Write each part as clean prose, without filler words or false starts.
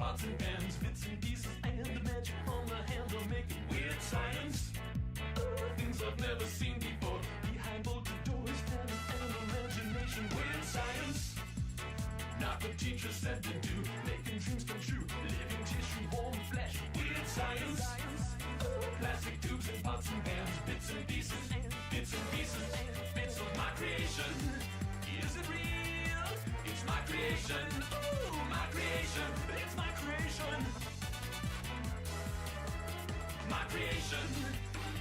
pots and pans, bits and pieces, and the magic on the handle making weird science. Things I've never seen before. Behind bolted doors, talent and imagination. Weird science. Not what teachers said to do. Making dreams come true. Living tissue, warm flesh. Weird science. Plastic tubes and pots and pans, bits and pieces, bits and pieces, bits of my creation. Is it real? It's my creation. Oh, my creation. It's my creation. My creation.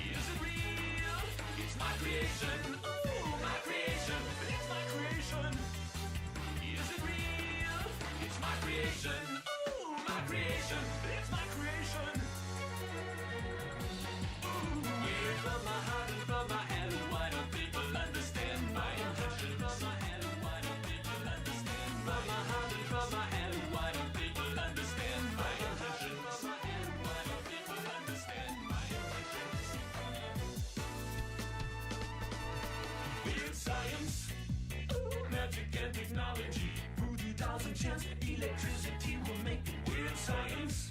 Is it real? It's my creation. Oh, my creation. It's my creation. Is it real? It's my creation. Oh, my creation. It's my creation. Ooh, weird from my heart and from my head. Why don't people understand my intention? From my head, why don't people understand? From my heart and from my head. Why don't people understand my intention? From my head, why don't people understand my intention? Weird science, magic and technology, voodoo dolls and chance, electricity will make it. Weird science,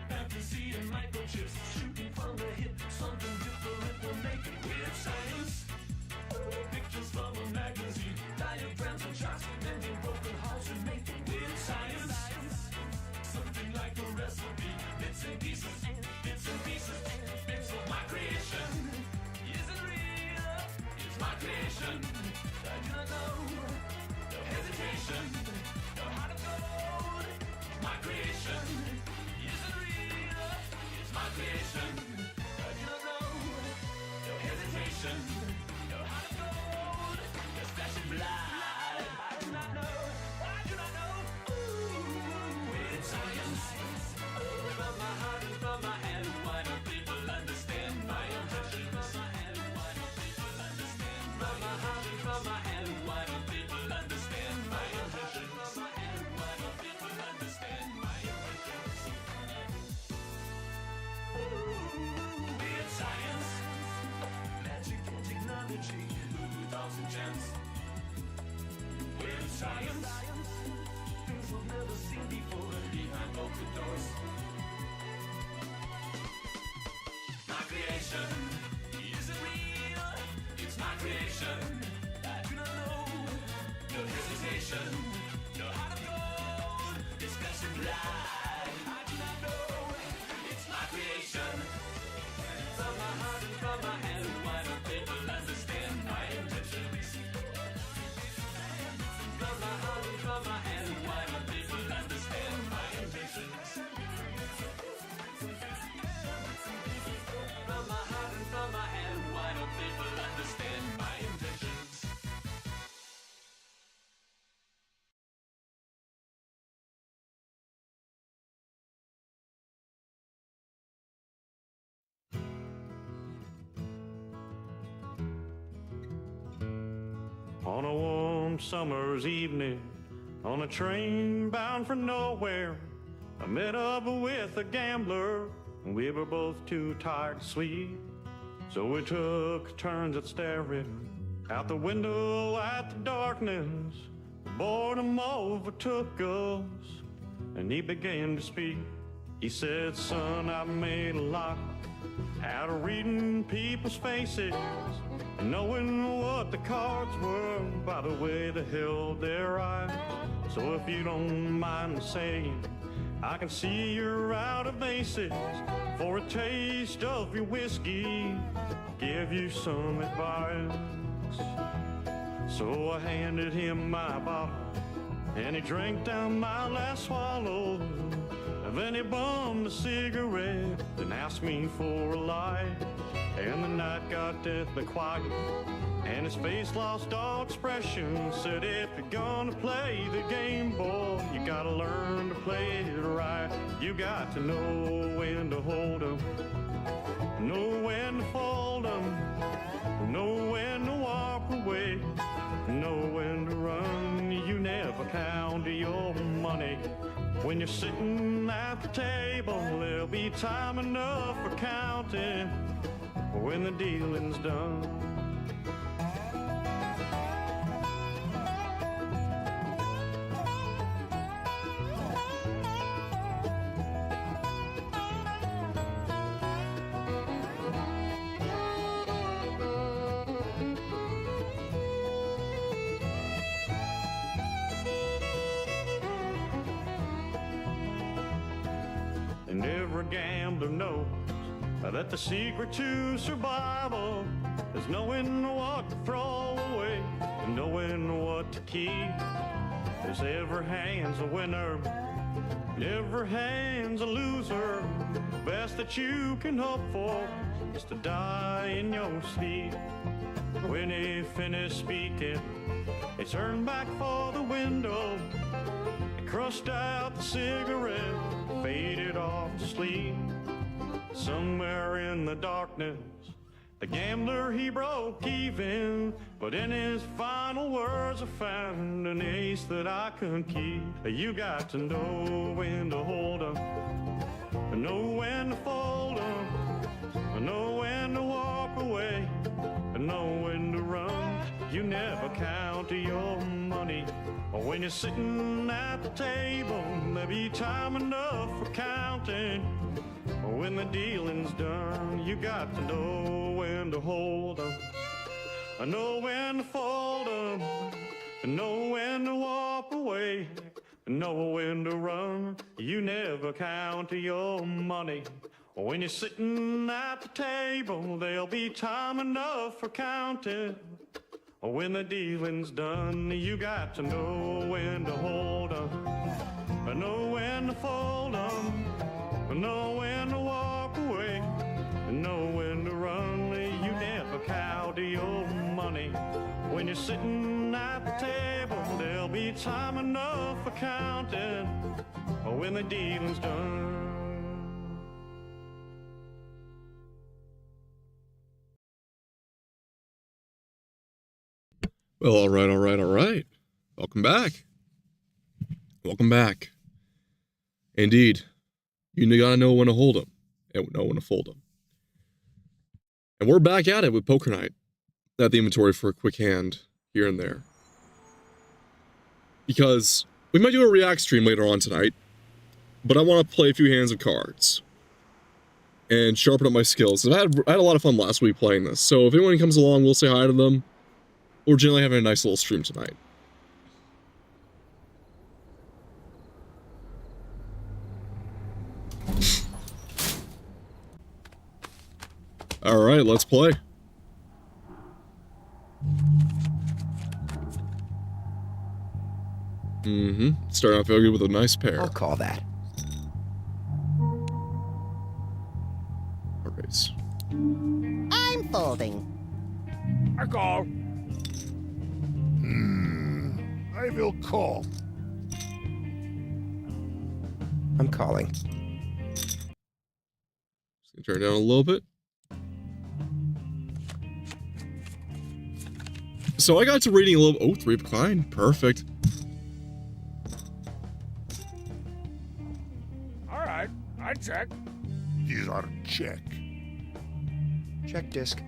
fantasy and microchips, shooting from the hip, something different will make it. Weird science, pictures from a magazine, diagrams and charts, mending broken hearts will make it. Weird science, something like a recipe, bits and pieces, bits and pieces, bits of my creation. Is it real? It's my creation. I do not know, no hesitation, no heart of gold. It's my creation. Is it real? It's my creation. I do not know, no hesitation, no heart of gold, no flesh and blood. I do not know, I do not know. Ooh, weird science. From my heart and from my head, why don't people understand my intention? From my head, why don't people understand? From my heart and from my head, why don't people understand my intention? From my head, why don't people understand my intention? Ooh, weird science, magic and technology, voodoo dolls and chants. Weird science, things we've never seen before behind open doors. My creation, is it real? It's my creation. I do not know, no hesitation, no heart of gold, it's flesh and blood. I do not know, it's my creation. From my heart and from my head, why don't people understand my intentions? From my heart and from my head, why don't people understand my intentions? From my heart and from my head, why don't people understand my intentions? On a warm summer's evening, on a train bound for nowhere, I met up with a gambler, and we were both too tired to sleep. So we took turns at staring out the window at the darkness. Boredom overtook us, and he began to speak. He said, son, I made a lot out of reading people's faces, and knowing what the cards were by the way they held their eyes. So if you don't mind saying, I can see you're out of bases. For a taste of your whiskey, give you some advice. So I handed him my bottle, and he drank down my last swallow. Then he bummed a cigarette and asked me for a light. And the night got deathly quiet, and his face lost all expression. Said, if you're gonna play the game, boy, you gotta learn to play it right. You got to know when to hold 'em, know when to fold 'em, know when to walk away, know when to run. You never count your money when you're sitting at the table. There'll be time enough for counting when the dealing's done. And every gambler knows that the secret to survival is knowing what to throw away and knowing what to keep. Cause every hand's a winner, and every hand's a loser. The best that you can hope for is to die in your sleep. When he finished speaking, he turned back for the window, he crushed out the cigarette, faded off to sleep. Somewhere in the darkness, the gambler, he broke even, but in his final words I found an ace that I couldn't keep. You got to know when to hold 'em, know when to fold 'em, know when to walk away, know when to run. You never count your money when you're sitting at the table. There'll be time enough for counting when the dealing's done. You got to know when to hold 'em, know when to fold 'em, know when to walk away, know when to run. You never count your money when you're sitting at the table. There'll be time enough for counting when the dealing's done. You got to know when to hold 'em, know when to fold 'em, know when to walk away, know when to run. You never count your money when you're sitting at the table. There'll be time enough for counting when the dealing's done. Well, all right. Welcome back. Indeed, you gotta know when to hold 'em and know when to fold 'em. And we're back at it with Poker Night. At the inventory for a quick hand here and there, because we might do a react stream later on tonight, but I want to play a few hands of cards and sharpen up my skills. I had a lot of fun last week playing this, so if anyone comes along, we'll say hi to them. We're generally having a nice little stream tonight. All right, let's play. Starting off good with a nice pair. I'll call that. A raise. I'm folding. I call. I will call. I'm calling. Just gonna turn it down a little bit. So I got to reading a little. Oh, 3 behind. Perfect. All right, I check. These are check. Check disc.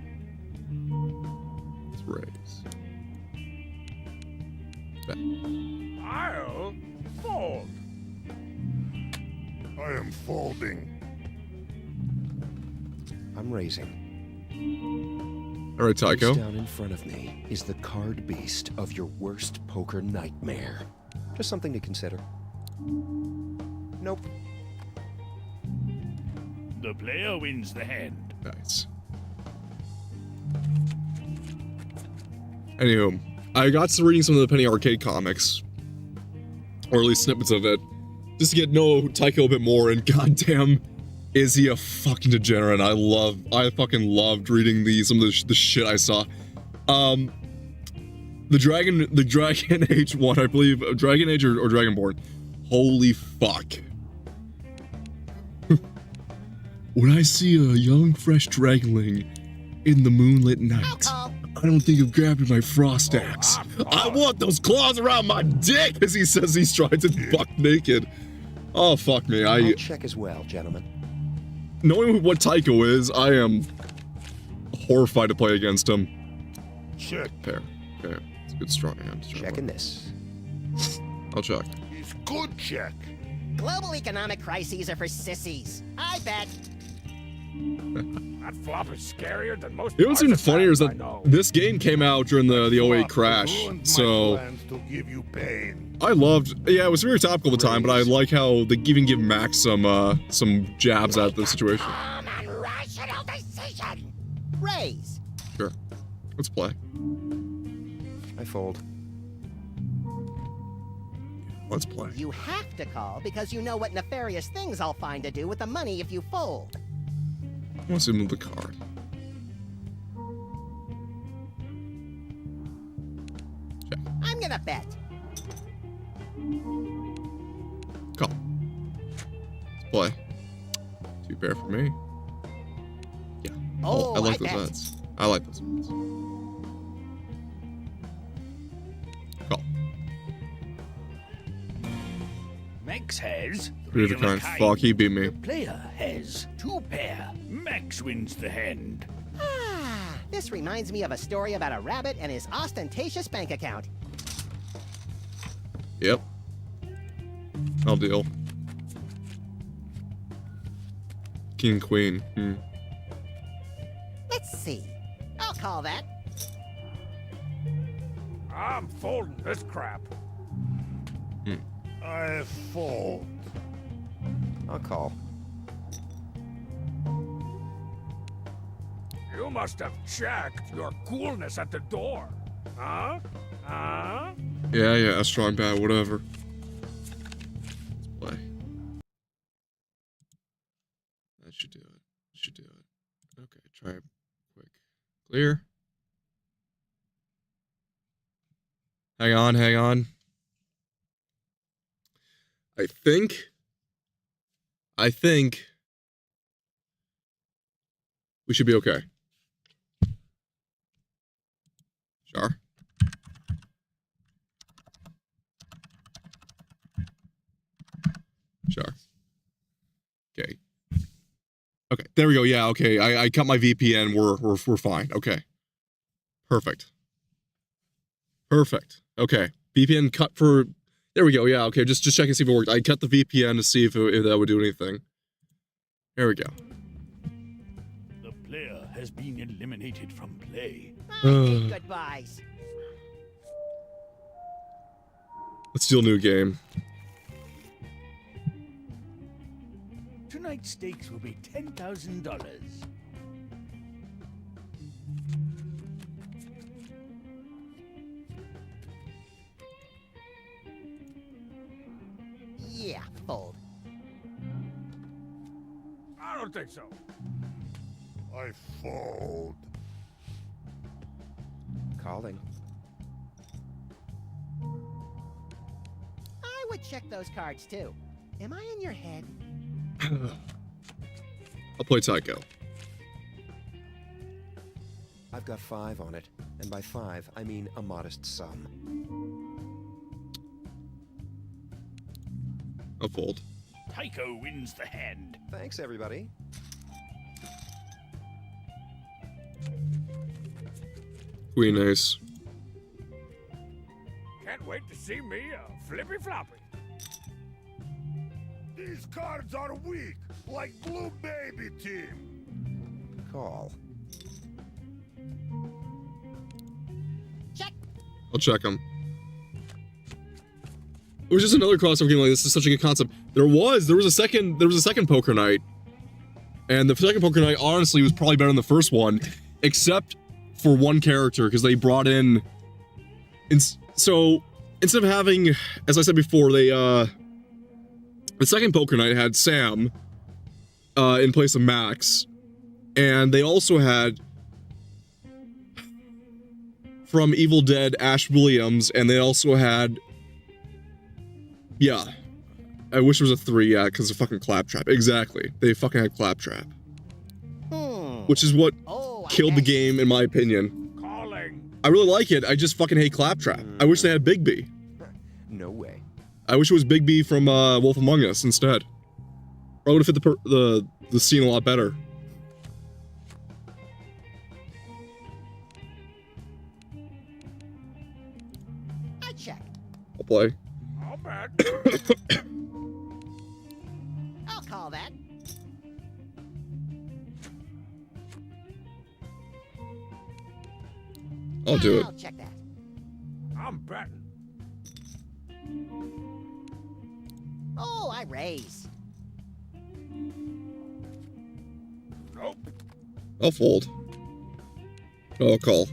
Let's raise. Back. I'll fold. I am folding. I'm raising. All right, Tycho. Face down in front of me is the card beast of your worst poker nightmare. Just something to consider. Nope. The player wins the hand. Nice. Anywho, I got to reading some of the Penny Arcade comics, or at least snippets of it, just to get to know Tycho a bit more, and goddamn, is he a fucking degenerate. I fucking loved reading some of the shit I saw. The Dragon Age one, I believe, Dragon Age or Dragonborn. Holy fuck. When I see a young, fresh dragonling in the moonlit night, I don't think of grabbing my frost axe. I want those claws around my dick, as he says he's trying to buck naked. Oh, fuck me. I'll check as well, gentlemen. Knowing what Tycho is, I am horrified to play against him. Check. Fair. Okay. It's a good strong hand. Checking this. I'll check. It's good check. Global economic crises are for sissies. I bet. That flop is scarier than most. You know what's even funnier is that I know. this game came out during the 08 crash, Ruined my so plans to give you pain. I loved. Yeah, it was very topical at the time, but I like how they even give Max some jabs at the situation. Rational decision. Raise. Sure, let's play. I fold. Let's play. You have to call because you know what nefarious things I'll find to do with the money if you fold. Let's move the card. Check. I'm gonna bet. Call. Let's play. 2 pair for me. Yeah. Oh, I like I those bet. odds. I like those odds. Call. Max has Three of a kind. Fuck, he beat me. The player has 2 pair. Max wins the hand. Ah, this reminds me of a story about a rabbit and his ostentatious bank account. Yep. I'll deal. King, queen. Let's see. I'll call that. I'm folding this crap. I fold. I'll call. You must have checked your coolness at the door. Huh? Huh? Yeah, strong bad, whatever. Let's play. That should do it. Okay, try it quick. Clear. Hang on. I think we should be okay. Sure. Okay, there we go. Yeah, okay. I cut my VPN. We're fine. Okay. Perfect. Okay. VPN cut for. There we go. Yeah. Okay. Just checking to see if it worked. I cut the VPN to see if that would do anything. There we go. The player has been eliminated from play. I hate goodbyes. Let's do a new game. Tonight's stakes will be $10,000. Yeah, fold. I don't think so. I fold. Calling. I would check those cards too. Am I in your head? I'll play Tycho. I've got 5 on it, and by 5, I mean a modest sum. I'll fold. Tycho wins the hand. Thanks, everybody. Queen ace. Can't wait to see me flippy floppy. These cards are weak, like Blue Baby Team. Call. Check. I'll check them. It was just another crossover game like this. Is such a good concept. There was a second poker night, and the second poker night honestly was probably better than the first one, except for one character because they brought in. So instead of having, as I said before, the second poker night had Sam in place of Max, and they also had from Evil Dead Ash Williams, and they also had. Yeah. I wish there was a 3, yeah, because of fucking Claptrap. Exactly. They fucking had Claptrap. Which is what killed the game, in my opinion. Calling. I really like it, I just fucking hate Claptrap. I wish they had Big B. No way. I wish it was Big B from Wolf Among Us instead. Probably would have fit the scene a lot better. I check. I'll play. I'll bet. I'll call that. I'll do it. I'll check that. I'm betting. Oh, I raise. Nope. I'll fold. Oh, I'll call.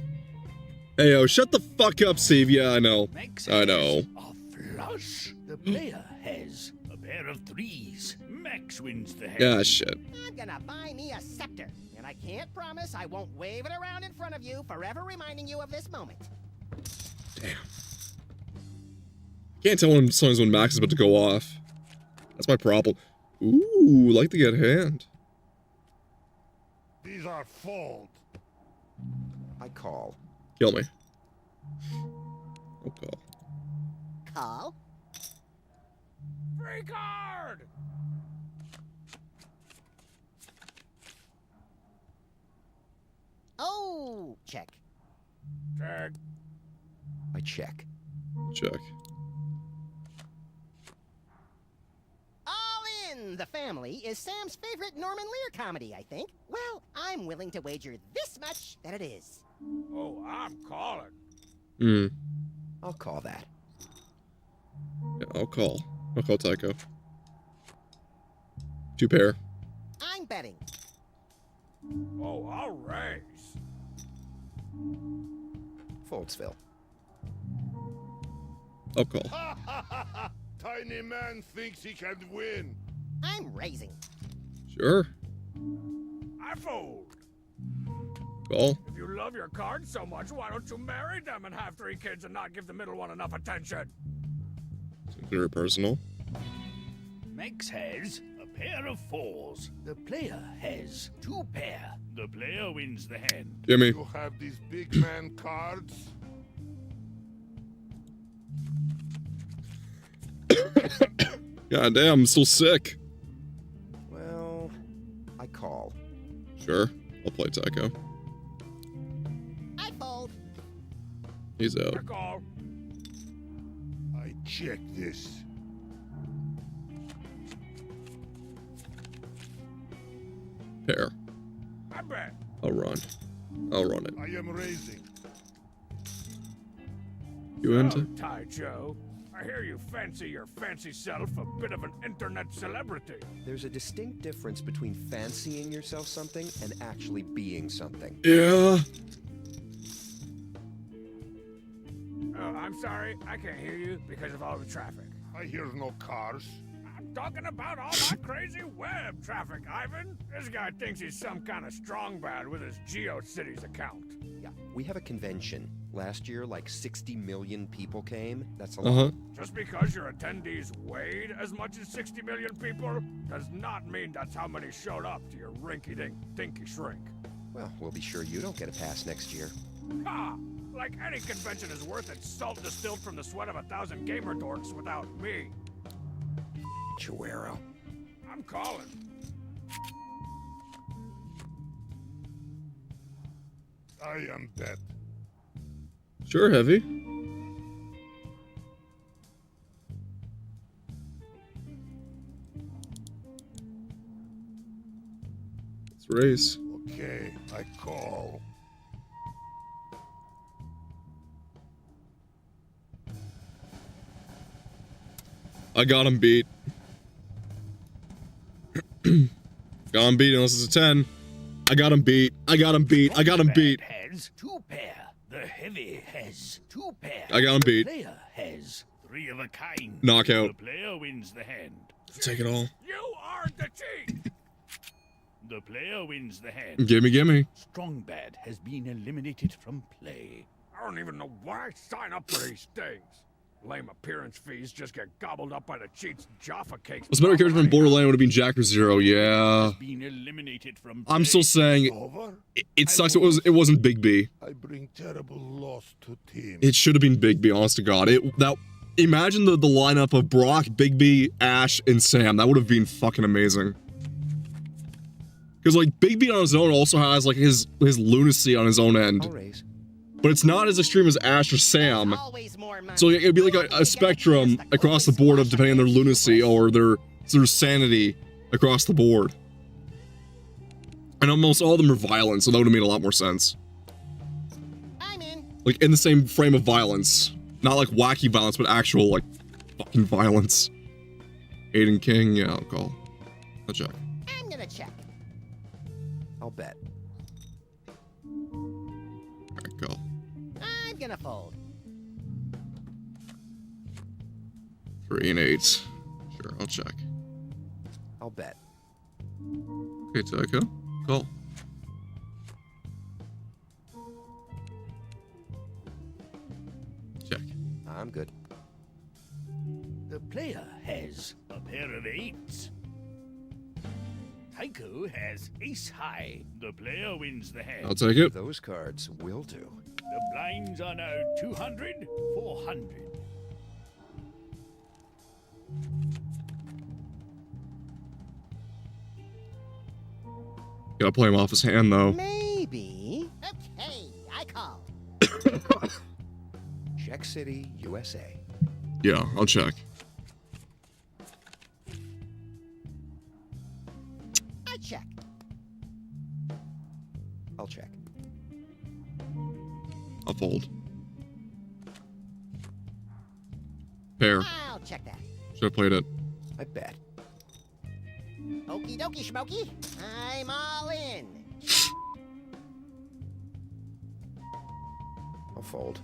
Hey, yo, shut the fuck up, Steve. Yeah, I know. Max I know. has a flush. The player has a pair of threes. Max wins the hand. Yeah, shit. I'm gonna buy me a scepter, and I can't promise I won't wave it around in front of you, forever reminding you of this moment. Damn. Can't tell when sometimes when Max is about to go off. That's my problem. Ooh, like to get hand. These are fold. I call. Kill me. I'll call. Call. Free card. Oh, check. Check. I check. Check. All in! The Family is Sam's favorite Norman Lear comedy, I think. Well, I'm willing to wager this much that it is. Oh, I'm calling. Hmm. I'll call that. Yeah, I'll call. I'll call Tycho. 2 pair. I'm betting. Oh, I'll raise. Foldsville. I'll call. Tiny man thinks he can win. I'm raising. Sure. I fold. Call. If you love your cards so much, why don't you marry them and have 3 kids and not give the middle one enough attention? Seems very personal. Max has a pair of fours. The player has 2 pair. The player wins the hand. Jimmy. You have these big man cards? God damn, I'm still sick. Well, I call. Sure. I'll play Tycho. I fold. He's out. I call. I check this. Pair. I bet. I'll run. I'll run it. I am raising. You into? Oh, Ty Joe. I hear you fancy your fancy self a bit of an internet celebrity. There's a distinct difference between fancying yourself something and actually being something. Yeah. Oh, I'm sorry. I can't hear you because of all the traffic. I hear no cars. I'm talking about all that crazy web traffic, Ivan. This guy thinks he's some kind of strong bad with his GeoCities account. Yeah, we have a convention. Last year, like 60 million people came. That's a lot. Uh-huh. Just because your attendees weighed as much as 60 million people does not mean that's how many showed up to your rinky-dink dinky shrink. Well, we'll be sure you don't get a pass next year. Ha! Like any convention is worth its salt distilled from the sweat of 1,000 gamer dorks without me. Chihuero. I'm calling. I am dead. Sure, Heavy. Let's race. Okay, I call. I got him beat. Got him beat unless it's a 10. I got him beat. I got him beat. I got him beat. Has 2 pair. The heavy has 2 pair. I got him beat. The player has 3 of a kind. Knockout. The player wins the hand. Take it all. You are the cheat! The player wins the hand. Gimme, gimme. Strong Bad has been eliminated from play. I don't even know why I sign up for these things. Lame appearance fees just get gobbled up by the cheats Jaffa cakes. What's better character from Borderland would have been Jack or Zero. Yeah. Been eliminated from I'm play. still saying Over? it sucks. It wasn't Big B. I bring terrible loss to team. It should have been Big B. Honest to God. Imagine the lineup of Brock, Big B, Ash, and Sam. That would have been fucking amazing. Because like Big B on his own also has like his lunacy on his own end, I'll raise. but it's not as extreme as Ash or Sam. Always more money. So it'd be like a spectrum across the board of depending on their lunacy or their sanity across the board. And almost all of them are violent, so that would have made a lot more sense. I'm in. Like, in the same frame of violence. Not like wacky violence, but actual, like, fucking violence. Aiden King, yeah, I'll call. I'll check. I'm gonna check. I'll bet. Alright, call. I'm gonna fold. 3 and 8. Sure, I'll check. I'll bet. Okay, Tycho. Call. Check. I'm good. The player has a pair of 8s. Tycho has ace high. The player wins the hand. I'll take it. Those cards will do. The blinds are now 200, 400. Gotta play him off his hand, though. Maybe. Okay, I call. Check City, USA. Yeah, I'll check. I check. I'll check. I'll fold. Pair. I'll check that. Should have played it. I bet. Okie dokie, Schmokey. I'm all in. I'll fold.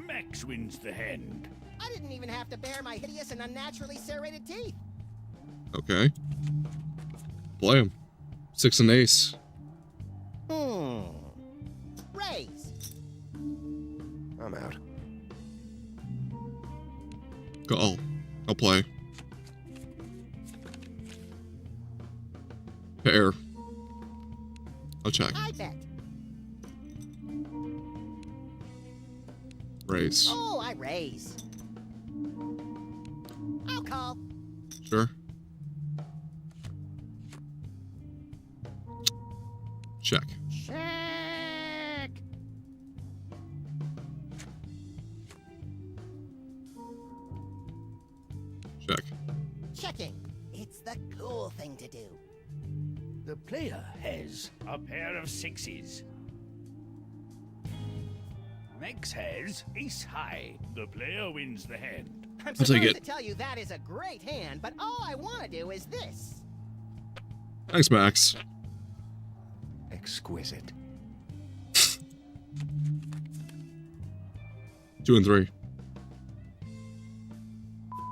Max wins the hand. I didn't even have to bare my hideous and unnaturally serrated teeth. Okay. Play him. 6 and ace. Raise. I'm out. Call. I'll play. Pair. I'll check. I bet. Raise. Oh, I raise. I'll call. Sure. Check. Check. Check. Checking. It's the cool thing to do. The player has a pair of 6s. Max has ace high. The player wins the hand. I'm I'll take supposed it. to tell you that is a great hand, but all I want to do is this. Thanks, Max. Exquisite. 2 and 3.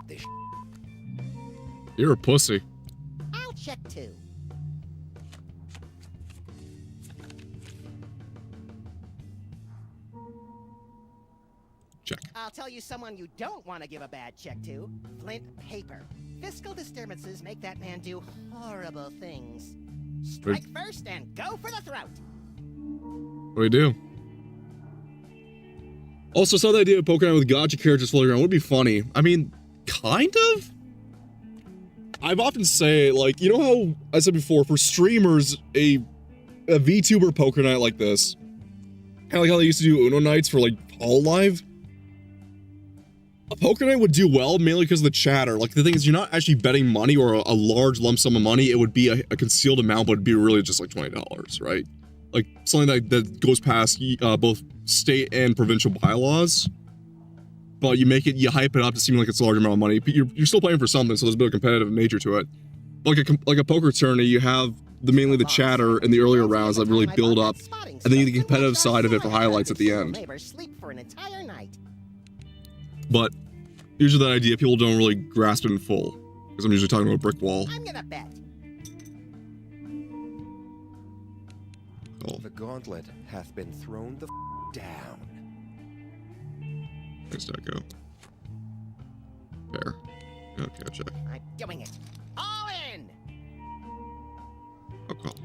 This You're a pussy. I'll check too. Check. I'll tell you someone you don't want to give a bad check to. Flint Paper. Fiscal disturbances make that man do horrible things. Strike first and go for the throat. What do you do? Also, saw the idea of poking around with gotcha characters floating around would be funny. I mean, kind of? I've often say, like, you know how I said before, for streamers, a VTuber poker night like this, kind of like how they used to do Uno nights for, like, All Live? A poker night would do well, mainly because of the chatter. Like, the thing is, you're not actually betting money or a large lump sum of money. It would be a concealed amount, but it'd be really just like $20, right? Like, something that goes past both state and provincial bylaws. But you hype it up to seem like it's a large amount of money. But you're still playing for something, so there's a bit of competitive nature to it. But like a poker tourney, you have mainly the chatter in the earlier rounds that really build up, and then you get the competitive side of it for highlights at the end. Sleep for an entire night. But usually that idea, people don't really grasp it in full, because I'm usually talking about a brick wall. I'm gonna bet. Cool. The gauntlet hath been thrown the down. Thanks, Deco. Fair. Okay, I'll check. I'm doing it. All in. I'll call.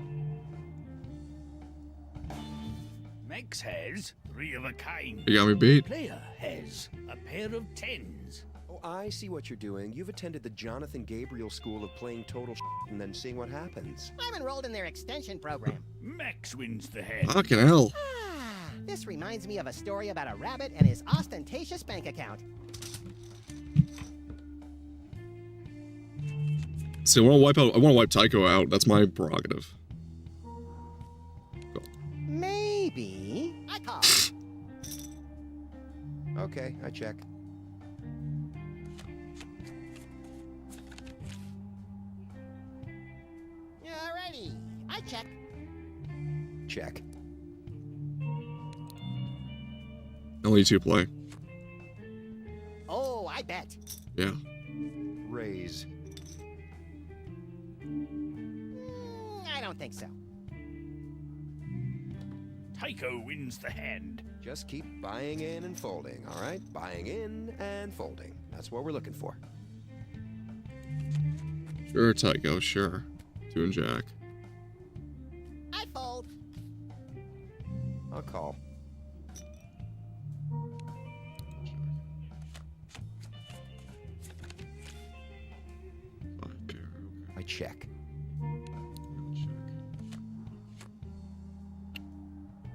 Max has 3 of a kind. You got me beat. Player has a pair of 10s. Oh, I see what you're doing. You've attended the Jonathan Gabriel School of playing total and then seeing what happens. I'm enrolled in their extension program. Max wins the hand. Fucking hell. This reminds me of a story about a rabbit and his ostentatious bank account. See, I want to wipe Tycho out. That's my prerogative. Maybe. B. I call. Okay, I check. Alrighty. I check. Check. Only 2 play. Oh, I bet. Yeah. Raise. I don't think so. Tycho wins the hand. Just keep buying in and folding, all right? Buying in and folding. That's what we're looking for. Sure, Tycho, sure. 2 and Jack. I fold. I'll call. Five pair, I check. okay. Check.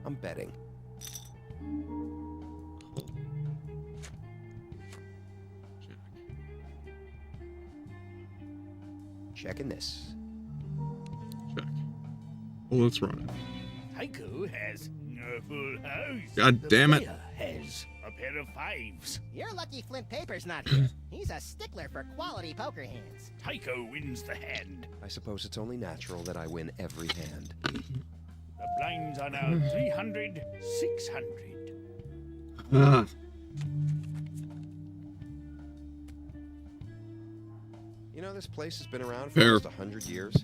I'm betting. Call. Jack. Checking this. Check. Well, let's run it. Tycho has a full house. God The damn it. player has a pair of 5s. You're lucky Flint Paper's not here. He's a stickler for quality poker hands. Tycho wins the hand. I suppose it's only natural that I win every hand. The blinds are now 300, 600. Ah. You know, this place has been around for Fair. almost 100 years.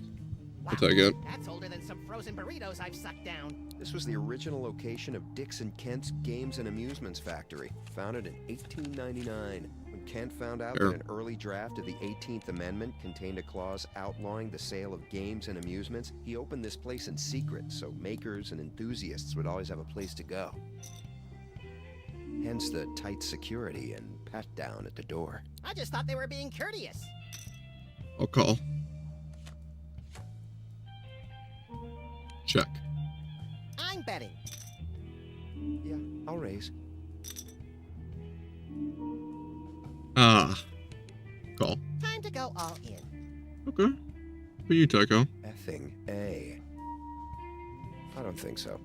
Wow, I'll take it. that's older than some frozen burritos I've sucked down. This was the original location of Dixon Kent's Games and Amusements Factory, founded in 1899. When Kent found out Fair. that an early draft of the 18th Amendment contained a clause outlawing the sale of games and amusements, he opened this place in secret so makers and enthusiasts would always have a place to go. Hence the tight security and pat down at the door. I just thought they were being courteous. I'll call. Check. I'm betting. Yeah, I'll raise. Ah. Call. Time to go all in. Okay. For you, Tycho. Effing A. I don't think so.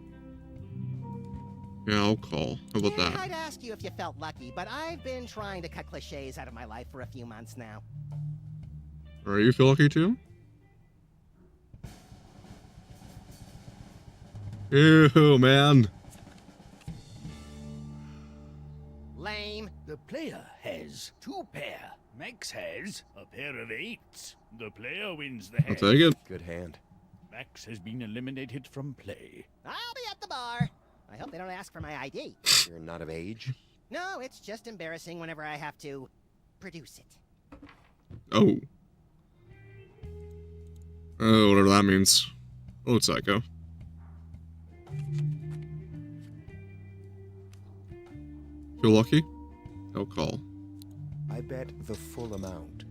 Yeah, I'll call. How about Yeah, that? I'd ask you if you felt lucky, but I've been trying to cut cliches out of my life for a few months now. Alright, you feel lucky too? Ew, man. Lame. The player has 2 pair. Max has a pair of 8s. The player wins the I'll hand. take it. Good hand. Max has been eliminated from play. I'll be at the bar. I hope they don't ask for my ID. You're not of age? No, it's just embarrassing whenever I have to produce it. Oh. Oh, whatever that means. Oh, Psycho. Feel lucky? I'll call. I bet the full amount.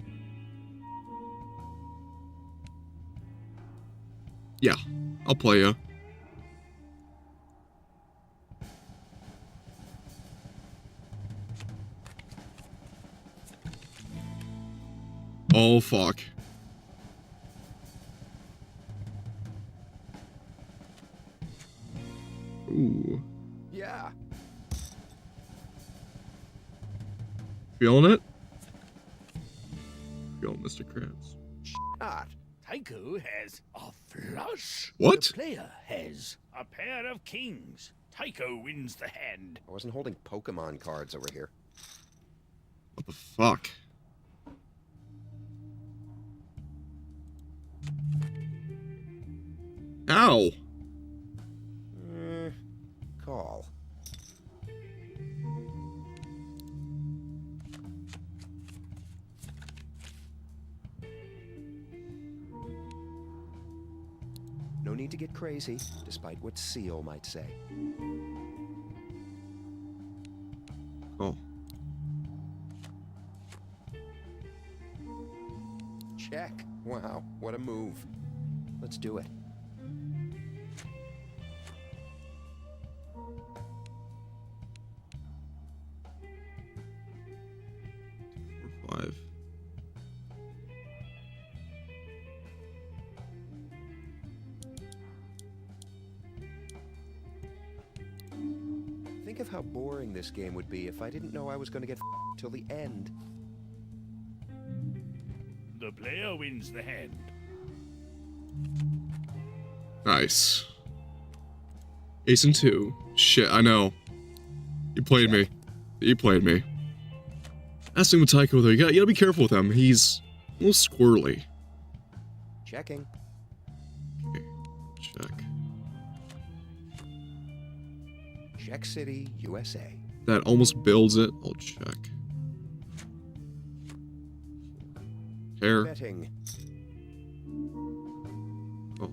Yeah, I'll play ya. Oh, fuck. Ooh. Yeah. Feeling it? Feeling Mr. Krabs. Not. Tycho has a flush. What? The player has a pair of kings. Tycho wins the hand. I wasn't holding Pokemon cards over here. What the fuck? Ow! Call. No need to get crazy, despite what Seal might say. Oh. Check. Wow, what a move. Let's do it. Five. of how boring this game would be if I didn't know I was going to get till the end. The player wins the hand. Nice. Ace and 2. Shit, I know. You played me. You played me. That's the thing with Tycho, though. You gotta be careful with him. He's a little squirrely. Checking. Okay, check. Check City, USA. That almost builds it. I'll check. Pair. Betting. Oh.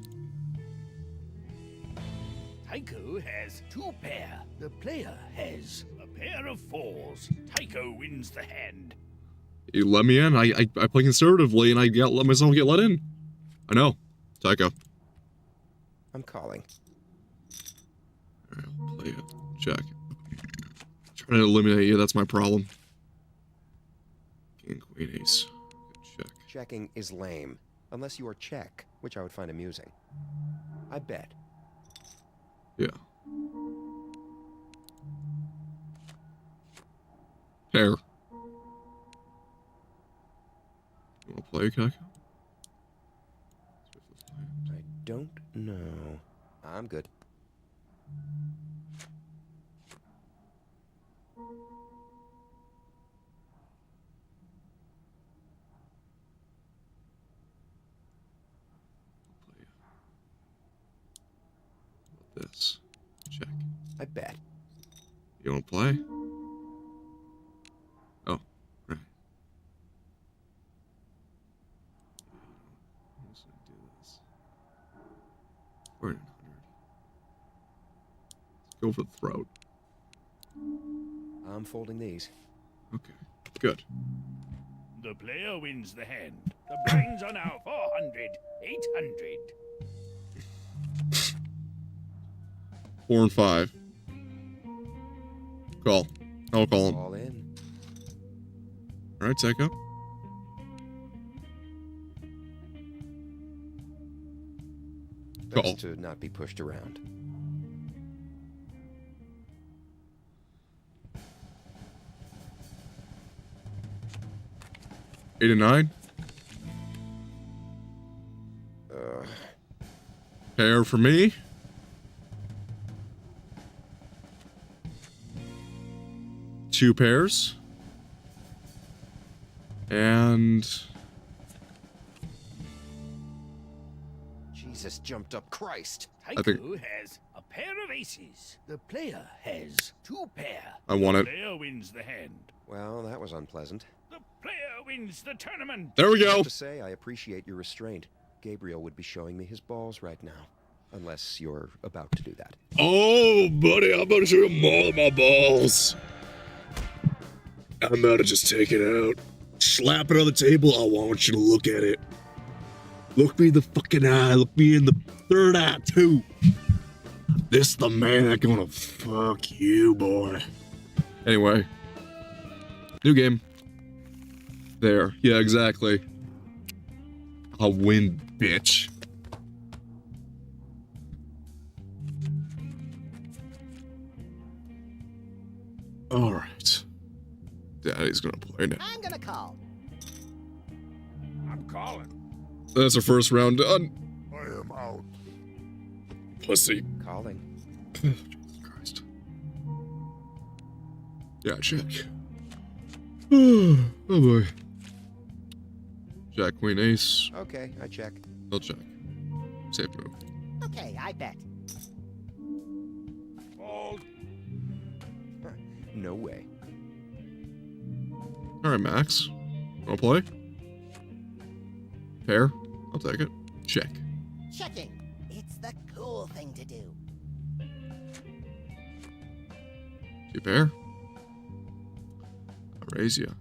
Tycho has 2 pair. The player has a pair of 4s. Tycho wins the hand. You let me in. I play conservatively, and I let myself get let in. I know. Tycho. I'm calling. Alright, I'll play it. Check. Trying to eliminate you, that's my problem. King, queen, ace. Check. Checking is lame. Unless you are check, which I would find amusing. I bet. Yeah. Pair. You wanna play, Tycho? I don't know. I'm good. This. Check. I bet. You wanna play? Oh, right. Let's do this. We're at 100. Let's go for the throat. I'm folding these. Okay, good. The player wins the hand. The blinds are now 400, 800. 4 and 5. Call. I'll call him. All in. Alright, Tycho. Call. Best to not be pushed around. Eight and 9. Pair for me. Two pairs. And Jesus jumped up Christ. Tycho think- has a pair of aces. The player has 2 pair. I won The it. player wins the hand. Well, that was unpleasant. The player wins the tournament. There we I go. have to say, I appreciate your restraint. Gabriel would be showing me his balls right now. Unless you're about to do that. Oh, buddy, I'm about to show you all of my balls. I'm about to just take it out. Slap it on the table. I want you to look at it. Look me in the fucking eye. Look me in the third eye, too. This the man that's gonna fuck you, boy. Anyway. New game. There. Yeah, exactly. I'll win, bitch. All right. Daddy's gonna play now. I'm gonna call. I'm calling. That's our first round done. I am out. Pussy. Calling. Jesus Christ. Yeah, check. Oh boy. Jack, queen, ace. Okay, I check. They'll check. Safe move. Okay, I bet. Fold. No way. All right, Max. Wanna play? Pair. I'll take it. Check. Checking. It's the cool thing to do. You pair. I raise you.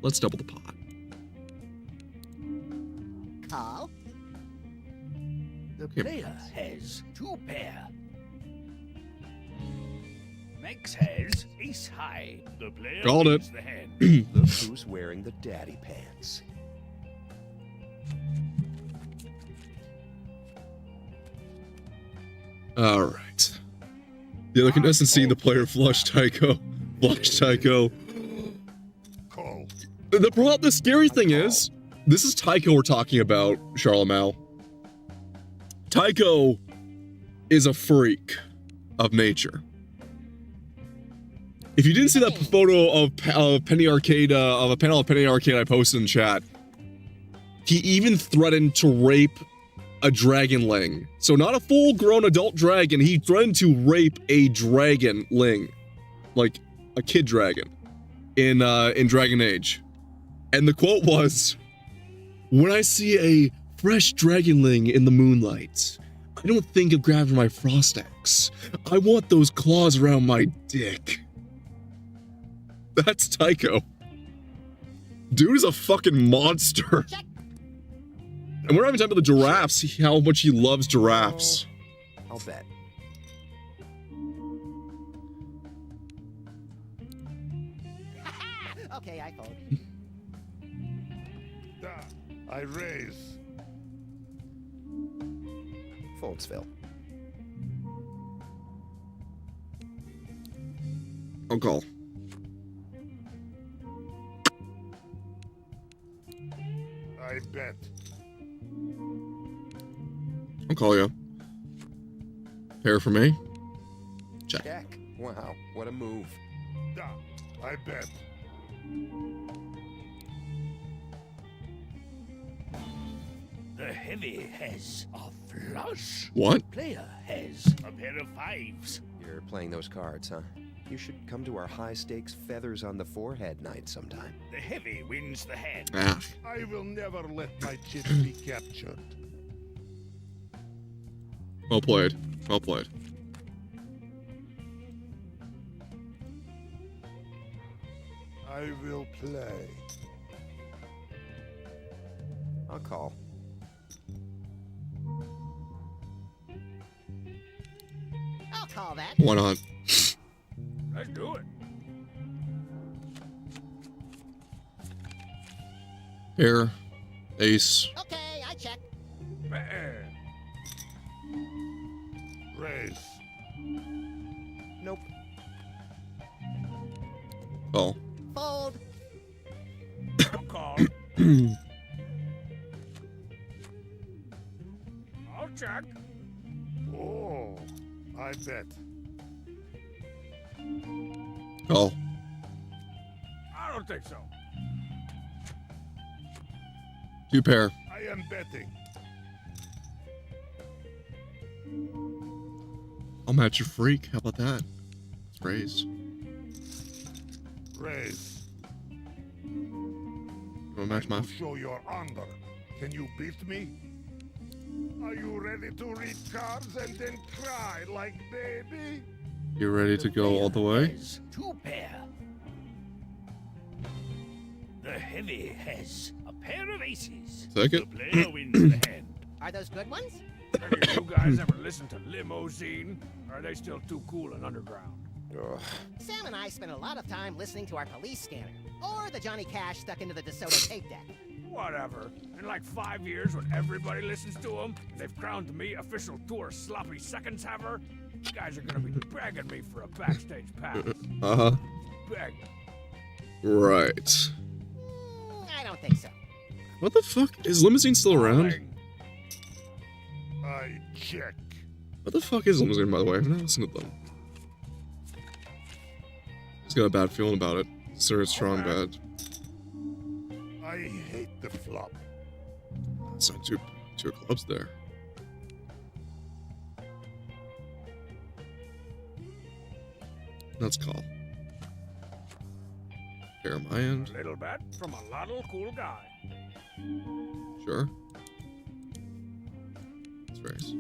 Let's double the pot. Call. The Okay. player has 2 pair. Max has ace high. The player Called wins it. the hand. Look who's wearing the daddy pants. All right. The other contestant seeing the player flush Tycho. Flush Tycho. Call. The scary thing is, this is Tycho we're talking about, Charlemagne. Tycho is a freak of nature. If you didn't see that photo of Penny Arcade, of a panel of Penny Arcade I posted in chat, he even threatened to rape a dragonling. So not a full-grown adult dragon, he threatened to rape a dragonling. Like, a kid dragon. In Dragon Age. And the quote was, "When I see a fresh dragonling in the moonlight, I don't think of grabbing my frost axe. I want those claws around my dick." That's Tycho. Dude is a fucking monster. And we're not even talking about the giraffes, how much he loves giraffes. I'll bet. Okay, I fold. I raise. Foldsville. I'll call. I bet. I'll call you. Pair for me? Check. Check. Wow, what a move. I bet. The heavy has a flush. What? Player has a pair of fives. You're playing those cards, huh? You should come to our high-stakes feathers on the forehead night sometime. The heavy wins the hand. Ah. I will never let my chips be captured. Well played. Well played. I will play. I'll call. I'll call that. Why not? Let's do it. Pair. Ace. Okay, I check. Man. Raise. Nope. Call. Fold. I'll call. I'll check. Oh, I bet. Call. I don't think so. Two pair. I am betting. I'll match your freak. How about that? Let's raise. Raise. You wanna match my... Show your honor. Can you beat me? Are you ready to read cards and then cry like baby? You ready to go all the way? Has two pair. The heavy has a pair of aces. Take The it. player wins the hand. Are those good ones? Any of you guys ever listen to Limousine? Or are they still too cool and underground? Ugh. Sam and I spent a lot of time listening to our police scanner, or the Johnny Cash stuck into the DeSoto tape deck. Whatever. In like 5 years, when everybody listens to them, they've crowned me official tour sloppy seconds haver. You guys are gonna be begging me for a backstage pass. Uh-huh. Begging. Right. I don't think so. What the fuck? Is Limousine still around? I check. What the fuck is Limousine, by the way? I've never listened to them. Just got a bad feeling about it. Sir, it's strong bad. I hate the flop. That's not two clubs there. Let's call. Pair my end. Little bet from a little cool guy. Sure. Let's raise.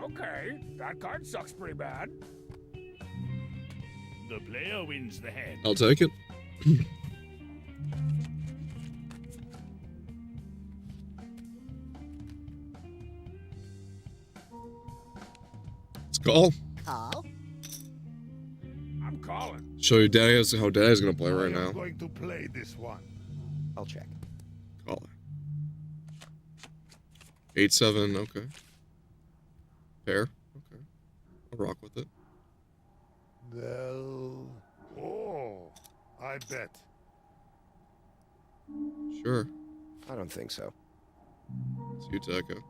Okay, that card sucks pretty bad. The player wins the hand. I'll take it. Let's call. Call. I'm calling. Show you daddy how daddy's gonna play right I am now. going to play this one. I'll check. Call it. 8-7, okay. Pair. Okay. I'll rock with it. Well, oh, I bet. Sure. I don't think so. It's you, Taco.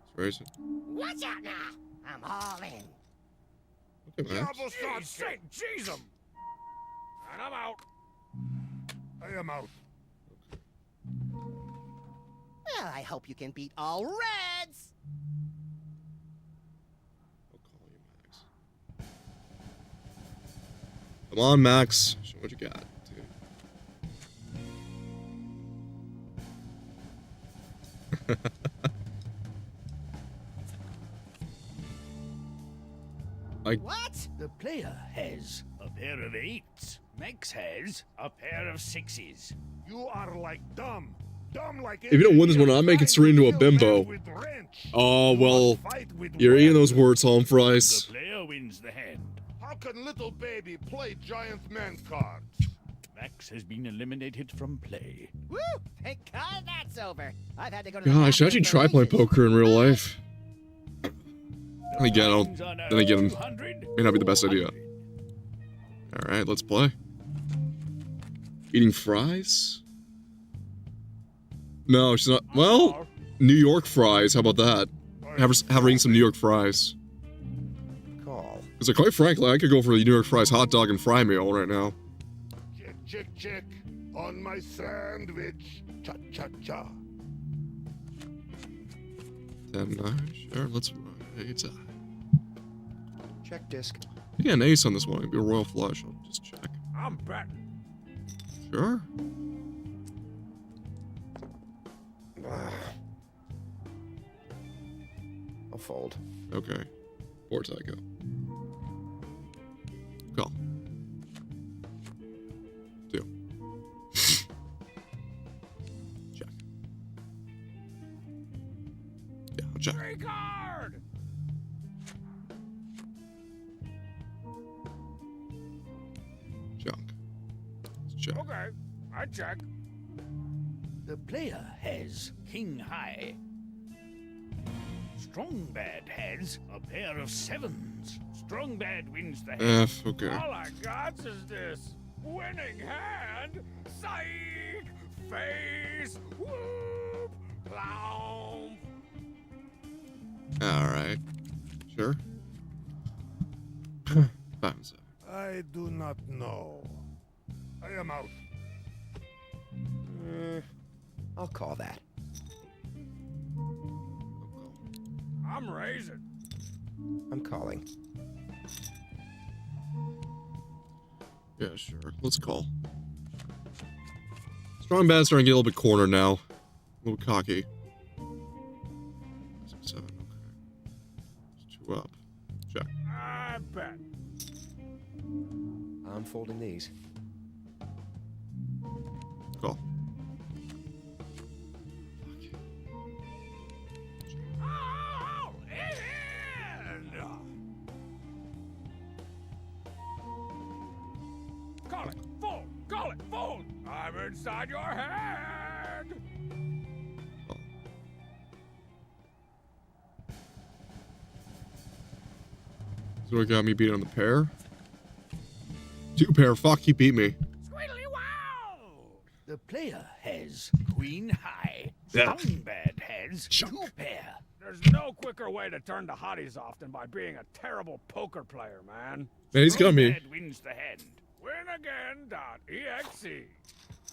It's racing. Watch out now! I'm all in. Okay, man. Jeez, St. Jeezum! And I'm out. I am out. Well, I hope you can beat all Reds. I'll call you, Max. Come on, Max. Show what you got, dude. What? The player has a pair of 8s. Max has a pair of 6s. You are like dumb. Dumb like If you don't win this one, I'm making Serena into a bimbo. Oh, well, you're eating those words, home fries. The player wins the hand. How can little baby play giant man cards? Max has been eliminated from play. Woo! Thank God that's over. I've had to go to the God, I should bathroom actually for try playing ages. poker in real life. Then again, I don't. Wins are now Then again, 200, may not be the best idea. 200. All right, let's play. Eating fries? No, she's not. Well, New York fries. How about that? Have her eating some New York fries. Call. Because, quite frankly, I could go for the New York fries hot dog and fry meal right now. Check, check, check. On my sandwich. Cha, cha, cha. 10-9. Sure, let's right. Check disc. Yeah, an ace on this one. It'd be a royal flush. I'll just check. I'm betting. Sure. I'll fold. Okay. Poor Tycho. Call. 2. Check. Yeah, I'll check. Free card! Junk. Let's check. Okay, I check. The player has king high. Strong bad has a pair of 7s. Strong bad wins the hand. F, okay. All I got is this winning hand. Psych! Face! Whoop! Clown! Alright. Sure. 5 and 7. I do not know. I am out. I'll call that. I'm raising. I'm calling. Yeah, sure. Let's call. Strong bad's starting to get a little bit cornered now. A little cocky. 7, okay. It's 2 up. Check. I bet. I'm folding these. Call. All in! Call it. Fold. Call it. Fold. I'm inside your head. Call. So what got me beat on the pair? 2 pair. Fuck, he beat me. Squiddly wow! The player has queen high. Yeah. Strong bad has Chunk. 2 pair. There's no quicker way to turn the hotties off than by being a terrible poker player, man. Man, he's got Strong me. bad wins the hand. Winagain.exe.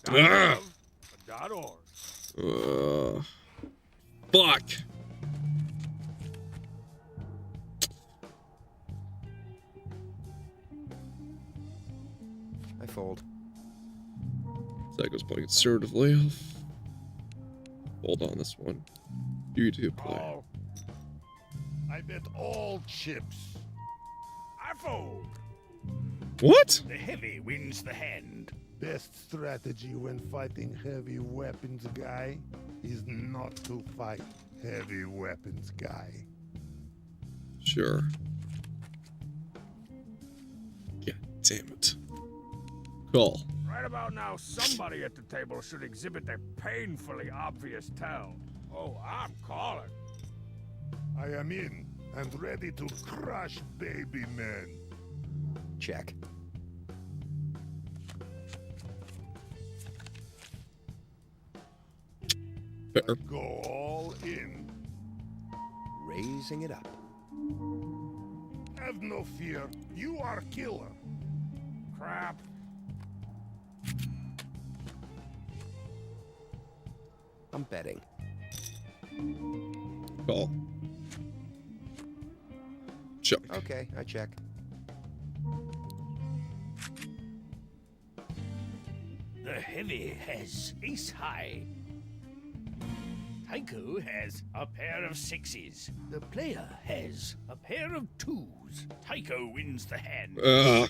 Ah. .org. Fuck. I fold. Psycho's playing conservatively. I'll hold on this one. You two play. Oh, I bet all chips. I fold. What? The heavy wins the hand. Best strategy when fighting heavy weapons guy is not to fight heavy weapons guy. Sure. God damn it. Call. Right about now, somebody at the table should exhibit a painfully obvious tell. Oh, I'm calling. I am in, and ready to crush baby men. Check. Fair. Go all in. Raising it up. Have no fear. You are killer. Crap. I'm betting. Call. Check. Okay, I check. The heavy has ace high. Tycho has a pair of sixes. The player has a pair of twos. Tycho wins the hand.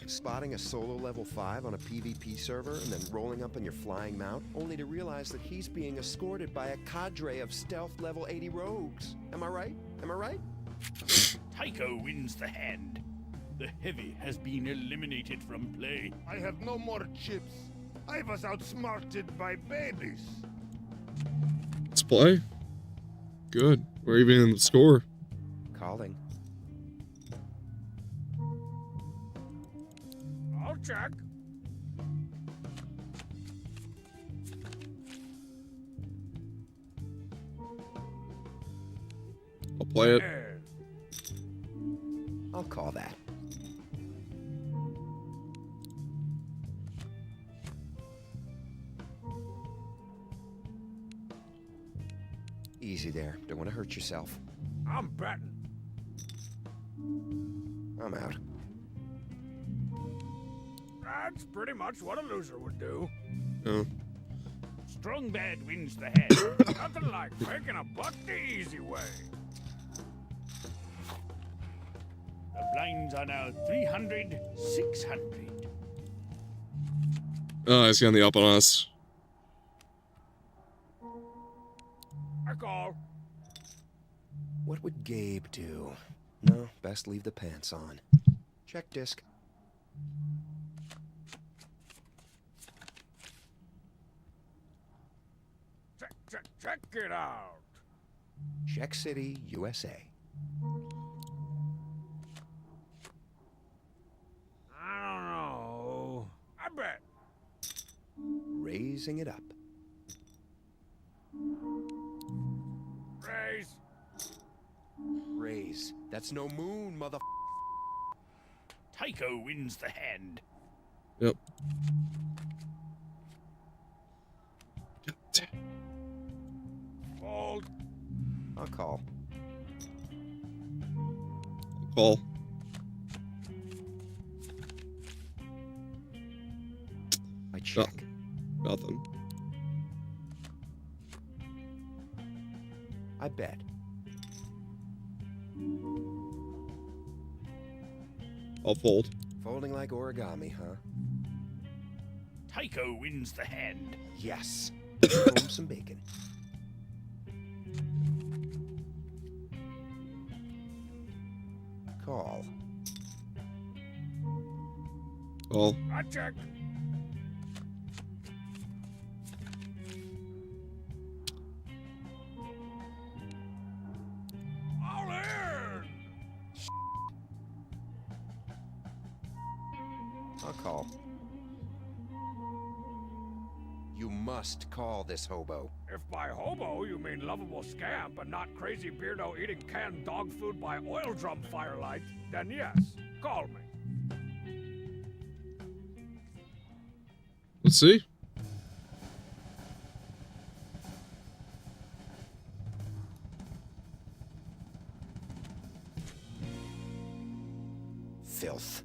Spotting a solo level 5 on a PvP server and then rolling up on your flying mount, only to realize that he's being escorted by a cadre of stealth level 80 rogues. Am I right? Am I right? Tycho wins the hand. The heavy has been eliminated from play. I have no more chips. I was outsmarted by babies. Let's play. Good. We're even in the score. Calling. I'll check. I'll play it. I'll call that. Easy there. Don't want to hurt yourself. I'm betting. I'm out. That's pretty much what a loser would do. Oh. Strong bad wins the hand. Nothing like making a buck the easy way. The blinds are now 300, 600. Oh, he's got the up on us. I call. What would Gabe do? No, best leave the pants on. Check disc. Check it out. Check City, USA. I don't know. I bet. Raising it up. Raise. Raise. That's no moon, mother. Tycho wins the hand. Yep. Fold. I'll call. Call. I check. Nothing. I bet. I'll fold. Folding like origami, huh? Tycho wins the hand. Yes. Boom some bacon. Call. Call. I check. All in. I'll call. You must call this hobo. If by hobo you mean lovable scamp and not crazy beardo eating canned dog food by oil drum firelight, then yes, call me. Let's see. Filth.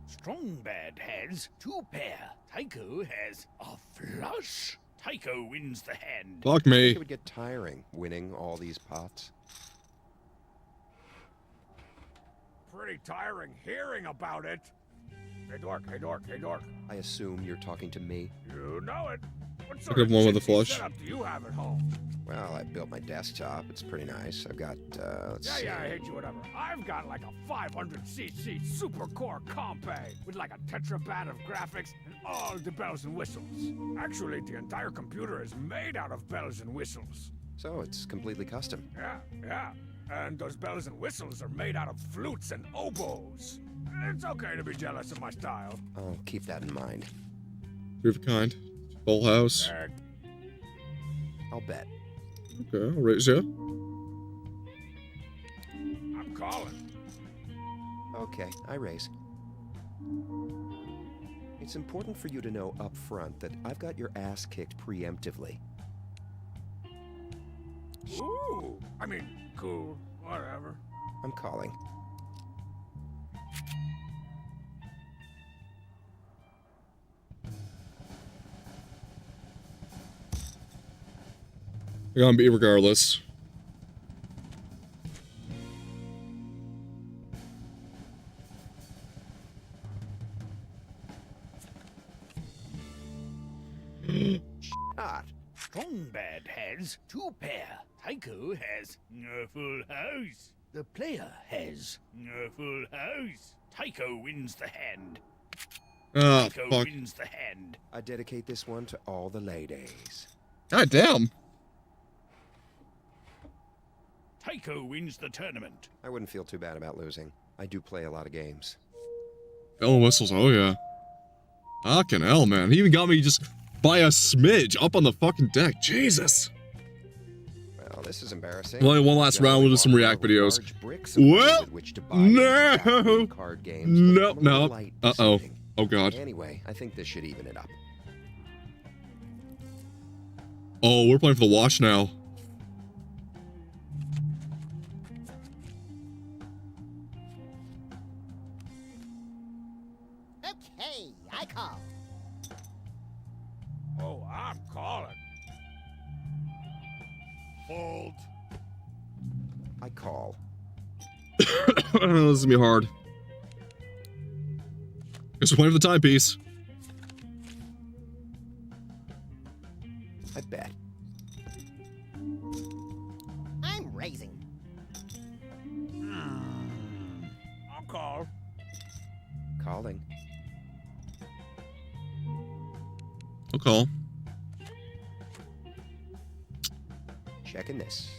Strong bad has two pair. Tycho has a flush. Tycho wins the hand. Fuck It me. would get tiring winning all these pots. Pretty tiring hearing about it. Hey dork, hey dork, hey dork. I assume you're talking to me. You know it. What I could have one with a gypsy flush. setup do you have at home? Well, I built my desktop. It's pretty nice. I've got, let's see. Yeah, I hate you, whatever. I've got like a 500cc super core compay with like a tetrabat of graphics and all the bells and whistles. Actually, the entire computer is made out of bells and whistles. So it's completely custom. Yeah. And those bells and whistles are made out of flutes and oboes. It's okay to be jealous of my style. I'll keep that in mind. Three of a kind. Full house. I'll bet. Okay, I'll raise you up. I'm calling. Okay, I raise. It's important for you to know up front that I've got your ass kicked preemptively. Ooh, I mean, cool, whatever. I'm calling. You're gonna be regardless. Ah, Strong Bad has 2 pair. Tycho has a full house. The player has a full house. Tycho wins the hand. Ah, Tycho fuck. wins the hand. I dedicate this one to all the ladies. God damn. Tycho wins the tournament. I wouldn't feel too bad about losing. I do play a lot of games. Bell and whistles, oh yeah. Fucking hell, man. He even got me just by a smidge up on the fucking deck. Jesus. Well, this is embarrassing. Well, one last round, we'll do some react videos. Well, no. Card games, but No, I'm a no. little light this Uh-oh. evening. Oh, God. Anyway, I think this should even it up. Oh, we're playing for the wash now. Okay, I call. Oh, I'm calling. Fold. I call. I don't know, this is gonna be hard. Guess we're playing for the timepiece. I bet. I'm raising. I'll call. Calling. I'll call. Checking this.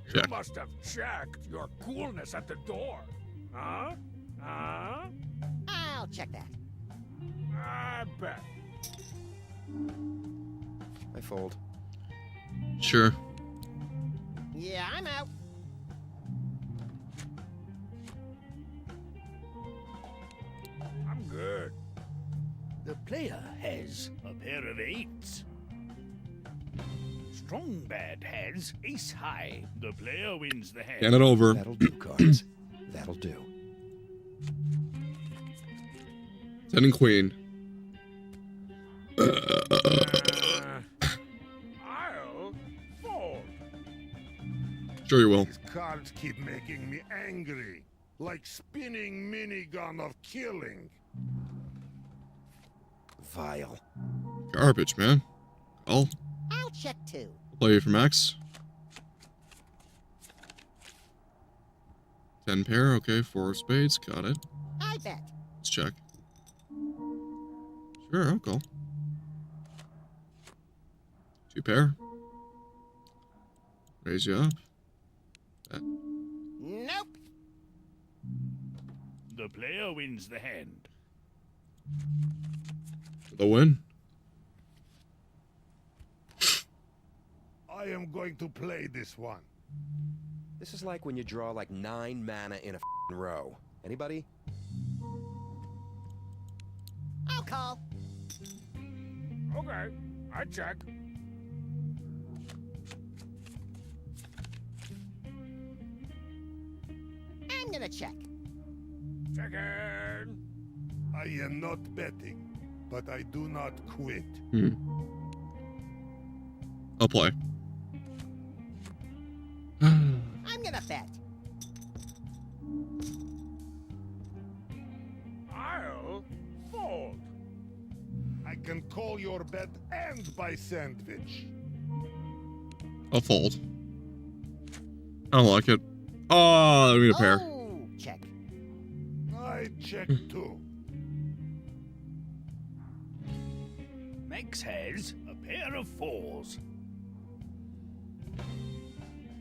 You Check. must have checked your coolness at the door. Huh? Huh? I'll check that. I bet. I fold. Sure. Yeah, I'm out. I'm good. The player has a pair of 8s. Strong Bad has ace high. The player wins the hand. Hand it over. That'll do, cards. That'll do. 10 and queen. I'll fold. Sure you will. These cards keep making me angry. Like spinning minigun of killing. Vile. Garbage, man. I'll I'll check too. play for max. 10 pair, okay, 4 spades, got it. I bet. Let's check. Sure, I'll call. 2 pair. Raise you up. Nope. The player wins the hand. The win. I am going to play this one. This is like when you draw like 9 mana in a row. Anybody? I'll call. Okay, I check. I'm gonna check. Checking. I am not betting, but I do not quit. I'll play. I'm gonna bet. I'll fold. I can call your bet and buy sandwich. I'll fold. I don't like it. Oh, I need a pair. Oh, check. I check too. Max has a pair of 4s.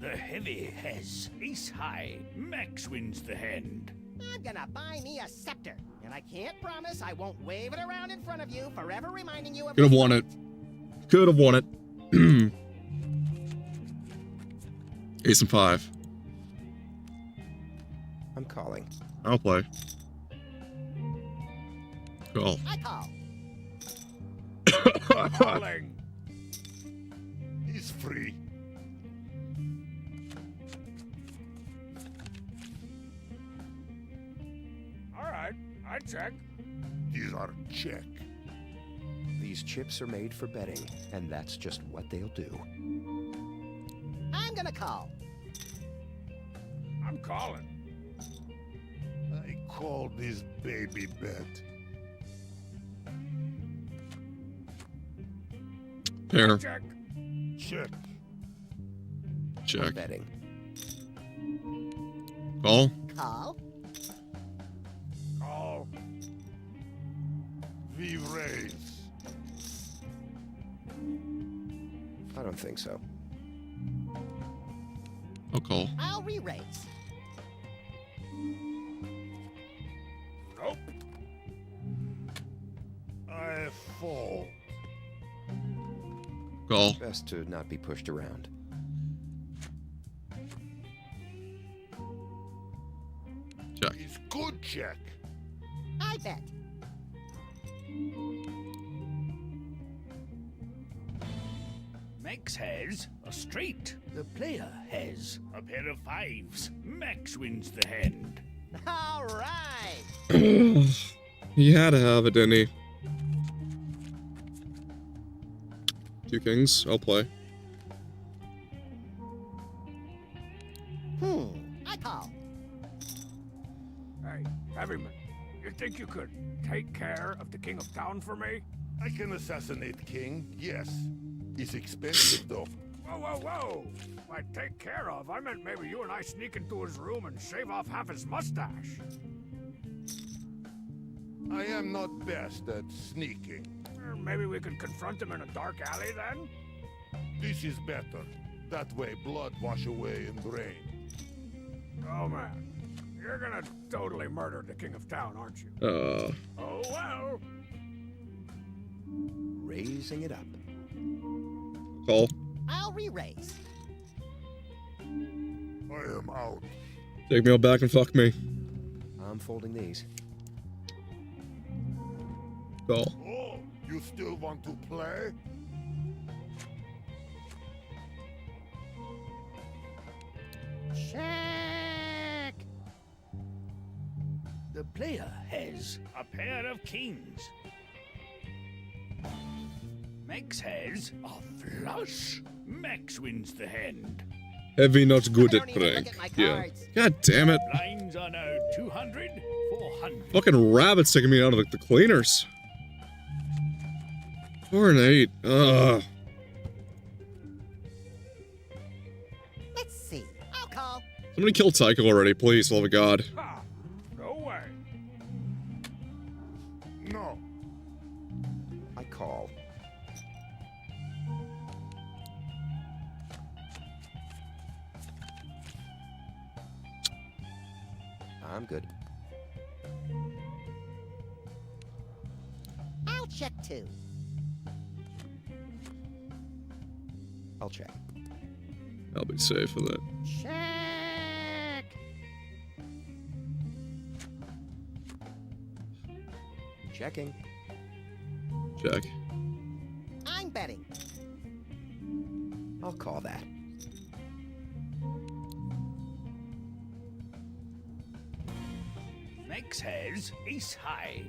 The heavy has ace high. Max wins the hand. I'm gonna buy me a scepter, and I can't promise I won't wave it around in front of you, forever reminding you of. Could have won it. Could have won it. Ace and 5. I'm calling. I'll play. Call. I call. Calling. He's free. All right, I check. These are check. These chips are made for betting, and that's just what they'll do. I'm gonna call. I'm calling. I call this baby bet. Pair. Check. Check. Check. Betting. Call. Call. Call. We raise. I don't think so. I'll call. I'll re-raise. Nope. I fold. Call. Best to not be pushed around. Check. It's good check. I bet. Max has a straight. The player has a pair of 5s. Max wins the hand. All right. He had to have it, didn't he? 2 kings. I'll play. I call. Hey, Heavyman, you think you could take care of the King of Town for me? I can assassinate king, yes. It's expensive though. Whoa, whoa, whoa! By take care of, I meant maybe you and I sneak into his room and shave off half his mustache. I am not best at sneaking. Or maybe we could confront him in a dark alley then? This is better. That way blood wash away in rain. Oh man, you're gonna totally murder the King of Town, aren't you? Oh well. Raising it up. Call. I'll re-raise. I am out. Take me out back and fuck me. I'm folding these. Call. Oh, you still want to play? Check. The player has a pair of kings. Max has a flush. Max wins the hand. Heavy not good I at don't even playing. look at my Yeah. cards. God damn it. Blinds are now 200, 400. Fucking rabbits taking me out of the cleaners. 4 and 8. Ugh. Let's see. I'll call. Somebody kill Tycho already, please, love of God. Ha! No way. No. I call. I'm good. I'll check too. I'll check. I'll be safe with it. Check. Checking. Check. I'm betting. I'll call that. Max has ace high.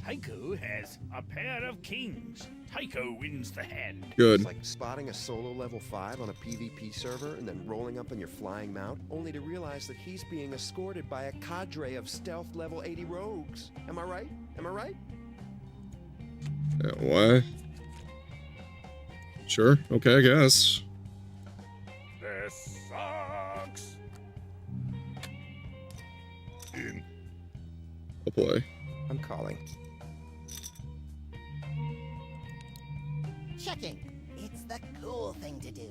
Tycho has a pair of kings. Tycho wins the hand. Good. It's like spotting a solo level 5 on a PvP server and then rolling up on your flying mount, only to realize that he's being escorted by a cadre of stealth level 80 rogues. Am I right? Am I right? What? Sure. Okay, I guess. This sucks. In. I'll play. I'm calling. Checking. It's the cool thing to do.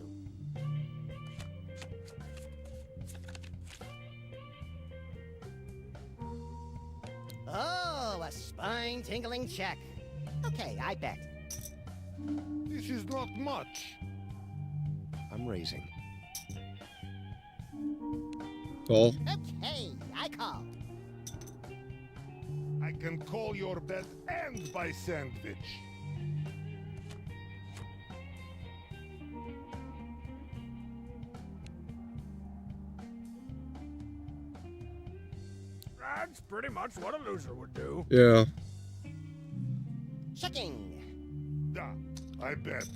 Oh, a spine-tingling check. Okay, I bet. This is not much. I'm raising. Call. Okay, I call. I can call your bet and buy sandwich. That's pretty much what a loser would do. Yeah. Checking. Da, I bet.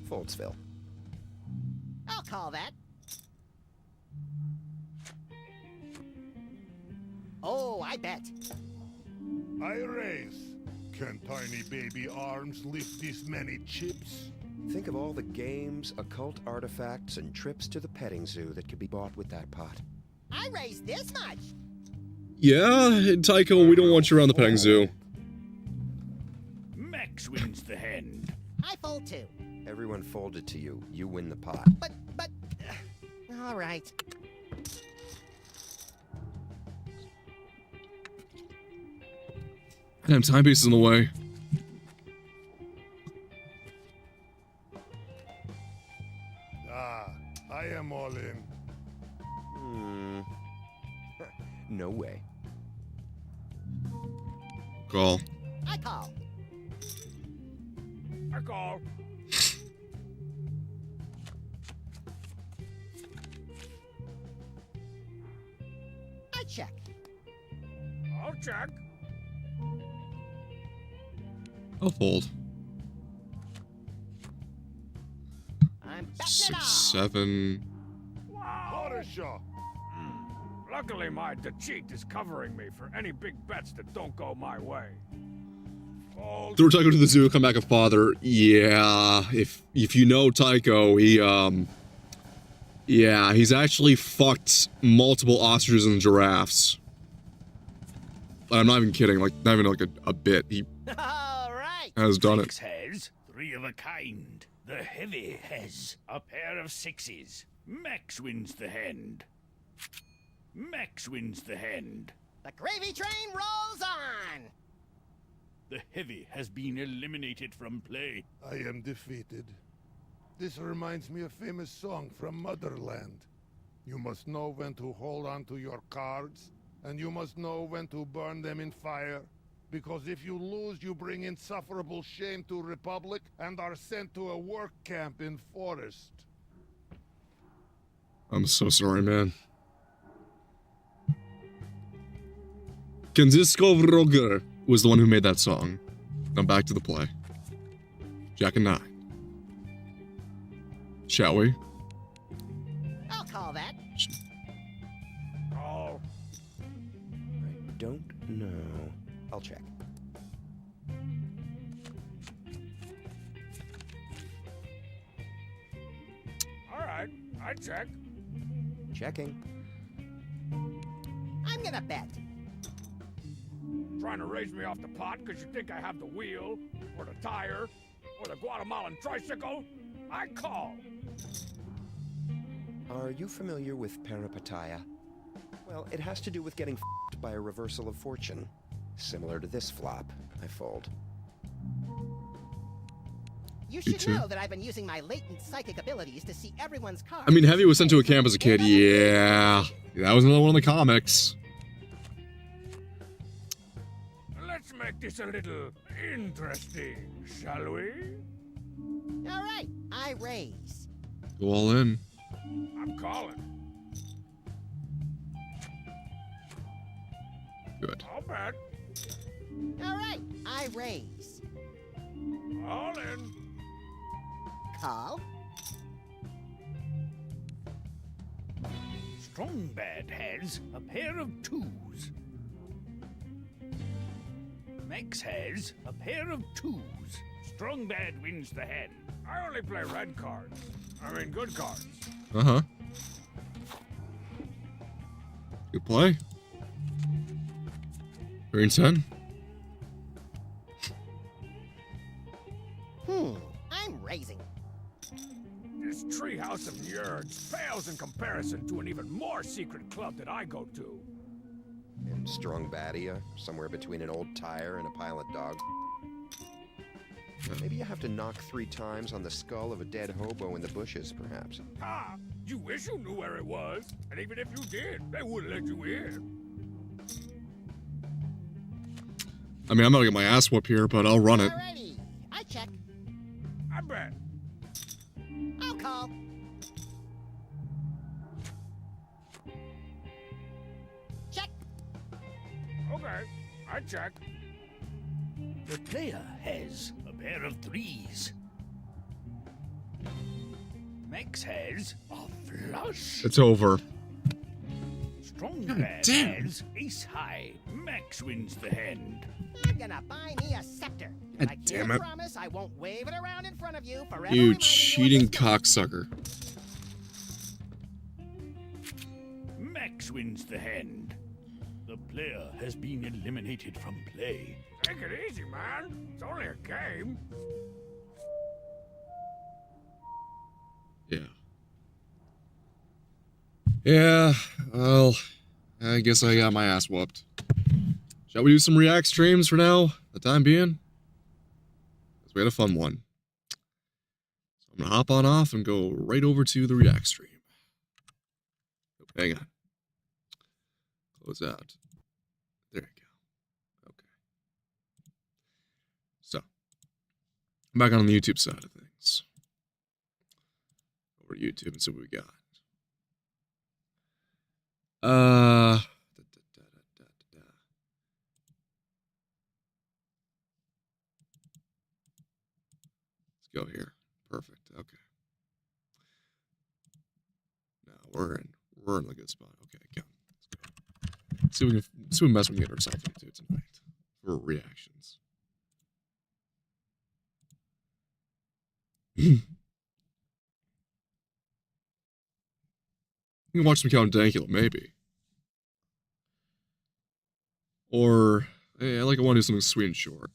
Foldsville. I'll call that. Oh, I bet. I raise. Can tiny baby arms lift this many chips? Think of all the games, occult artifacts, and trips to the petting zoo that could be bought with that pot. I raised this much. Yeah, Tycho, we don't want you around the petting zoo. Max wins the hand. I fold too. Everyone folded to you. You win the pot. But, all right. Damn, timepiece is in the way. Ah, I am all in. No way. Call. I call. I call. I check. I'll check. I'll fold. I'm betting it 6, all. 7. Wow. Porsche. Luckily, my cheat is covering me for any big bets that don't go my way. Fold. Throw Tycho to the zoo, come back a father. Yeah, if you know Tycho, yeah, he's actually fucked multiple ostriches and giraffes. I'm not even kidding, like, not even like a bit. He All right. has done it. Six has three of a kind. The heavy has a pair of sixes. Max wins the hand. Max wins the hand. The gravy train rolls on. The heavy has been eliminated from play. I am defeated. This reminds me of a famous song from Motherland. You must know when to hold on to your cards, and you must know when to burn them in fire. Because if you lose, you bring insufferable shame to Republic and are sent to a work camp in forest. I'm so sorry, man. Kanzisko Vroger was the one who made that song. Now back to the play. Jack and 9. Shall we? I'll call that. Call. I don't know. I'll check. All right, I check. Checking. I'm gonna bet. Trying to raise me off the pot because you think I have the wheel, or the tire, or the Guatemalan tricycle? I call. Are you familiar with peripatia? Well, it has to do with getting f***ed by a reversal of fortune. Similar to this flop. I fold. You should too. know that I've been using my latent psychic abilities to see everyone's cards. I mean, Heavy was sent to a camp as a kid. Yeah. That was another one in the comics. Let's make this a little interesting, shall we? All right, I raise. Go all in. I'm calling. Good. I'll bet. All right, I raise. All in. Call. Strong Bad has a pair of twos. Max has a pair of 2s. Strong bad wins the hand. I only play red cards. I mean, good cards. Uh-huh. Good play. Green 10. I'm raising. This treehouse of nerds pales in comparison to an even more secret club that I go to. And strong baddie, somewhere between an old tire and a pile of dog. Maybe you have to knock 3 times on the skull of a dead hobo in the bushes, perhaps. Ah, you wish you knew where it was. And even if you did, they wouldn't let you in. I mean, I'm not gonna get my ass whooped here, but I'll run it. Alrighty, I check. I bet. I'll call. Check. Okay, I check. The player has a pair of 3s. Max has a flush. It's over. Strong God bad damn. has ace high. Max wins the hand. I'm gonna buy me a scepter. God I damn can't it. promise I won't wave it around in front of you forever. You reminding of cheating this moment. cocksucker. Max wins the hand. The player has been eliminated from play. Take it easy, man. It's only a game. Yeah. Yeah, well, I guess I got my ass whooped. Shall we do some React streams for now, the time being? Because we had a fun one. So I'm going to hop on off and go right over to the React stream. Hang on. Close out. There you go. Okay. So, I'm back on the YouTube side of things. Over to YouTube and see what we got. Let's go here. Perfect. Okay. Now we're in a good spot. Okay, go. Let's go. See what mess we can get ourselves into tonight for reactions. You can watch some Count Dankula, maybe. Or, hey, I like I want to do something sweet and short.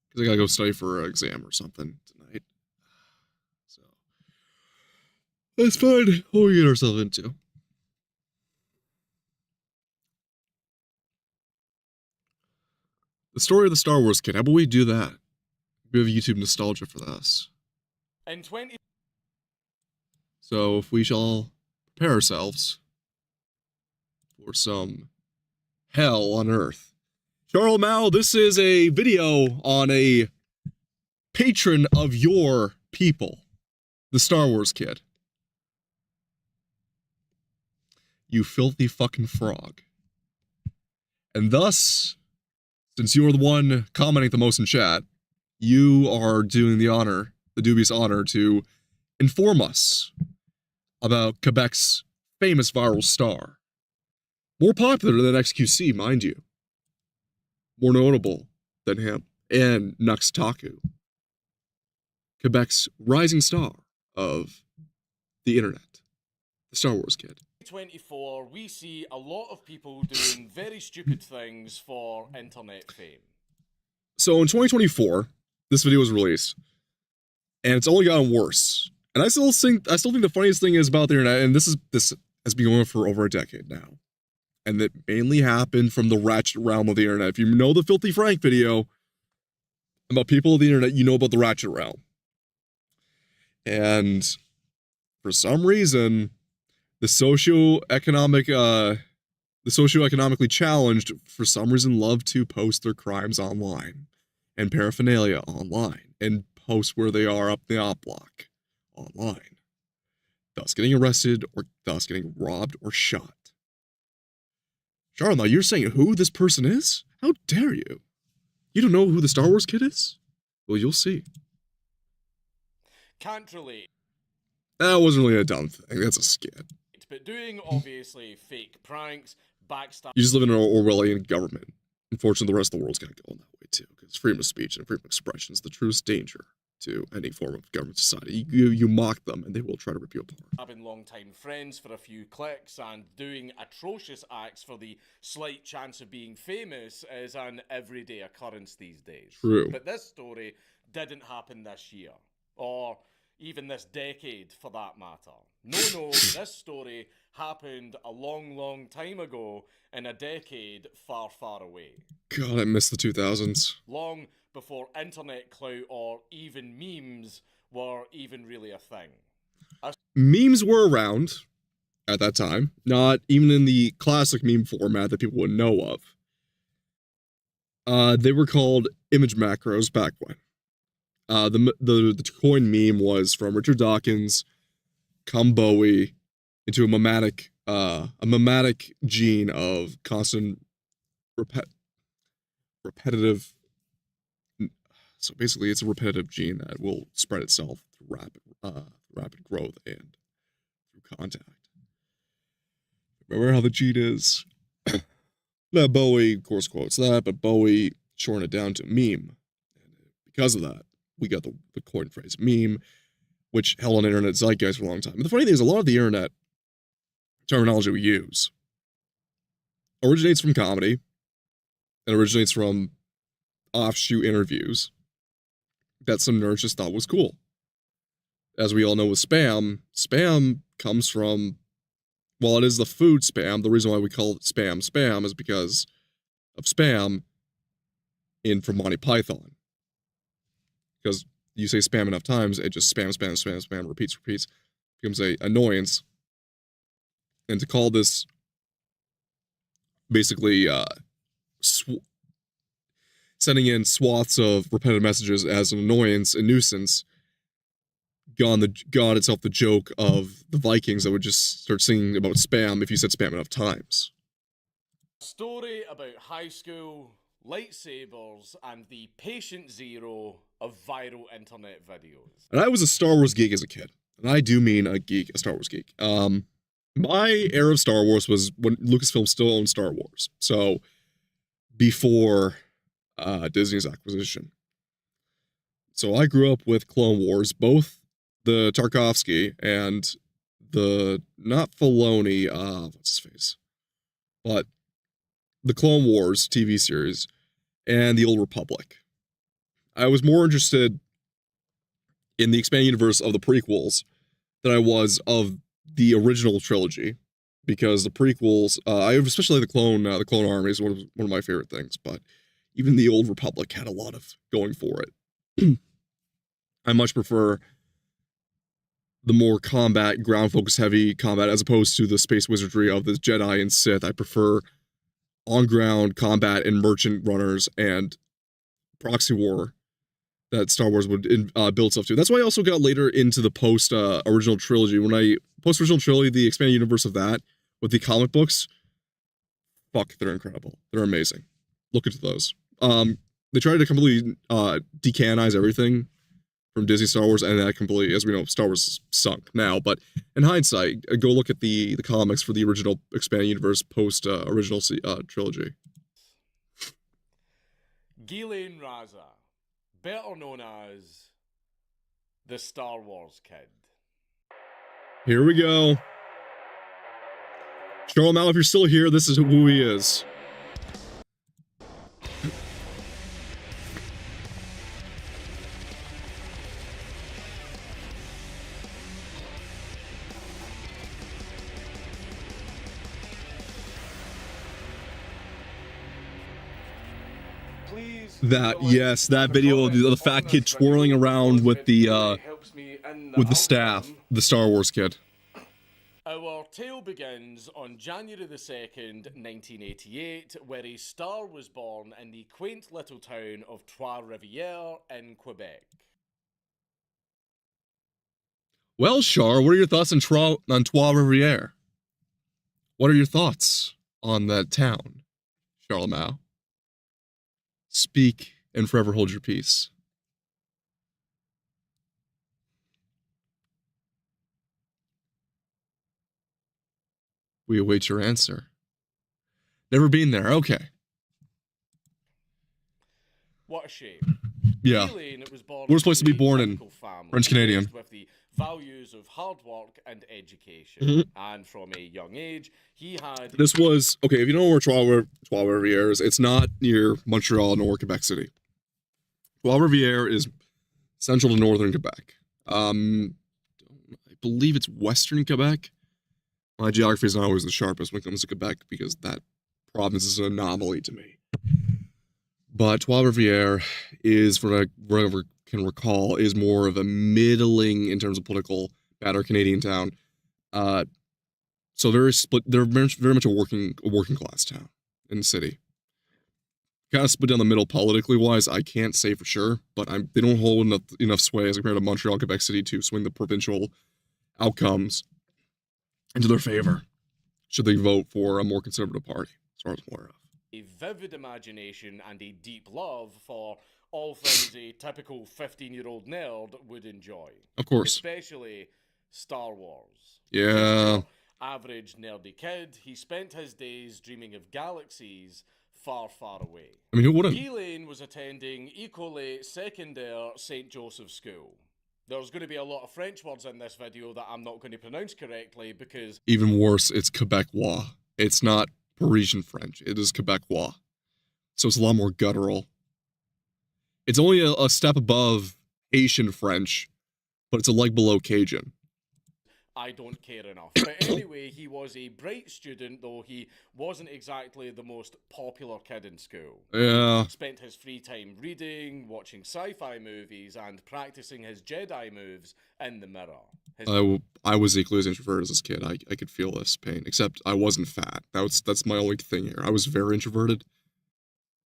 Because I gotta go study for an exam or something tonight. So, that's fine. What we get ourselves into. The story of the Star Wars kid. How about we do that? We have YouTube nostalgia for this. In 20... So, if we shall prepare ourselves for some hell on Earth. Charles Mao, this is a video on a patron of your people, the Star Wars kid. You filthy fucking frog. And thus, since you are the one commenting the most in chat, you are doing the dubious honor to inform us about Quebec's famous viral star. More popular than XQC, mind you. More notable than him and Nux Taku. Quebec's rising star of the internet. The Star Wars kid. 2024, we see a lot of people doing very stupid things for internet fame. So in 2024, this video was released, and it's only gotten worse. And I still think the funniest thing is about the internet, and this has been going on for over a decade now. And that mainly happened from the ratchet realm of the internet. If you know the Filthy Frank video about people of the internet, you know about the ratchet realm. And for some reason, the socioeconomically challenged, for some reason, love to post their crimes online and paraphernalia online and post where they are up the op block online, thus getting arrested or thus getting robbed or shot. Charlotte, you're saying who this person is? How dare you? You don't know who the Star Wars kid is? Well, you'll see. Can't relate. That wasn't really a dumb thing. That's a skit. But doing, obviously, fake pranks, backstab... You just live in an Orwellian government. Unfortunately, the rest of the world's got to go in that way too, because freedom of speech and freedom of expression is the truest danger to any form of government society. You mock them, and they will try to rip you apart. Having long-time friends for a few clicks and doing atrocious acts for the slight chance of being famous is an everyday occurrence these days. True. But this story didn't happen this year, or even this decade for that matter. No, this story happened a long, long time ago in a decade far, far away. God, I miss the 2000s. Long before internet clout or even memes were even really a thing. Memes were around at that time, not even in the classic meme format that people would know of. They were called image macros back when. The coin meme was from Richard Dawkins, come Bowie, into a mimetic gene of constant repetitive. So basically, it's a repetitive gene that will spread itself through rapid growth and through contact. Remember how the gene is? Now Bowie, of course, quotes that, but Bowie shortened it down to meme. And because of that, we got the coin phrase meme, which held on internet zeitgeist for a long time. And the funny thing is, a lot of the internet terminology we use originates from comedy and originates from offshoot interviews that some nerds just thought was cool. As we all know with spam comes from, well, it is the food spam. The reason why we call it spam is because of spam from Monty Python. Because you say spam enough times, it just spam, repeats, becomes a annoyance. And to call this basically sending in swaths of repetitive messages as an annoyance and nuisance got itself the joke of the Vikings that would just start singing about spam if you said spam enough times. A story about high school, lightsabers, and the patient zero of viral internet videos. And I was a Star Wars geek as a kid. And I do mean a Star Wars geek. My era of Star Wars was when Lucasfilm still owned Star Wars. So before Disney's acquisition. So I grew up with Clone Wars, both the Tarkovsky and the, not Filoni, what's his face? But the Clone Wars TV series and the Old Republic. I was more interested in the expanded universe of the prequels than I was of the original trilogy, because the prequels, I especially the Clone Army is one of my favorite things, but even the Old Republic had a lot of going for it. I much prefer the more combat, ground focus heavy combat as opposed to the space wizardry of the Jedi and Sith. I prefer on ground combat and merchant runners and proxy war that Star Wars would build itself to. That's why I also got later into the post original trilogy. Post original trilogy, the expanded universe of that with the comic books, fuck, they're incredible. They're amazing. Look into those. They tried to completely decanonize everything from Disney Star Wars, and that completely, as we know, Star Wars sunk now. But in hindsight, go look at the comics for the original expanded universe post original trilogy. Ghislaine Raza, better known as the Star Wars Kid. Here we go. Charles Mal, if you're still here, this is who he is. That video of the fat kid twirling around with the staff, the Star Wars kid. Our tale begins on January the 2nd, 1988, where a star was born in the quaint little town of Trois-Rivières in Quebec. Well, Char, what are your thoughts on Trois-Rivières? What are your thoughts on that town, Charlemagne? Speak and forever hold your peace. We await your answer. Never been there. Okay. What a shame. Yeah. Elaine was born Worst place to be into a born in. typical family, French Canadian. raised with the values of hard work and education. Mhm. And from a young age, he had... This was, okay, if you know where Trois-Rivières is, it's not near Montreal nor Quebec City. Trois-Rivières is central to northern Quebec. I believe it's western Quebec. My geography is not always the sharpest when it comes to Quebec because that province is an anomaly to me. But Trois-Rivières is, from what I can recall, is more of a middling in terms of political banner Canadian town. So very split. They're very much a working class town in the city. Kind of split down the middle politically wise. I can't say for sure, but they don't hold enough sway as compared to Montreal, Quebec City to swing the provincial outcomes into their favor. Should they vote for a more conservative party, as far as I'm aware of. A vivid imagination and a deep love for all things a typical 15-year-old nerd would enjoy. Of course. Especially Star Wars. Yeah. Average nerdy kid, he spent his days dreaming of galaxies far, far away. I mean, who wouldn't? Elaine was attending École Secondaire St. Joseph School. There's going to be a lot of French words in this video that I'm not going to pronounce correctly because... Even worse, it's Quebecois. It's not Parisian French. It is Quebecois. So it's a lot more guttural. It's only a step above Haitian French, but it's a leg below Cajun. I don't care enough. But anyway, he was a bright student, though he wasn't exactly the most popular kid in school. Yeah. Spent his free time reading, watching sci-fi movies, and practicing his Jedi moves in the mirror. I was equally as introverted as this kid. I could feel this pain, except I wasn't fat. That's my only thing here. I was very introverted.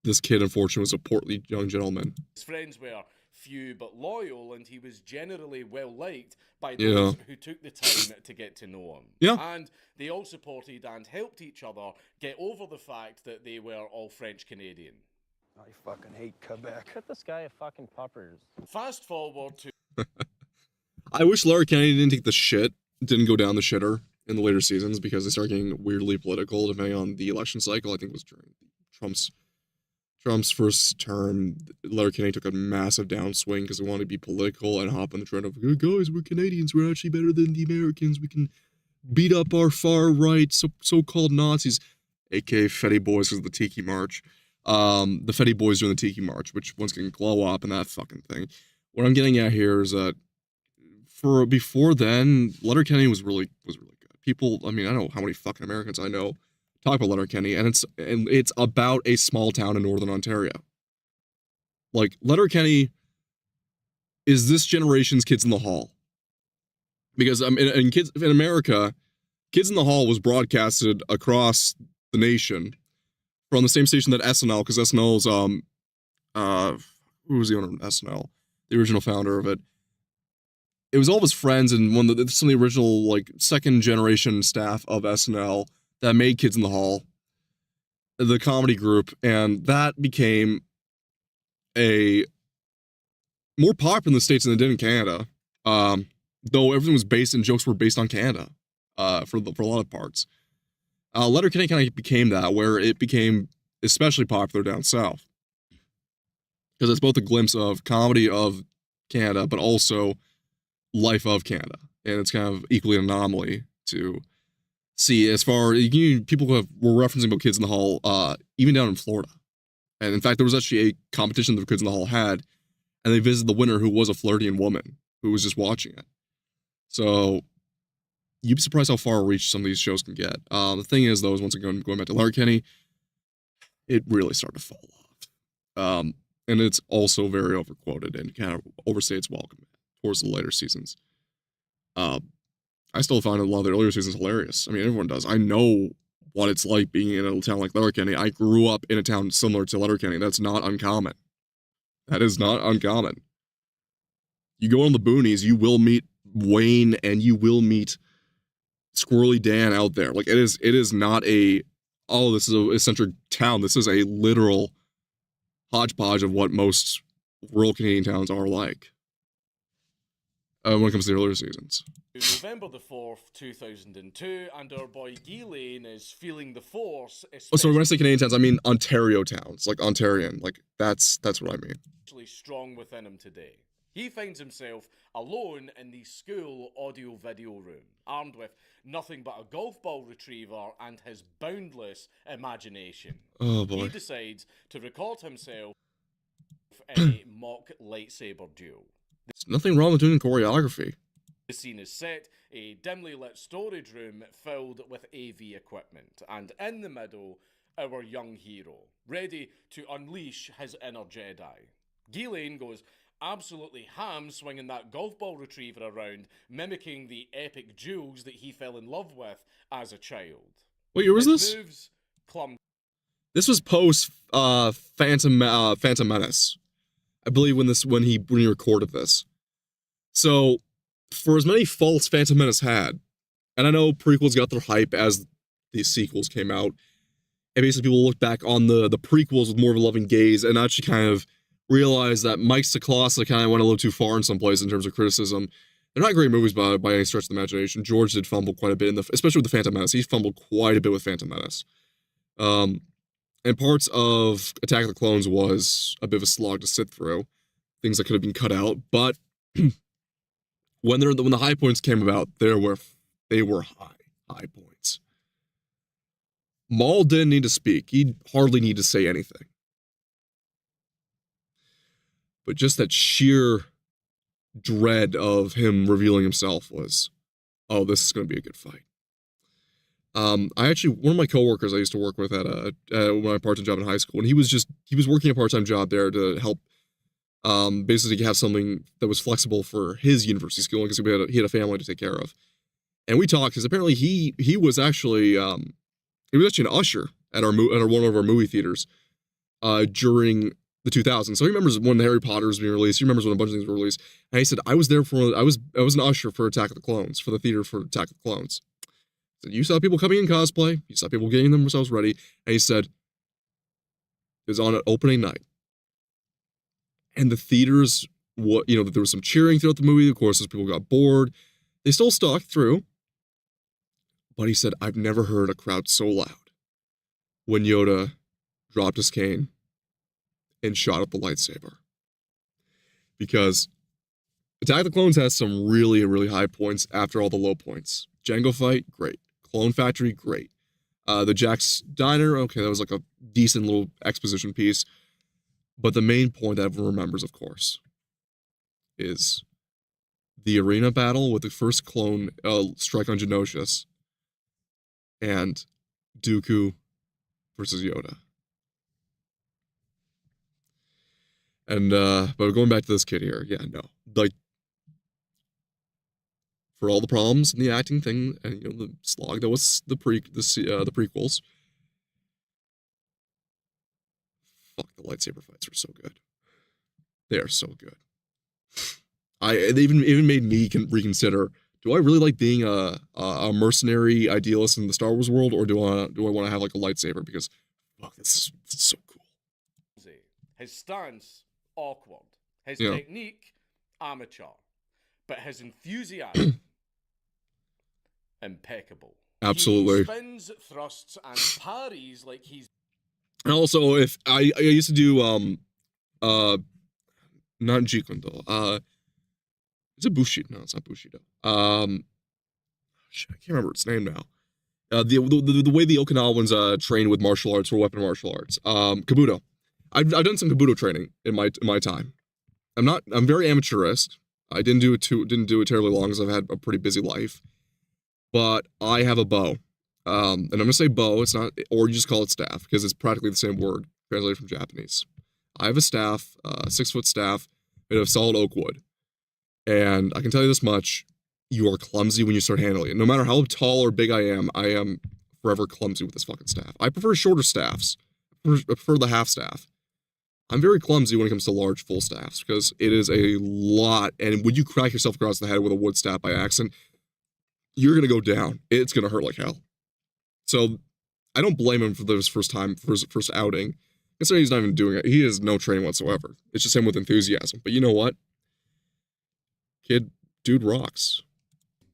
This kid, unfortunately, was a portly young gentleman. His friends were few but loyal, and he was generally well liked by those who took the time to get to know him. Yeah. And they all supported and helped each other get over the fact that they were all French Canadian. I fucking hate Quebec. Cut this guy a fucking puppers. Fast forward to... I wish Larry Kennedy didn't go down the shitter in the later seasons because they started getting weirdly political depending on the election cycle. I think it was during Trump's first term. Larry Kennedy took a massive downswing because they wanted to be political and hop on the trend of, hey guys, we're Canadians, we're actually better than the Americans, we can beat up our far right so-called Nazis, aka Fetty Boys because of the Tiki March. The Fetty Boys during the Tiki March, which once again glow up and that fucking thing. What I'm getting at here is that before then, Larry Kennedy was really good. People, I mean, I don't know how many fucking Americans I know talk about Letterkenny, and it's about a small town in northern Ontario. Like, Letterkenny is this generation's Kids in the Hall. Because in America, Kids in the Hall was broadcasted across the nation from the same station that SNL, because SNL's who was the owner of SNL? The original founder of it. It was all of his friends and some of the original, like, second generation staff of SNL that made Kids in the Hall, the comedy group, and that became a more popular in the States than it did in Canada. Though everything was based and jokes were based on Canada, for a lot of parts. Letterkenny kind of became that, where it became especially popular down south. Because it's both a glimpse of comedy of Canada, but also life of Canada. And it's kind of equally an anomaly to see as far people were referencing about Kids in the Hall, even down in Florida. And in fact, there was actually a competition that the Kids in the Hall had, and they visited the winner, who was a Floridian woman who was just watching it. So you'd be surprised how far reach some of these shows can get. The thing is, though, is once again, going back to Letterkenny, it really started to fall off. And it's also very overquoted and kind of overstates welcome towards the later seasons. I still find a lot of the earlier seasons hilarious. I mean, everyone does. I know what it's like being in a town like Letterkenny. I grew up in a town similar to Letterkenny. That's not uncommon. That is not uncommon. You go on the boonies, you will meet Wayne and you will meet Squirrely Dan out there. Like, it is not this is a eccentric town. This is a literal hodgepodge of what most rural Canadian towns are like. when it comes to the earlier seasons. November the 4th, 2002, and our boy Ghislaine is feeling the force. Oh, sorry, when I say Canadian towns, I mean Ontario towns, like Ontarian. Like, that's what I mean. Especially strong within him today. He finds himself alone in the school audio-video room, armed with nothing but a golf ball retriever and his boundless imagination. Oh, boy. He decides to record himself in a mock lightsaber duel. There's nothing wrong with doing choreography. The scene is set, a dimly lit storage room filled with AV equipment, and in the middle, our young hero, ready to unleash his inner Jedi. Ghislaine goes absolutely ham swinging that golf ball retriever around, mimicking the epic duels that he fell in love with as a child. What year was this? Moves clumsy. This was post Phantom Menace, I believe, when he recorded this. So, for as many faults Phantom Menace had, and I know prequels got their hype as the sequels came out, and basically people look back on the prequels with more of a loving gaze and actually kind of realize that Mike Sikola kind of went a little too far in some places in terms of criticism. They're not great movies by any stretch of the imagination. George did fumble quite a bit, especially with the Phantom Menace. He fumbled quite a bit with Phantom Menace. And parts of Attack of the Clones was a bit of a slog to sit through. Things that could have been cut out. But when the high points came about, they were high points. Maul didn't need to speak. He hardly need to say anything. But just that sheer dread of him revealing himself was, oh, this is going to be a good fight. One of my coworkers I used to work with at my part-time job in high school, and he was working a part-time job there to help basically have something that was flexible for his university school because he had a family to take care of. And we talked because apparently he was actually an usher at one of our movie theaters during the 2000s. So he remembers when Harry Potter was being released. He remembers when a bunch of things were released. And he said, I was an usher for Attack of the Clones, for the theater for Attack of the Clones. So you saw people coming in cosplay. You saw people getting themselves ready. And he said, it was on an opening night. And the theaters, there was some cheering throughout the movie. Of course, as people got bored, they still stuck through. But he said, I've never heard a crowd so loud when Yoda dropped his cane and shot up the lightsaber. Because Attack of the Clones has some really, really high points after all the low points. Jango fight, great. Clone Factory, great. The Jack's Diner, okay, that was like a decent little exposition piece. But the main point that everyone remembers, of course, is the arena battle with the first clone strike on Geonosis and Dooku versus Yoda. And but going back to this kid here, yeah, no, like for all the problems in the acting thing and the slog that was the prequels. Fuck, the lightsaber fights are so good. They are so good. They even made me reconsider: do I really like being a mercenary idealist in the Star Wars world, or do I want to have like a lightsaber? Because fuck, this is so cool. His stance awkward. His technique amateur, but his enthusiasm impeccable. Absolutely. He spins, thrusts, and parries like he's. And also, if I used to do not Jeet Kune Do. Is it Bushido? No, it's not Bushido. Shit, I can't remember its name now. The way the Okinawans train with martial arts or weapon martial arts. Kabuto. I've done some Kabuto training in my time. I'm very amateurist. I didn't do it terribly long because I've had a pretty busy life. But I have a bow. And I'm gonna say bow, it's not, or you just call it staff, because it's practically the same word, translated from Japanese. I have a staff, 6-foot staff, made of solid oak wood. And I can tell you this much, you are clumsy when you start handling it. No matter how tall or big I am forever clumsy with this fucking staff. I prefer shorter staffs. I prefer the half staff. I'm very clumsy when it comes to large full staffs, because it is a lot, and when you crack yourself across the head with a wood staff by accident, you're gonna go down. It's gonna hurt like hell. So, I don't blame him for his first outing. Considering he's not even doing it. He has no training whatsoever. It's just him with enthusiasm. But you know what? Kid dude rocks.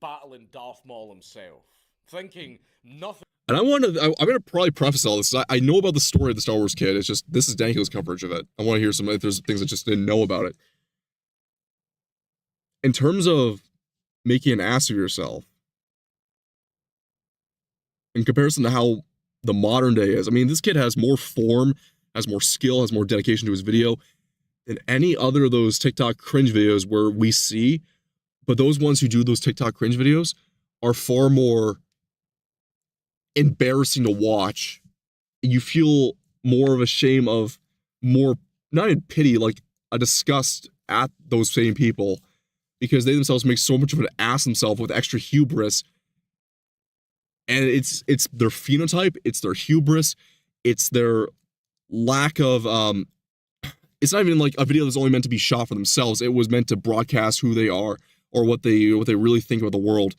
Battling Darth Maul himself, thinking nothing. And I'm gonna probably preface all this. I know about the story of the Star Wars kid. It's just this is Daniel's coverage of it. I want to hear if there's things I just didn't know about it. In terms of making an ass of yourself, in comparison to how the modern day is, I mean, this kid has more form, has more skill, has more dedication to his video than any other of those TikTok cringe videos where we see. But those ones who do those TikTok cringe videos are far more embarrassing to watch. You feel more of a shame of more, not in pity, like a disgust at those same people because they themselves make so much of an ass themselves with extra hubris. And it's their phenotype, it's their hubris, it's their lack of it's not even like a video that's only meant to be shot for themselves. It was meant to broadcast who they are or what they really think about the world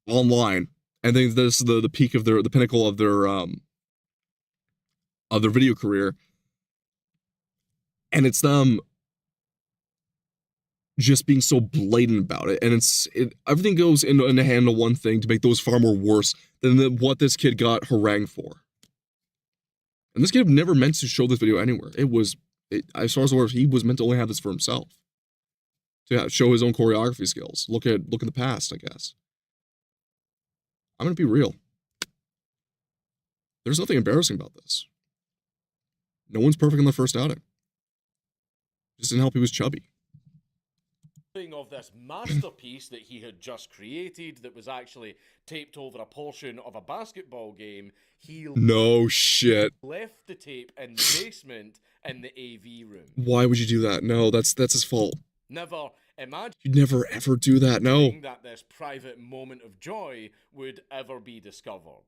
online. And I think this is the peak of the pinnacle of their video career. And it's them just being so blatant about it. And everything goes in the hand of one thing to make those far more worse than what this kid got harangued for. And this kid never meant to show this video anywhere. As far as I'm aware, he was meant to only have this for himself. To show his own choreography skills. Look at the past, I guess. I'm gonna be real. There's nothing embarrassing about this. No one's perfect in the first outing. Just didn't help he was chubby. Of this masterpiece that he had just created that was actually taped over a portion of a basketball game, he no shit left the tape in the basement in the AV room. Why would you do that? No, that's his fault. Never imagine you'd never ever do that. No. That this private moment of joy would ever be discovered,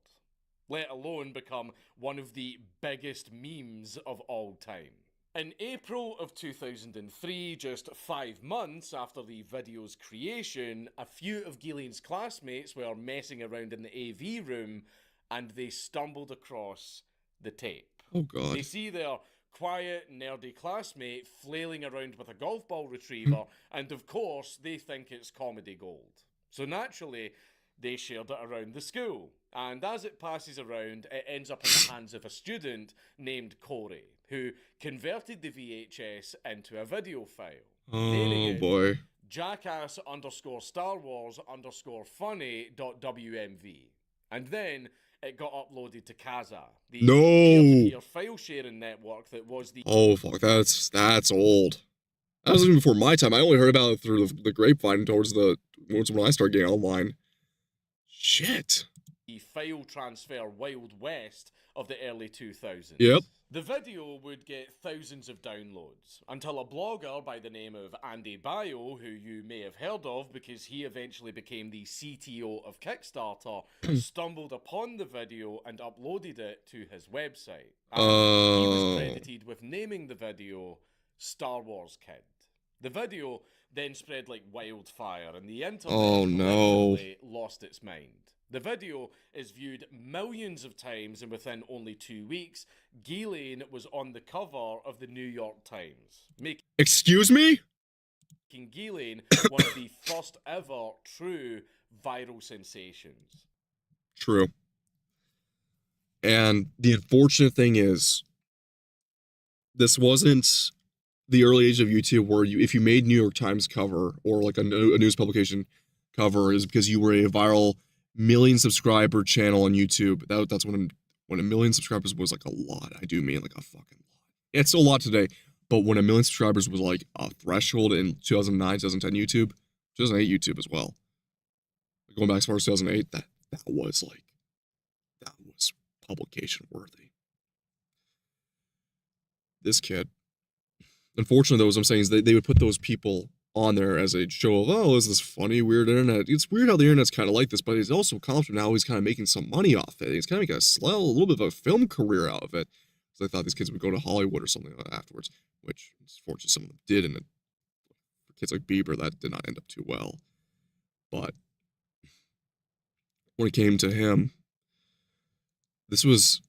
let alone become one of the biggest memes of all time. In April of 2003, just 5 months after the video's creation, a few of Ghislaine's classmates were messing around in the AV room and they stumbled across the tape. Oh god. They see their quiet, nerdy classmate flailing around with a golf ball retriever and of course they think it's comedy gold. So naturally, they shared it around the school. And as it passes around, it ends up in the hands of a student named Corey, who converted the VHS into a video file. Oh boy. Jackass_Star Wars_funny.wmv. And then it got uploaded to Kazaa, the peer-to-peer file sharing network that was the... Oh fuck, that's old. That was even before my time. I only heard about it through the grapevine towards when I started getting online. Shit. The file transfer Wild West of the early 2000s. Yep. The video would get thousands of downloads until a blogger by the name of Andy Bio, who you may have heard of because he eventually became the CTO of Kickstarter, stumbled upon the video and uploaded it to his website. And he was credited with naming the video Star Wars Kid. The video then spread like wildfire and the internet literally lost its mind. The video is viewed millions of times, and within only 2 weeks, Ghislaine was on the cover of the New York Times. Excuse me? Making Ghislaine one of the first ever true viral sensations. True. And the unfortunate thing is, this wasn't the early age of YouTube where if you made New York Times cover or like a news publication cover, is because you were a viral million subscriber channel on YouTube. That's when a million subscribers was like a lot. I do mean like a fucking lot. It's still a lot today, but when a million subscribers was like a threshold in 2009, 2010 YouTube, 2008 YouTube as well. Going back as far as 2008, that was publication worthy. This kid, unfortunately, though, as I'm saying, is they would put those people on there as a show of, oh, is this funny, weird internet? It's weird how the internet's kind of like this, but he's also confident now he's kind of making some money off it. He's kind of making a little bit of a film career out of it. So I thought these kids would go to Hollywood or something afterwards, which unfortunately some of them did, and for kids like Bieber, that did not end up too well. But when it came to him, this was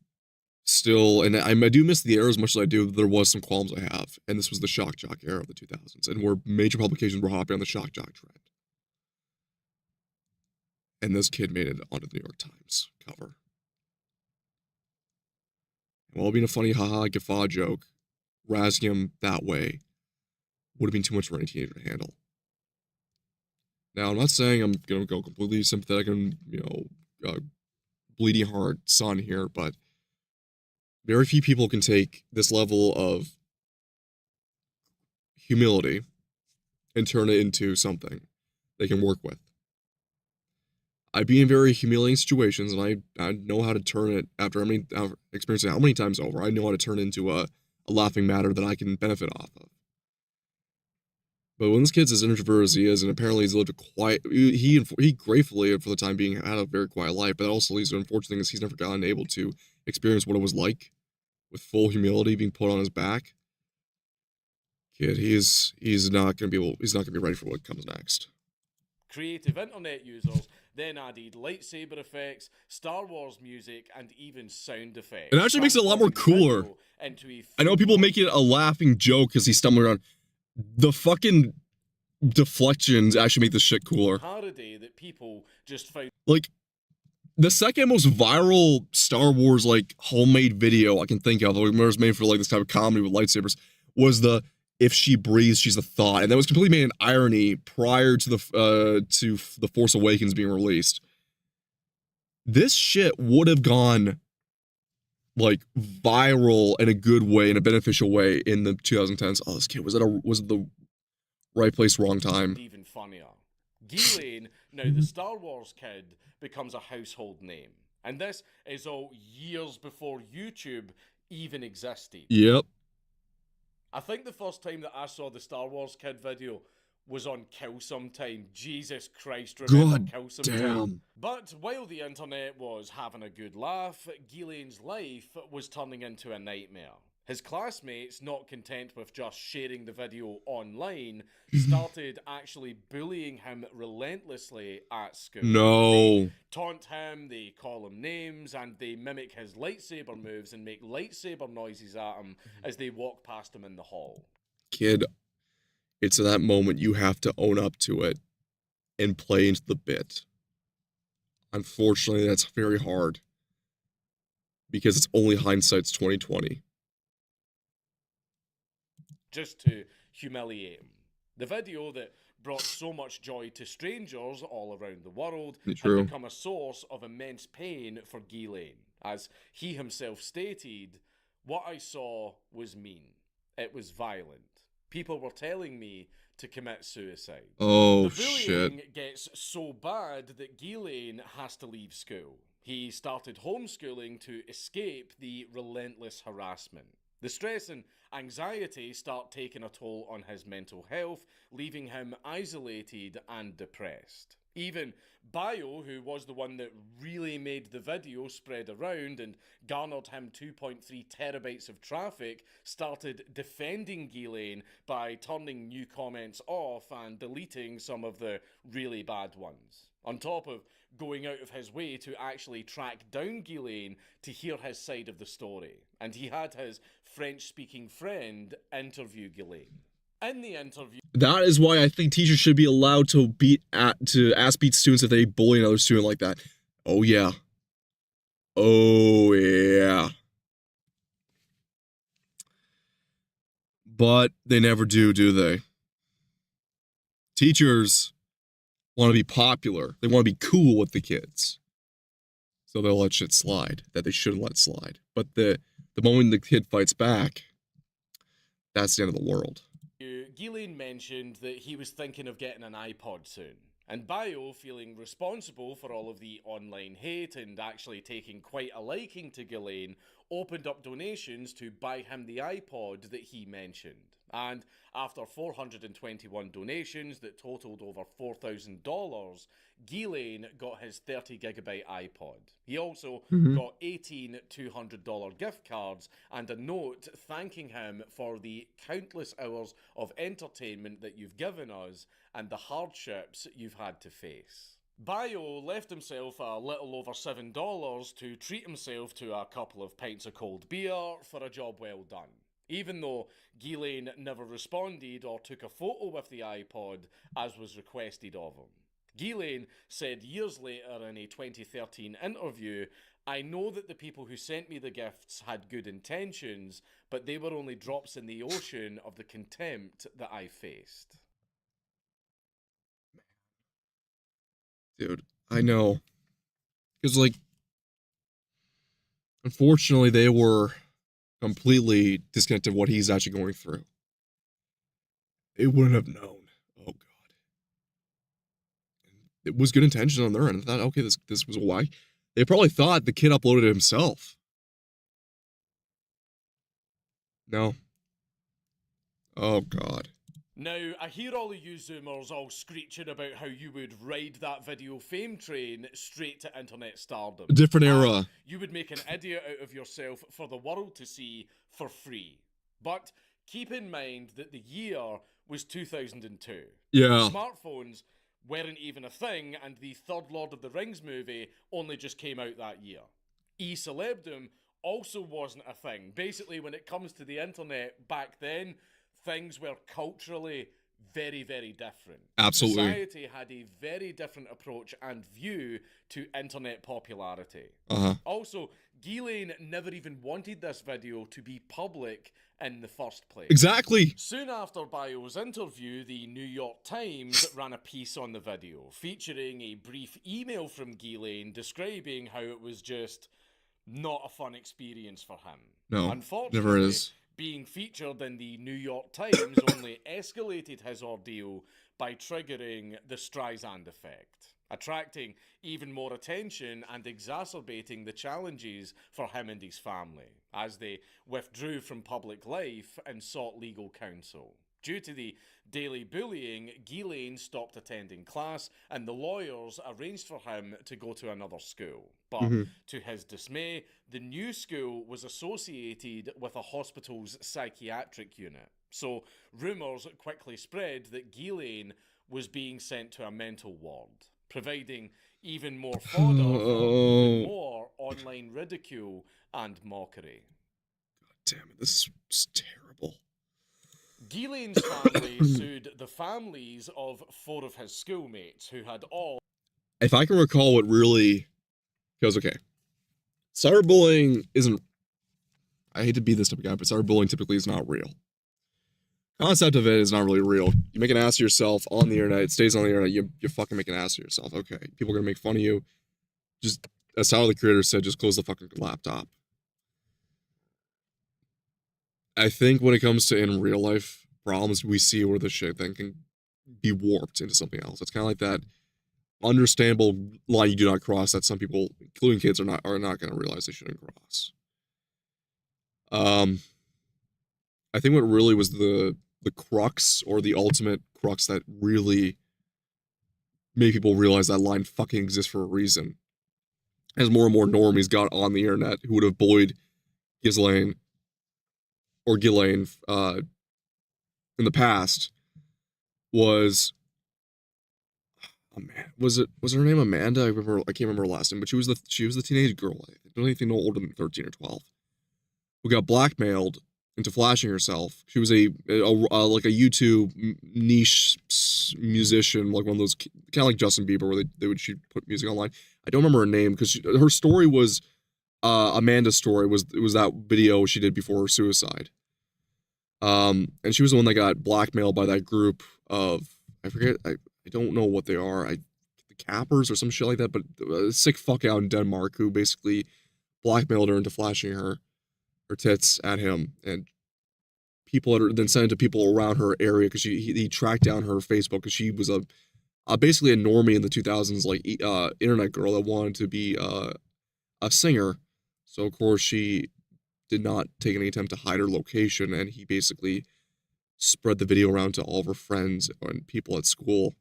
still, and I do miss the era as much as I do. There was some qualms I have, and this was the shock jock era of the 2000s, and where major publications were hopping on the shock jock trend. And this kid made it onto the New York Times cover. While being a funny haha guffaw joke, razzing him that way would have been too much for any teenager to handle. Now, I'm not saying I'm going to go completely sympathetic and, bleeding heart son here, but very few people can take this level of humility and turn it into something they can work with. I've been in very humiliating situations, and I know how to turn it after experiencing how many times over. I know how to turn it into a laughing matter that I can benefit off of. But when this kid's as introverted as he is, and apparently he's lived a quiet, he gratefully, for the time being, had a very quiet life, but that also leads to the unfortunate thing is he's never gotten able to experience what it was like with full humility being put on his back. Kid, he's not gonna be ready for what comes next. Creative internet users then added lightsaber effects, Star Wars music, and even sound effects. It actually makes it a lot more cooler. I know people make it a laughing joke because he's stumbling around. The fucking deflections actually make this shit cooler. Parody that people just found. Like, the second most viral Star Wars, like, homemade video I can think of, that was made for, like, this type of comedy with lightsabers, was the "If she breathes, she's a thought," and that was completely made an irony prior to the Force Awakens being released. This shit would have gone, like, viral in a good way, in a beneficial way, in the 2010s. Oh, this kid was it the right place, wrong time? Even funnier. Ghislaine, now the Star Wars kid, becomes a household name, and this is all years before YouTube even existed. Yep. I think the first time that I saw the Star Wars kid video was on Kill Sometime. Jesus Christ, remember God Kill Sometime? damn. But while the internet was having a good laugh, Ghislaine's life was turning into a nightmare. His classmates, not content with just sharing the video online, started actually bullying him relentlessly at school. No. They taunt him, they call him names, and they mimic his lightsaber moves and make lightsaber noises at him as they walk past him in the hall. Kid, it's at that moment you have to own up to it and play into the bit. Unfortunately, that's very hard because it's only hindsight's 2020. Just to humiliate him. The video that brought so much joy to strangers all around the world True. had become a source of immense pain for Ghislaine. As he himself stated, "What I saw was mean. It was violent. People were telling me to commit suicide." Oh, the bullying shit. gets so bad that Ghislaine has to leave school. He started homeschooling to escape the relentless harassment. The stress and anxiety start taking a toll on his mental health, leaving him isolated and depressed. Even Bio, who was the one that really made the video spread around and garnered him 2.3 terabytes of traffic, started defending Ghislaine by turning new comments off and deleting some of the really bad ones. On top of going out of his way to actually track down Ghislaine to hear his side of the story. And he had his French-speaking friend interview Ghislaine. In the interview... That is why I think teachers should be allowed to ask beat students if they bully another student like that. Oh, yeah. Oh, yeah. But they never do they? Teachers want to be popular. They want to be cool with the kids. So they'll let shit slide that they shouldn't let slide. But the moment the kid fights back, that's the end of the world. Ghislaine mentioned that he was thinking of getting an iPod soon. And Bio, feeling responsible for all of the online hate and actually taking quite a liking to Ghislaine, opened up donations to buy him the iPod that he mentioned. And after 421 donations that totaled over $4,000, Ghislaine got his 30GB iPod. He also got 18 $200 gift cards and a note thanking him for the countless hours of entertainment that you've given us and the hardships you've had to face. Bio left himself a little over $7 to treat himself to a couple of pints of cold beer for a job well done. Even though Ghislaine never responded or took a photo with the iPod as was requested of him. Ghislaine said years later in a 2013 interview, "I know that the people who sent me the gifts had good intentions, but they were only drops in the ocean of the contempt that I faced." Dude, I know. Because, like, unfortunately, they were completely disconnected of what he's actually going through. They wouldn't have known. Oh, God. It was good intention on their end. I thought, okay, this was why. They probably thought the kid uploaded it himself. No. Oh, God. Now, I hear all of you Zoomers all screeching about how you would ride that video fame train straight to internet stardom. Different era. You would make an idiot out of yourself for the world to see for free. But keep in mind that the year was 2002. Yeah. Smartphones weren't even a thing, and the third Lord of the Rings movie only just came out that year. E-celebdom also wasn't a thing. Basically, when it comes to the internet back then, things were culturally very, very different. Absolutely. Society had a very different approach and view to internet popularity. Also, Ghislaine never even wanted this video to be public in the first place. Exactly. Soon after Bio's interview, the New York Times ran a piece on the video, featuring a brief email from Ghislaine describing how it was just not a fun experience for him. No, Unfortunately, never is. Being featured in the New York Times only escalated his ordeal by triggering the Streisand effect, attracting even more attention and exacerbating the challenges for him and his family, as they withdrew from public life and sought legal counsel. Due to the daily bullying, Ghislaine stopped attending class, and the lawyers arranged for him to go to another school. But to his dismay, the new school was associated with a hospital's psychiatric unit. So rumours quickly spread that Ghislaine was being sent to a mental ward, providing even more fodder for even more online ridicule and mockery. God damn it, this is terrible. Ghislaine's family sued the families of 4 of his schoolmates who had all... If I can recall what really goes, okay, cyberbullying isn't, I hate to be this type of guy, but cyberbullying typically is not real. Concept of it is not really real. You make an ass of yourself on the internet, it stays on the internet, you fucking make an ass of yourself. Okay, people are gonna make fun of you. Just, as Tyler the Creator said, just close the fucking laptop. I think when it comes to in real life problems, we see where the shit then can be warped into something else. It's kind of like that understandable line you do not cross that some people, including kids, are not going to realize they shouldn't cross. I think what really was the crux, or the ultimate crux, that really made people realize that line fucking exists for a reason, as more and more normies got on the internet who would have bullied Ghislaine in the past, was, oh man, was her name Amanda? I can't remember her last name, but she was the teenage girl, I don't anything no older than 13 or 12, who got blackmailed into flashing herself. She was a like a YouTube niche musician, like one of those, kind of like Justin Bieber, where she'd put music online. I don't remember her name, because her story was, Amanda's story was that video she did before her suicide. And she was the one that got blackmailed by that group of, I forget, I don't know what they are, the Cappers or some shit like that, but a sick fuck out in Denmark who basically blackmailed her into flashing her tits at him, and people had then sent it to people around her area, because he tracked down her Facebook, because she was basically a normie in the 2000s, like internet girl that wanted to be a singer. So of course she did not take any attempt to hide her location, and he basically spread the video around to all of her friends and people at school.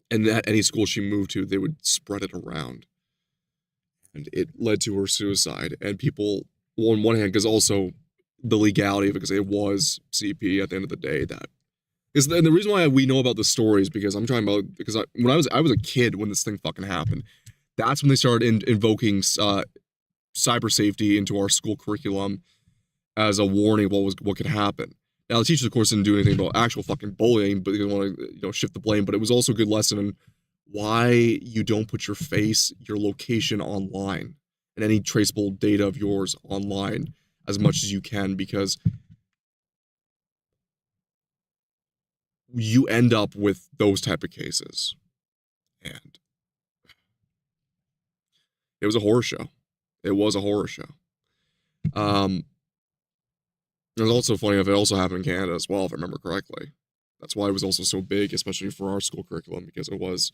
And at any school she moved to, they would spread it around. And it led to her suicide. And people, well, on one hand, because also the legality of it, because it was CP at the end of the day, that is, and the reason why we know about the story is because I'm talking about, because when I was a kid when this thing fucking happened. That's when they started invoking cyber safety into our school curriculum as a warning of what could happen. Now, the teachers, of course, didn't do anything about actual fucking bullying, but they didn't want to, shift the blame. But it was also a good lesson in why you don't put your face, your location online, and any traceable data of yours online as much as you can, because you end up with those type of cases. And it was a horror show. It was a horror show. It was also funny if it also happened in Canada as well, if I remember correctly. That's why it was also so big, especially for our school curriculum, because it was,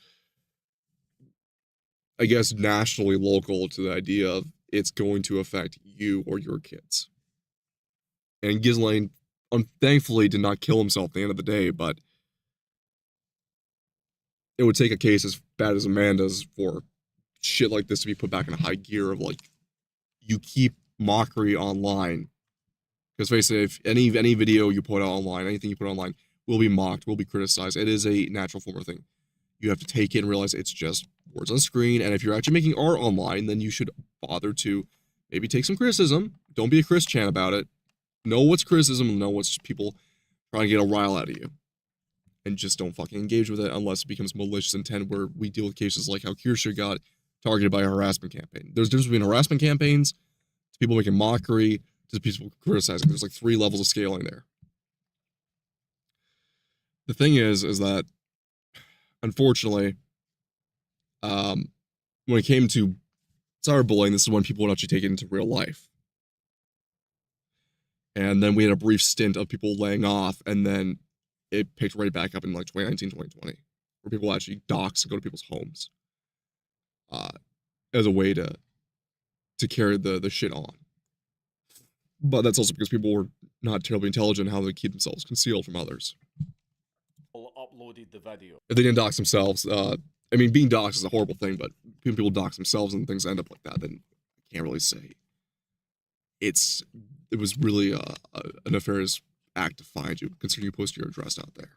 I guess, nationally local to the idea of it's going to affect you or your kids. And Ghislaine, thankfully, did not kill himself at the end of the day, but it would take a case as bad as Amanda's for shit like this to be put back in a high gear of, like, you keep mockery online. Because basically, if any video you put out online, anything you put online, will be mocked, will be criticized. It is a natural form of thing. You have to take it and realize it's just words on screen, and if you're actually making art online, then you should bother to maybe take some criticism. Don't be a Chris Chan about it. Know what's criticism and know what's people trying to get a rile out of you. And just don't fucking engage with it unless it becomes malicious intent, where we deal with cases like how Kirsha got targeted by a harassment campaign. There's a difference between harassment campaigns, to people making mockery, to people criticizing. There's like 3 levels of scaling there. The thing is that, unfortunately, when it came to cyberbullying, this is when people would actually take it into real life. And then we had a brief stint of people laying off, and then it picked right back up in like 2019, 2020, where people actually dox and go to people's homes as a way to carry the shit on. But that's also because people were not terribly intelligent in how they keep themselves concealed from others. Uploaded the video. If they didn't dox themselves, I mean, being doxed is a horrible thing, but when people dox themselves and things end up like that, then I can't really say. It was really a nefarious act to find you, considering you post your address out there.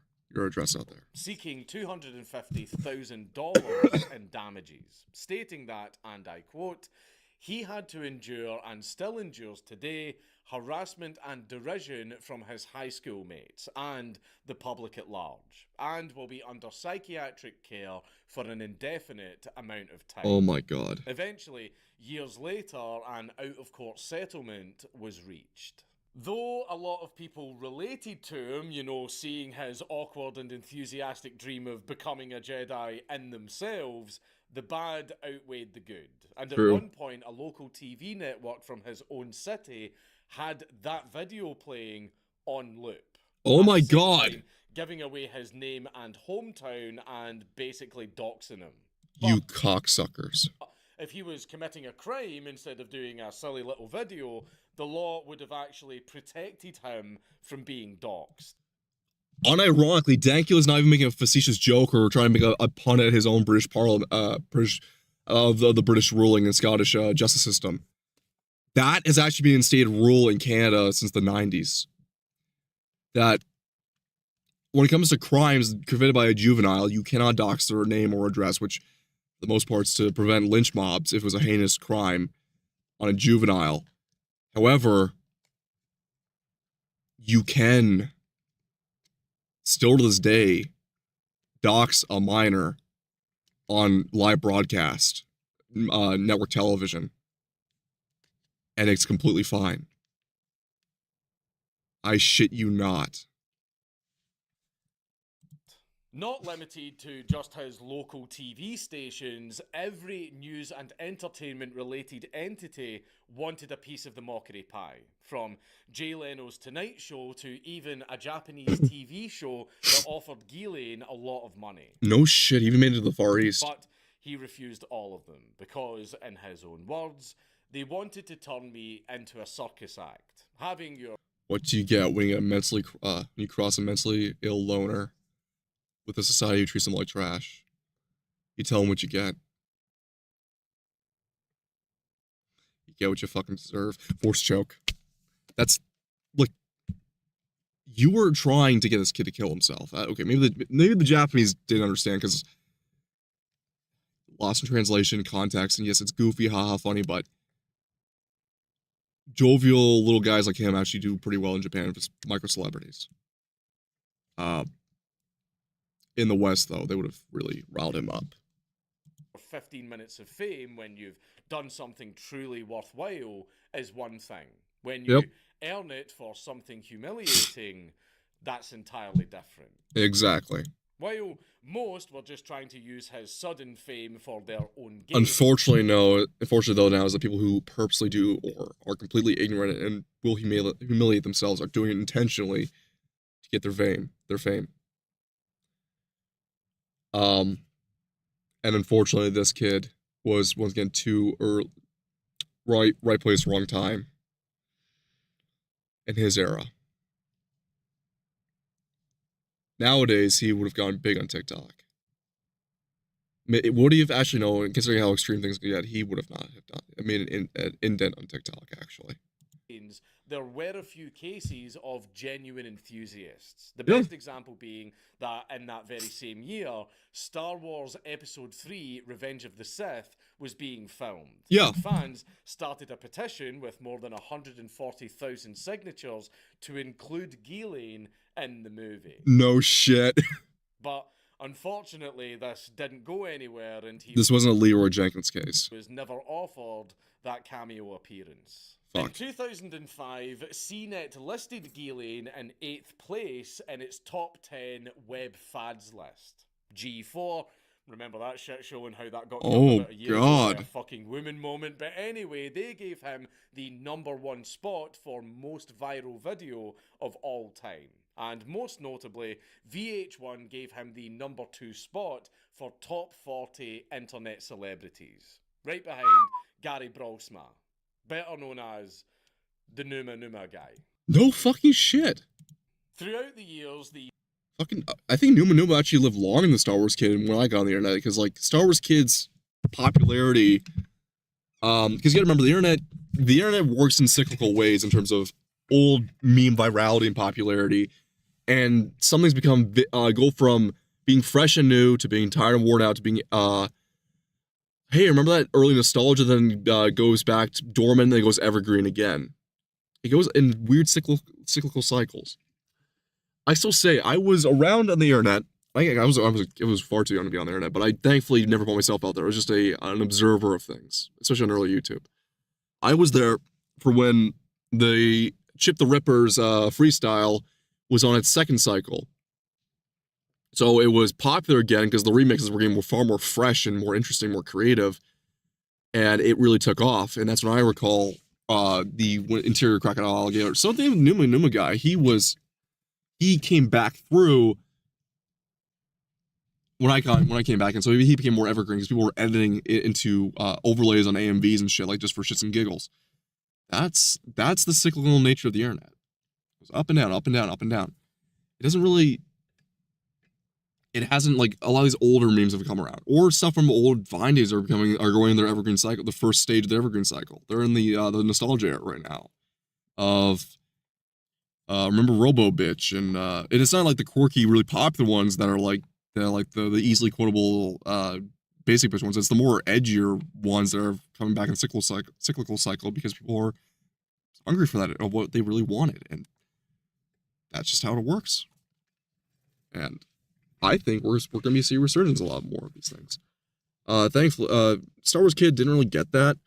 Seeking $250,000 in damages, stating that, and I quote, he had to endure and still endures today harassment and derision from his high school mates and the public at large, and will be under psychiatric care for an indefinite amount of time. Oh my God. Eventually, years later, an out-of-court settlement was reached. Though a lot of people related to him, seeing his awkward and enthusiastic dream of becoming a Jedi in themselves, the bad outweighed the good. And True. At one point, a local TV network from his own city had that video playing on loop. Oh my At the same God. time, giving away his name and hometown and basically doxing him. You cocksuckers. If he was committing a crime instead of doing a silly little video, the law would have actually protected him from being doxed. Unironically, Dankula's not even making a facetious joke or trying to make a pun at his own British Parliament, the British ruling and Scottish justice system. That has actually been instated rule in Canada since the 90s. That when it comes to crimes committed by a juvenile, you cannot dox their name or address, which, for the most part, is to prevent lynch mobs if it was a heinous crime on a juvenile. However, you can still to this day dox a minor on live broadcast, network television, and it's completely fine. I shit you not. Not limited to just his local TV stations, every news and entertainment related entity wanted a piece of the mockery pie. From Jay Leno's Tonight Show to even a Japanese TV show that offered Ghislaine a lot of money. No shit, he even made it to the Far East. But he refused all of them because, in his own words, they wanted to turn me into a circus act. Having your... What do you get when you cross a mentally ill loner with a society who treats them like trash? You tell them what you get. You get what you fucking deserve. Force choke. That's, look, you were trying to get this kid to kill himself. Okay, maybe the Japanese didn't understand because lost in translation, context, and yes, it's goofy, haha, funny, but jovial little guys like him actually do pretty well in Japan with micro celebrities. In the West, though, they would have really riled him up. 15 minutes of fame when you've done something truly worthwhile is one thing. When you earn it for something humiliating, that's entirely different. Exactly. While most were just trying to use his sudden fame for their own gain. Unfortunately, no. Unfortunately, though, now is the people who purposely do or are completely ignorant and will humiliate themselves are doing it intentionally to get their fame. And unfortunately, this kid was once again too early, right place, wrong time in his era. Nowadays, he would have gone big on TikTok. Would he have actually known, considering how extreme things get, he would have not have done. I mean, an indent on TikTok, actually. There were a few cases of genuine enthusiasts. The best example being that in that very same year, Star Wars Episode 3, Revenge of the Sith, was being filmed. Yeah. And fans started a petition with more than 140,000 signatures to include Ghislaine in the movie. No shit. But unfortunately, this didn't go anywhere, and this wasn't a Leroy Jenkins case. Was never offered that cameo appearance. Fuck. In 2005, CNET listed Ghislaine in 8th place in its top 10 web fads list. G4, remember that shit show and how that got oh about a year god ago, a fucking woman moment. But anyway, they gave him the #1 spot for most viral video of all time. And most notably, VH1 gave him the #2 spot for top 40 internet celebrities. Right behind Gary Brolsma, better known as the Numa guy. No fucking shit. Throughout the years, I think Numa actually lived long in the Star Wars kid when I got on the internet, because like Star Wars kids' popularity, because you gotta remember the internet works in cyclical ways in terms of old meme virality and popularity, and some things go from being fresh and new to being tired and worn out to being hey, remember that early nostalgia, then goes back to dormant, and then it goes evergreen again. It goes in weird cyclical cycles. I still say I was around on the internet. It was far too young to be on the internet, but I thankfully never put myself out there. I was just an observer of things, especially on early YouTube. I was there for when the Chip the Ripper's freestyle was on its second cycle. So it was popular again because the remixes were getting far more fresh and more interesting, more creative, and it really took off. And that's when I recall the Interior Crocodile Alligator. Something Numa guy. He came back through when I came back, and so he became more evergreen because people were editing it into overlays on AMVs and shit, like just for shits and giggles. That's the cyclical nature of the internet. It goes up and down, up and down, up and down. It doesn't really. It hasn't, like, a lot of these older memes have come around, or stuff from old Vine days are going in their evergreen cycle, the first stage of the evergreen cycle. They're in the nostalgia era right now. Of remember Robo Bitch, and it's not like the quirky, really popular ones that are like the easily quotable basic bitch ones. It's the more edgier ones that are coming back in cyclical cycle because people are hungry for that, of what they really wanted, and that's just how it works. And I think we're going to see a resurgence a lot more of these things. Thankfully, Star Wars Kid didn't really get that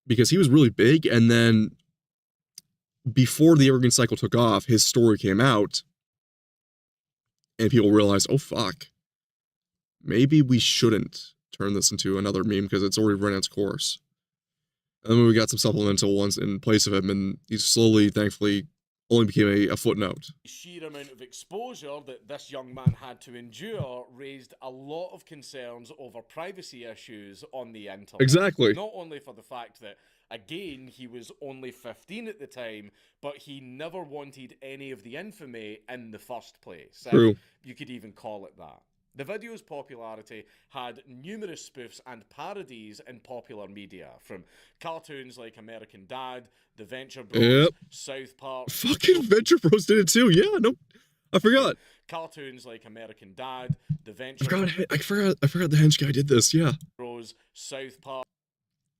because he was really big, and then before the Evergreen cycle took off, his story came out, and people realized, oh fuck, maybe we shouldn't turn this into another meme because it's already run its course. And then we got some supplemental ones in place of him, and he slowly, thankfully, only became a footnote. The sheer amount of exposure that this young man had to endure raised a lot of concerns over privacy issues on the internet. Exactly. Not only for the fact that, again, he was only 15 at the time, but he never wanted any of the infamy in the first place. True. You could even call it that. The video's popularity had numerous spoofs and parodies in popular media, from cartoons like American Dad, The Venture Bros, South Park. Fucking Venture Bros did it too. Yeah, no, I forgot. Cartoons like American Dad, The Venture. I forgot the hench guy did this. Yeah. Bros, South Park.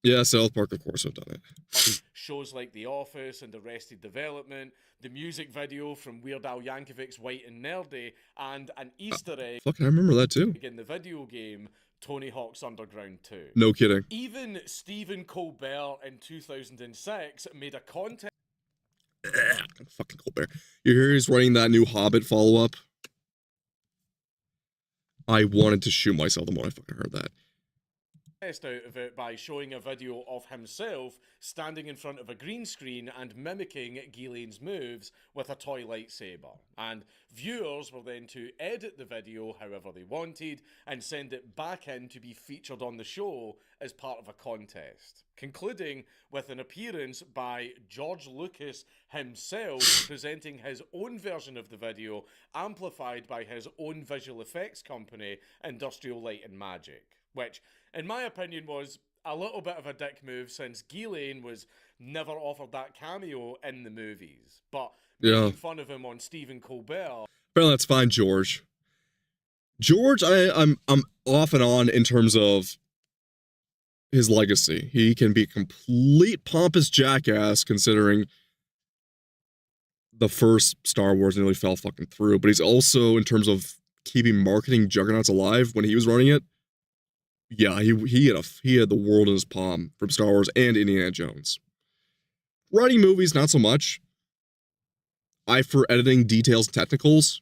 Yeah, South Park, of course, have done it. Shows like The Office and Arrested Development, the music video from Weird Al Yankovic's White and Nerdy, and an Easter egg fucking, I remember that too. in the video game Tony Hawk's Underground 2. No kidding. Even Stephen Colbert in 2006 made a contest. Fucking Colbert. You hear he's writing that new Hobbit follow-up? I wanted to shoot myself the more I fucking heard that. Out of it by showing a video of himself standing in front of a green screen and mimicking Ghislaine's moves with a toy lightsaber. And viewers were then to edit the video however they wanted and send it back in to be featured on the show as part of a contest, concluding with an appearance by George Lucas himself presenting his own version of the video, amplified by his own visual effects company, Industrial Light and Magic, which, in my opinion, was a little bit of a dick move since Ghislaine was never offered that cameo in the movies. But making fun of him on Stephen Colbert... Well, that's fine, George. George, I'm off and on in terms of his legacy. He can be a complete pompous jackass considering the first Star Wars nearly fell fucking through, but he's also, in terms of keeping marketing juggernauts alive when he was running it, yeah, he had the world in his palm from Star Wars and Indiana Jones. Writing movies, not so much. Eye for editing, details, technicals,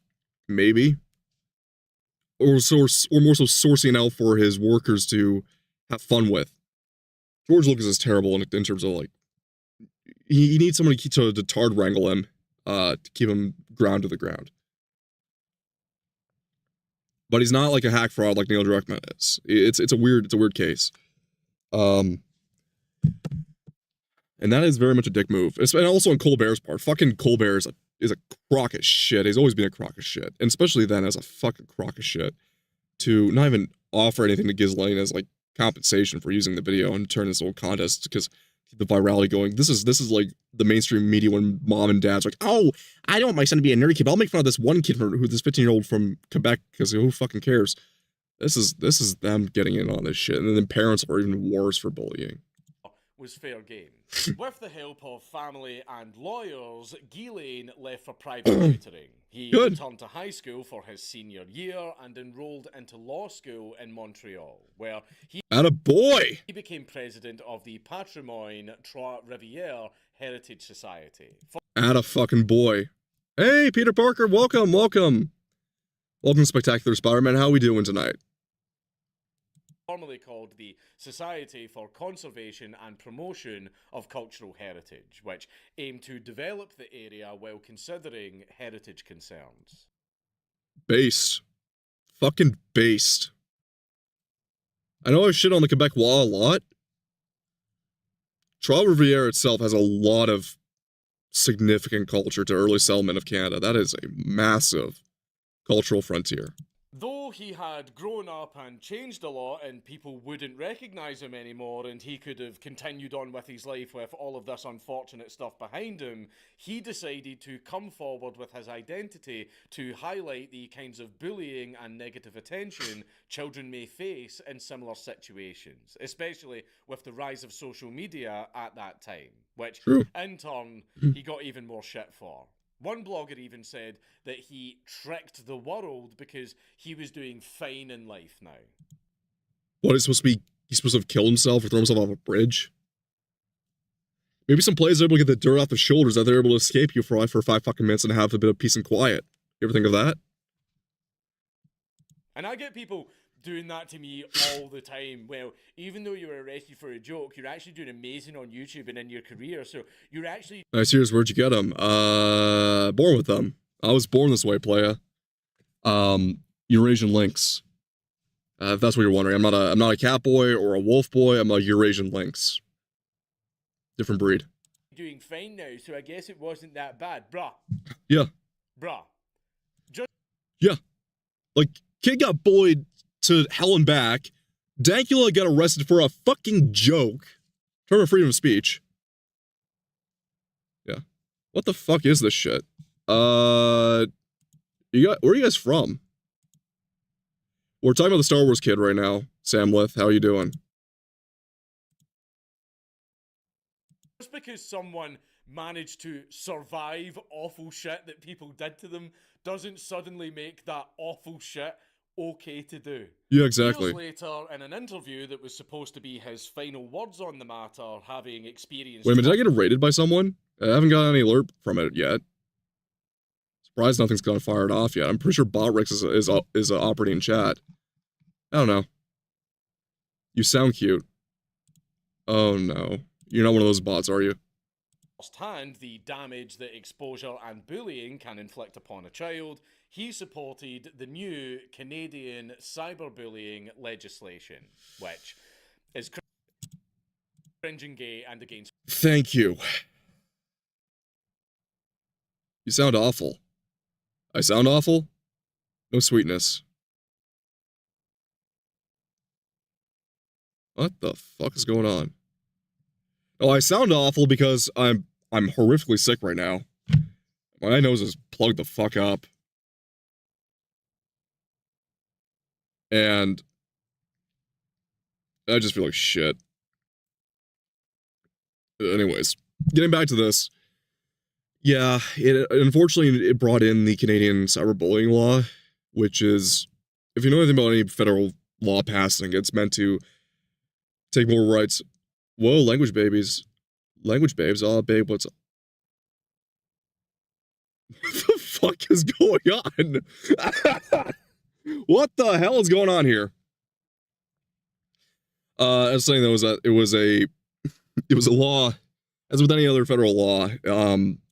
maybe. Or more so sourcing out for his workers to have fun with. George Lucas is terrible in terms of, like, he needs somebody to tard wrangle him, to keep him ground to the ground. But he's not like a hack fraud like Neil Druckmann is. It's a weird case. And that is very much a dick move. And also on Colbert's part. Fucking Colbert is a crock of shit. He's always been a crock of shit. And especially then as a fucking crock of shit. To not even offer anything to Ghislaine as like compensation for using the video and turn this whole contest because the virality going. This is like the mainstream media when mom and dad's like, oh, I don't want my son to be a nerdy kid, but I'll make fun of this one kid who this 15-year-old from Quebec because who fucking cares? This is them getting in on this shit, and then parents are even worse for bullying. Was fair game. With the help of family and lawyers, Ghislaine left for private tutoring. He returned to high school for his senior year and enrolled into law school in Montreal, where he became president of the Patrimoine Trois Rivières Heritage Society. Atta fucking boy. Hey, Peter Parker, welcome. Welcome to Spectacular Spider-Man. How we doing tonight? Formerly called the Society for Conservation and Promotion of Cultural Heritage, which aimed to develop the area while considering heritage concerns. Based. Fucking based. I know I shit on the Quebec Wall a lot. Trois-Rivières itself has a lot of significant culture to early settlement of Canada. That is a massive cultural frontier. Though he had grown up and changed a lot and people wouldn't recognise him anymore and he could have continued on with his life with all of this unfortunate stuff behind him, he decided to come forward with his identity to highlight the kinds of bullying and negative attention children may face in similar situations, especially with the rise of social media at that time, which in turn he got even more shit for. One blogger even said that he tricked the world because he was doing fine in life now. What, he's supposed to have killed himself or thrown himself off a bridge? Maybe some players are able to get the dirt off the shoulders that they're able to escape you for 5 fucking minutes and have a bit of peace and quiet. You ever think of that? And I get people doing that to me all the time. Well, even though you were arrested for a joke, you're actually doing amazing on YouTube and in your career, so you're actually... Serious, where'd you get them? Born with them. I was born this way, playa. Eurasian lynx. If that's what you're wondering. I'm not a cat boy or a wolf boy, I'm a Eurasian lynx. Different breed. Doing fine now, so I guess it wasn't that bad. Bruh. Yeah. Bruh. Yeah. Like, kid got bullied to hell and back. Dankula got arrested for a fucking joke. Term of freedom of speech. Yeah. What the fuck is this shit? Where are you guys from? We're talking about the Star Wars kid right now. Sam Lith, how are you doing? Just because someone managed to survive awful shit that people did to them doesn't suddenly make that awful shit okay to do. Yeah, exactly. Years later, in an interview that was supposed to be his final words on the matter, having experienced... Wait a minute, did I get raided by someone? I haven't got any alert from it yet. Surprised nothing's got fired off yet. I'm pretty sure Botrix is operating in chat. I don't know. You sound cute. Oh no. You're not one of those bots, are you? Firsthand the damage that exposure and bullying can inflict upon a child, he supported the new Canadian cyberbullying legislation, which is cringing gay and against... Thank you. You sound awful. I sound awful? No sweetness. What the fuck is going on? Oh, I sound awful because I'm horrifically sick right now. My nose is plugged the fuck up. And I just feel like shit. Anyways, getting back to this. Yeah, unfortunately it brought in the Canadian cyberbullying law, which is, if you know anything about any federal law passing, it's meant to take more rights. Whoa, language babies. Language babes. Oh, babe, what's up? What the fuck is going on? What the hell is going on here? I was saying that it was a law, as with any other federal law,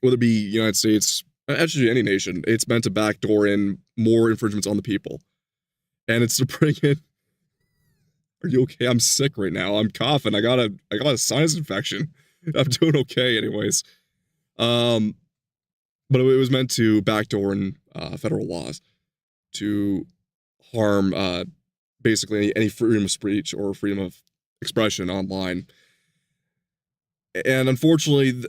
whether it be United States, actually any nation, it's meant to backdoor in more infringements on the people. And it's to bring in... Are you okay? I'm sick right now. I'm coughing. I got a sinus infection. I'm doing okay anyways. But it was meant to backdoor in federal laws to harm basically any freedom of speech or freedom of expression online. And unfortunately,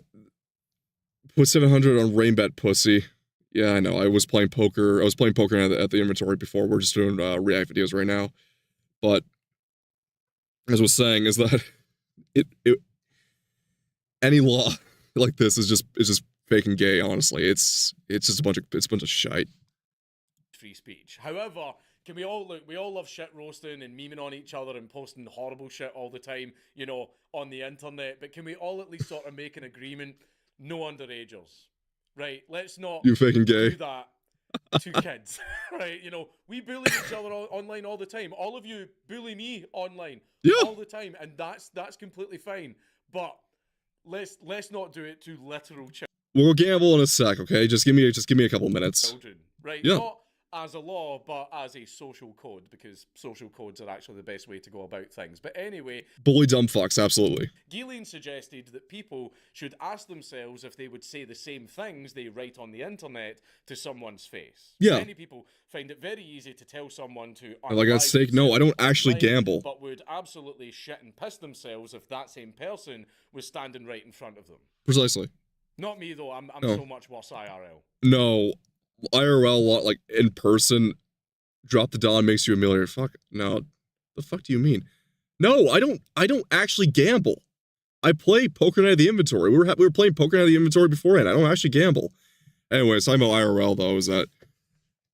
put 700 on Rainbet pussy. Yeah, I know. I was playing poker. I was playing poker at the inventory before. We're just doing React videos right now. But as I was saying, is that any law like this is just fake and gay. Honestly, it's just a bunch of shite. Free speech. However, can we all look? We all love shit roasting and memeing on each other and posting horrible shit all the time, you know, on the internet. But can we all at least sort of make an agreement? No underagers, right? Let's not You faking gay. do that to kids, right? You know, we bully each other online all the time. All of you bully me online all the time, and that's completely fine. But let's not do it to literal children. We'll gamble in a sec, okay? Just give me a couple minutes. Children, right? Yeah. Not as a law, but as a social code, because social codes are actually the best way to go about things. But anyway... Bully dumb fucks, absolutely. Gillian suggested that people should ask themselves if they would say the same things they write on the internet to someone's face. Yeah. Many people find it very easy to tell someone to... Like God's sake, no, I don't actually gamble. But would absolutely shit and piss themselves if that same person was standing right in front of them. Precisely. Not me, though. I'm No. so much worse IRL. No. IRL, like, in person, drop the dollar makes you a millionaire. Fuck, no. The fuck do you mean? No, I don't actually gamble. I play Poker Night at the Inventory. We were playing Poker Night at the Inventory beforehand. I don't actually gamble. Anyways, talking about IRL, though, is that,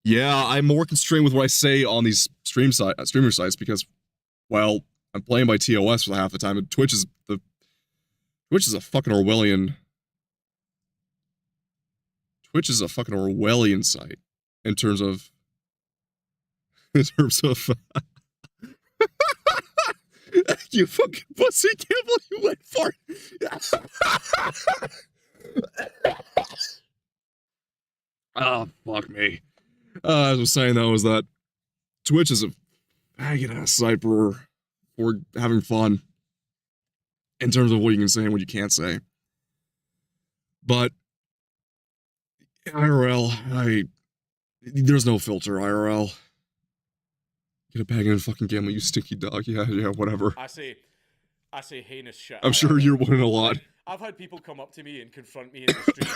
yeah, I'm more constrained with what I say on these streamer sites because, well, I'm playing by TOS for half the time, and Twitch is a fucking Orwellian... Twitch is a fucking Orwellian site in terms of you fucking pussy, can't believe you went for it. Oh, fuck me. As I was saying, though, is that Twitch is a faggot ass site for having fun in terms of what you can say and what you can't say. But IRL, there's no filter, IRL. Get a bag and fucking gamble, you stinky dog. Yeah, whatever. I say heinous shit. I'm sure you're winning a lot. I've had people come up to me and confront me in the street,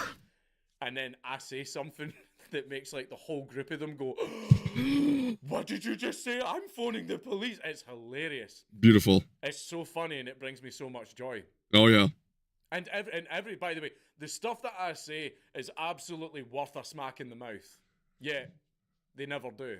and then I say something that makes like the whole group of them go, "What did you just say? I'm phoning the police." It's hilarious. Beautiful. It's so funny and it brings me so much joy. Oh yeah. And every by the way, the stuff that I say is absolutely worth a smack in the mouth. Yeah, they never do.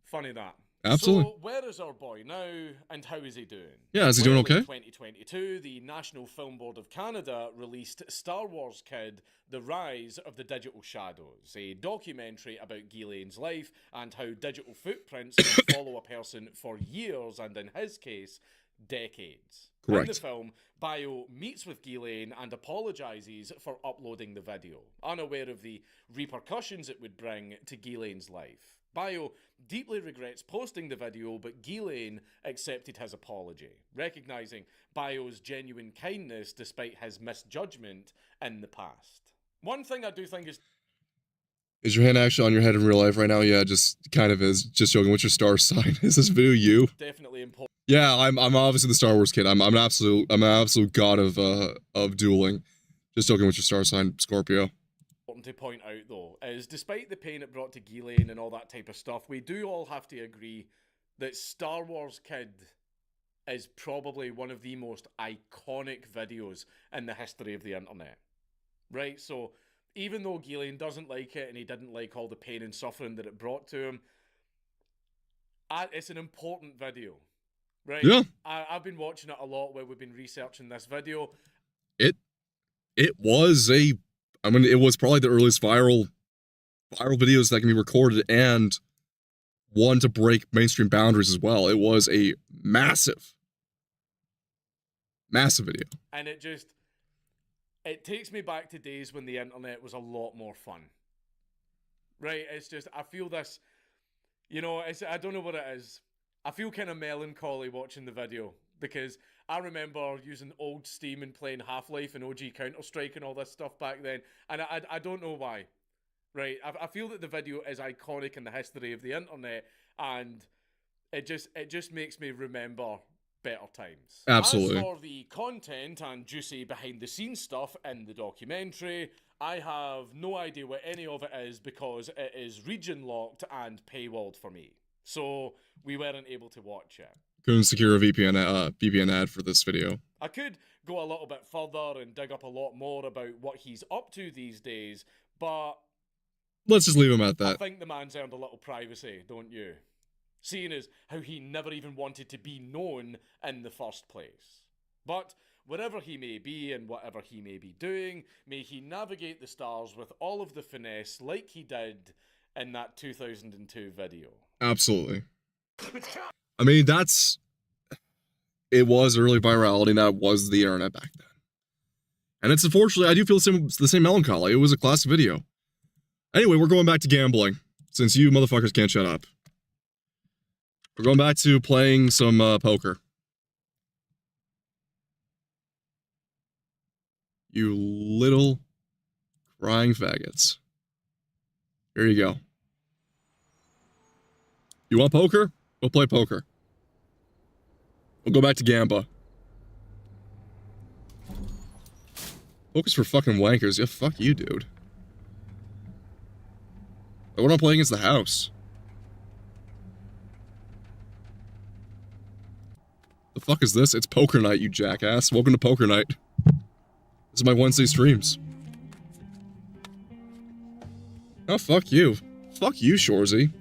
Funny that. Absolutely. So, where is our boy now, and how is he doing? Yeah, is he doing okay? In 2022, the National Film Board of Canada released Star Wars Kid: The Rise of the Digital Shadows, a documentary about Ghislaine's life and how digital footprints can follow a person for years, and in his case, decades. Correct. In the film, Bio meets with Ghislaine and apologises for uploading the video, unaware of the repercussions it would bring to Ghislaine's life. Bio deeply regrets posting the video, but Ghislaine accepted his apology, recognising Bio's genuine kindness despite his misjudgment in the past. One thing I do think is... Is your hand actually on your head in real life right now? Yeah, just kind of is. Just joking. What's your star sign? Is this video you? Definitely important. Yeah, I'm obviously the Star Wars kid. I'm an absolute god of dueling. Just joking. What's your star sign? Scorpio. Important to point out though is, despite the pain it brought to Ghislaine and all that type of stuff, we do all have to agree that Star Wars Kid is probably one of the most iconic videos in the history of the internet. Right? So even though Ghislaine doesn't like it and he didn't like all the pain and suffering that it brought to him, it's an important video. Right? Yeah. I've been watching it a lot where we've been researching this video. It was it was probably the earliest viral videos that can be recorded, and one to break mainstream boundaries as well. It was a massive video. And it takes me back to days when the internet was a lot more fun. Right? It's just, I feel this, I don't know what it is. I feel kind of melancholy watching the video, because I remember using old Steam and playing Half-Life and OG Counter-Strike and all this stuff back then, and I don't know why, right? I feel that the video is iconic in the history of the internet, and it just makes me remember better times. Absolutely. As for the content and juicy behind-the-scenes stuff in the documentary, I have no idea what any of it is, because it is region-locked and paywalled for me. So we weren't able to watch it. Couldn't secure a VPN ad for this video. I could go a little bit further and dig up a lot more about what he's up to these days, but let's just leave him at that. I think the man's earned a little privacy, don't you? Seeing as how he never even wanted to be known in the first place. But wherever he may be and whatever he may be doing, may he navigate the stars with all of the finesse like he did in that 2002 video. Absolutely. I mean, it was early virality, and that was the internet back then. And it's unfortunately, I do feel the same melancholy. It was a classic video. Anyway, we're going back to gambling, since you motherfuckers can't shut up. We're going back to playing some poker. You little crying faggots. Here you go. You want poker? We'll play poker. We'll go back to Gamba. Poker's for fucking wankers. Yeah, fuck you, dude. What I'm playing is the house. The fuck is this? It's poker night, you jackass. Welcome to poker night. This is my Wednesday streams. Oh, fuck you. Fuck you, Shorzy.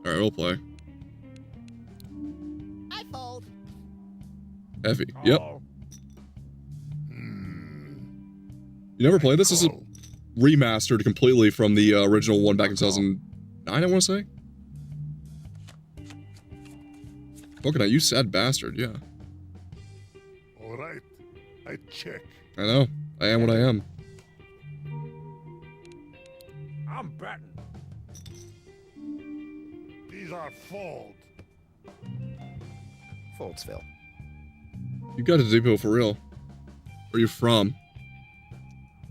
Alright, we'll play. I fold. Heavy. Yep. You never played this? This is remastered completely from the original one back in 2009, I want to say? Poker night, you sad bastard, yeah. Alright, I check. I know. I am what I am. I'm betting. These are fold. Foldsville. You got a depot for real. Where are you from?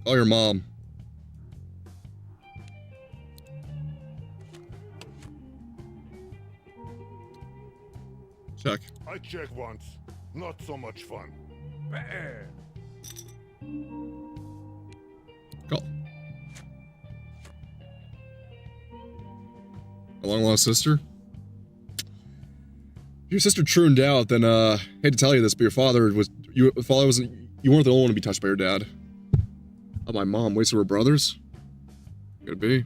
Call your mom. Check. I check once. Not so much fun. Bet. Call. A long lost sister? If your sister turned out, then hate to tell you this, but your father wasn't, you weren't the only one to be touched by your dad. Oh, my mom wasted her brothers? Could it be?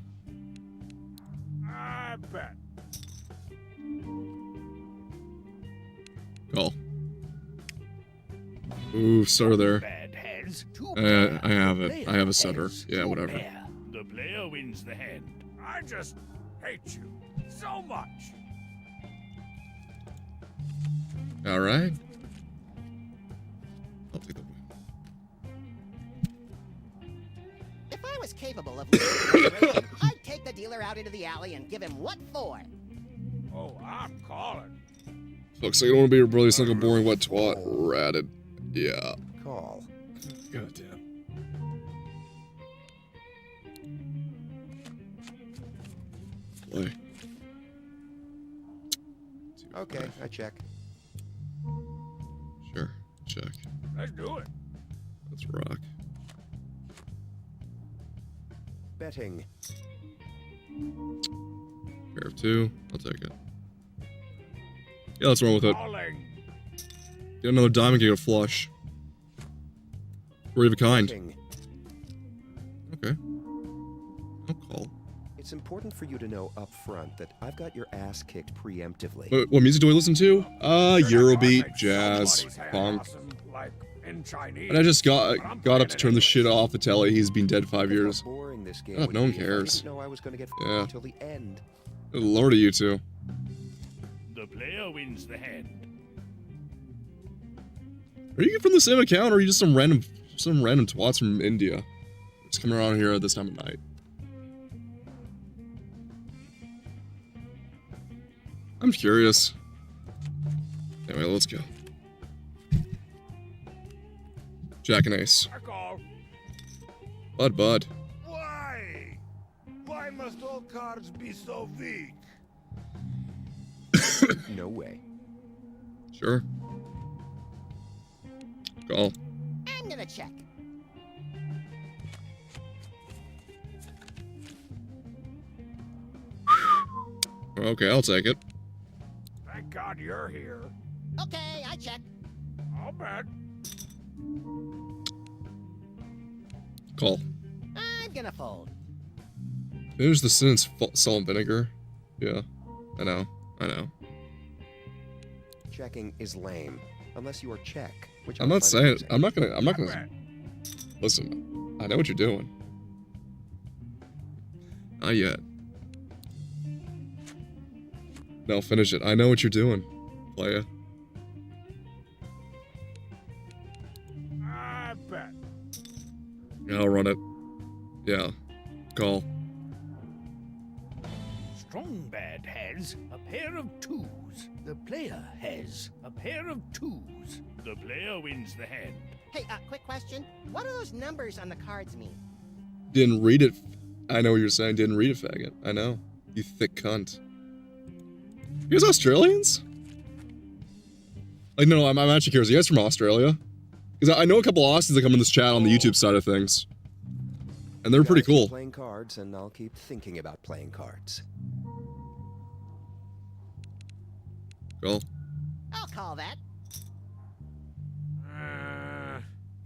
I Ooh, setter there. Bad has two I pair. have The it. player I have a setter. has Yeah, two whatever. pair. The player wins the hand. I just hate you so much. All right. I'll take the win. If I was capable of losing, I'd take the dealer out into the alley and give him what for. Oh, I'm calling. Looks like I don't want to be your brother, like a boring wet twat. Ratted. Yeah. Call. Goddamn. Play. Okay, I check. Sure. Check. Let's do it. Let's rock. Betting. Pair of two. I'll take it. Yeah, let's roll with it. Calling. Get another diamond, get a flush. Three of a kind. Betting. Okay. I'll call. It's important for you to know up front that I've got your ass kicked preemptively. What music do I listen to? Eurobeat, Make jazz, somebody's hand punk. awesome, like in Chinese. And I just got But I'm up to playing turn it the shit off the telly. He's been dead 5 Look how years. boring this game Shut up, would no one be if I cares. didn't know I was gonna get Yeah. until the end. Good lord of you two. The player wins the hand. Are you from the same account, or are you just some random twats from India? Just coming around here at this time of night. I'm curious. Anyway, let's go. Jack and Ace. I call. Bud. Why? Why must all cards be so weak? No way. Sure. Call. I'm gonna check. Okay, I'll take it. Thank God you're here. Okay, I check. I'll bet. Call. I'm gonna fold. Finish the sentence, salt and vinegar. Yeah, I know. Checking is lame. Unless you are check, which I'm I not find saying. amusing. I'm not gonna. I bet. Listen, I know what you're doing. Not yet. No, finish it. I know what you're doing, playa. I bet. Yeah, I'll run it. Yeah. Call. Strong bad has a pair of twos. The player has a pair of twos. The player wins the hand. Hey, quick question. What do those numbers on the cards mean? Didn't read it. I know what you're saying. Didn't read it, faggot. I know. You thick cunt. You guys Australians? Like, no, I'm actually curious. Are you guys from Australia? Because I know a couple Aussies that come in this chat on the YouTube side of things. And they're You pretty guys keep cool. Playing cards, and I'll keep thinking about playing cards. Cool. I'll call that.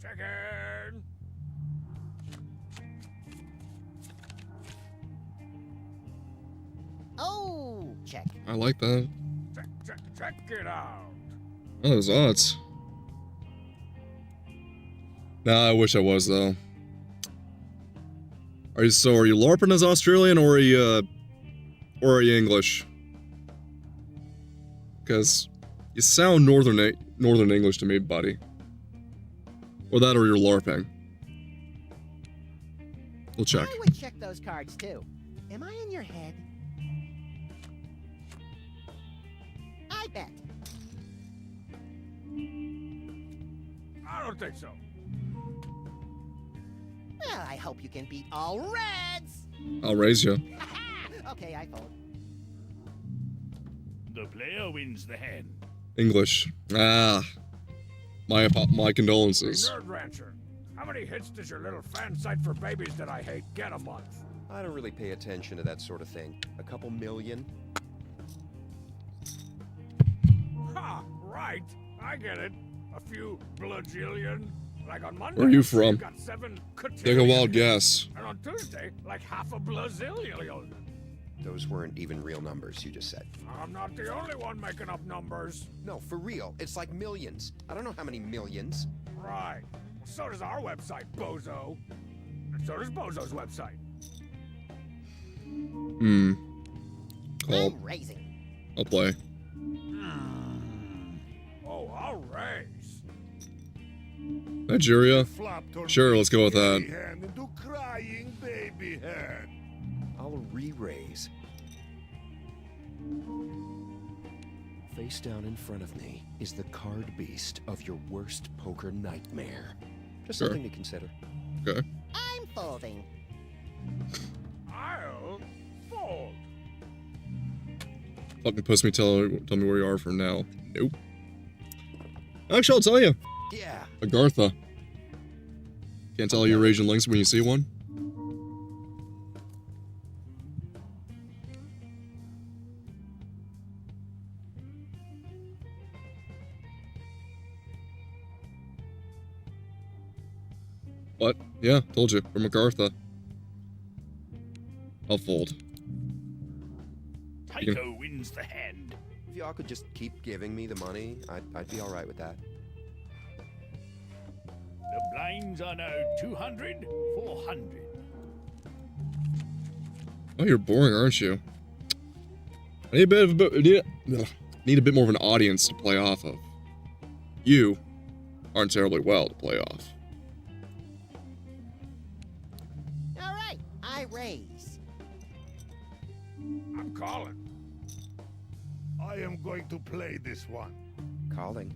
Checking. Oh, check. I like that. Check it out. Oh, those odds. Nah, I wish I was, though. Are you LARPing as Australian, or are you English? Because you sound northern English to me, buddy. Or that, or you're LARPing. We'll check. I would check those cards too. Am I in your head? I bet. I don't think so. Well, I hope you can beat all reds. I'll raise you. Okay, I fold. The player wins the hand. English. Ah. My Hey, condolences. Nerd Rancher, how many hits does your little fan site for babies that I hate get a month? I don't really pay attention to that sort of thing. A couple million. Ha! Right. I get it. A few blajillion. Like on Monday. Where are you I'm sure from? Got 7 Take a wild cotillion. guess. And on Tuesday, like half a blazillion. Those weren't even real numbers you just said. I'm not the only one making up numbers. No, for real. It's like millions. I don't know how many millions. Right. Well, so does our website, bozo. And so does Bozo's website. Call. I'm raising. I'll play. Oh, I'll raise. Nigeria? Flopped her Sure, let's go with baby that. hand into crying baby hand. I'll re-raise. Face down in front of me is the card beast of your worst poker nightmare. Just Sure. something to consider. Okay. I'm folding. I'll fold. Fucking push me, tell me where you are for now. Nope. Actually, I'll tell you. Yeah. Agartha. Can't tell you Eurasian links when you see one? What? Yeah, told you. From Agartha. I'll fold. Tycho wins the hand. If y'all could just keep giving me the money, I'd be alright with that. The blinds are now 200, 400. Oh, you're boring, aren't you? I need need a bit more of an audience to play off of. You aren't terribly well to play off. All right, I raise. I'm calling. I am going to play this one. Calling.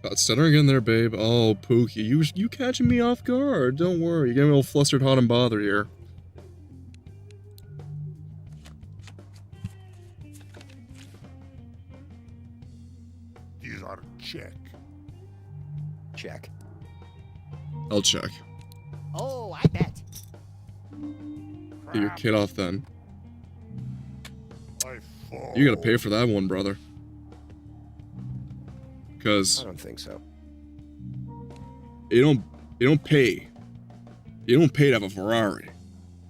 Got stuttering in there, babe. Oh, Pookie, you catching me off guard. Don't worry, you're getting a little flustered, hot, and bothered here. These are check. Check. I'll check. Oh, I bet. Get your kid off then. I fold. You gotta pay for that one, brother. Because I don't think so. you don't pay. You don't pay to have a Ferrari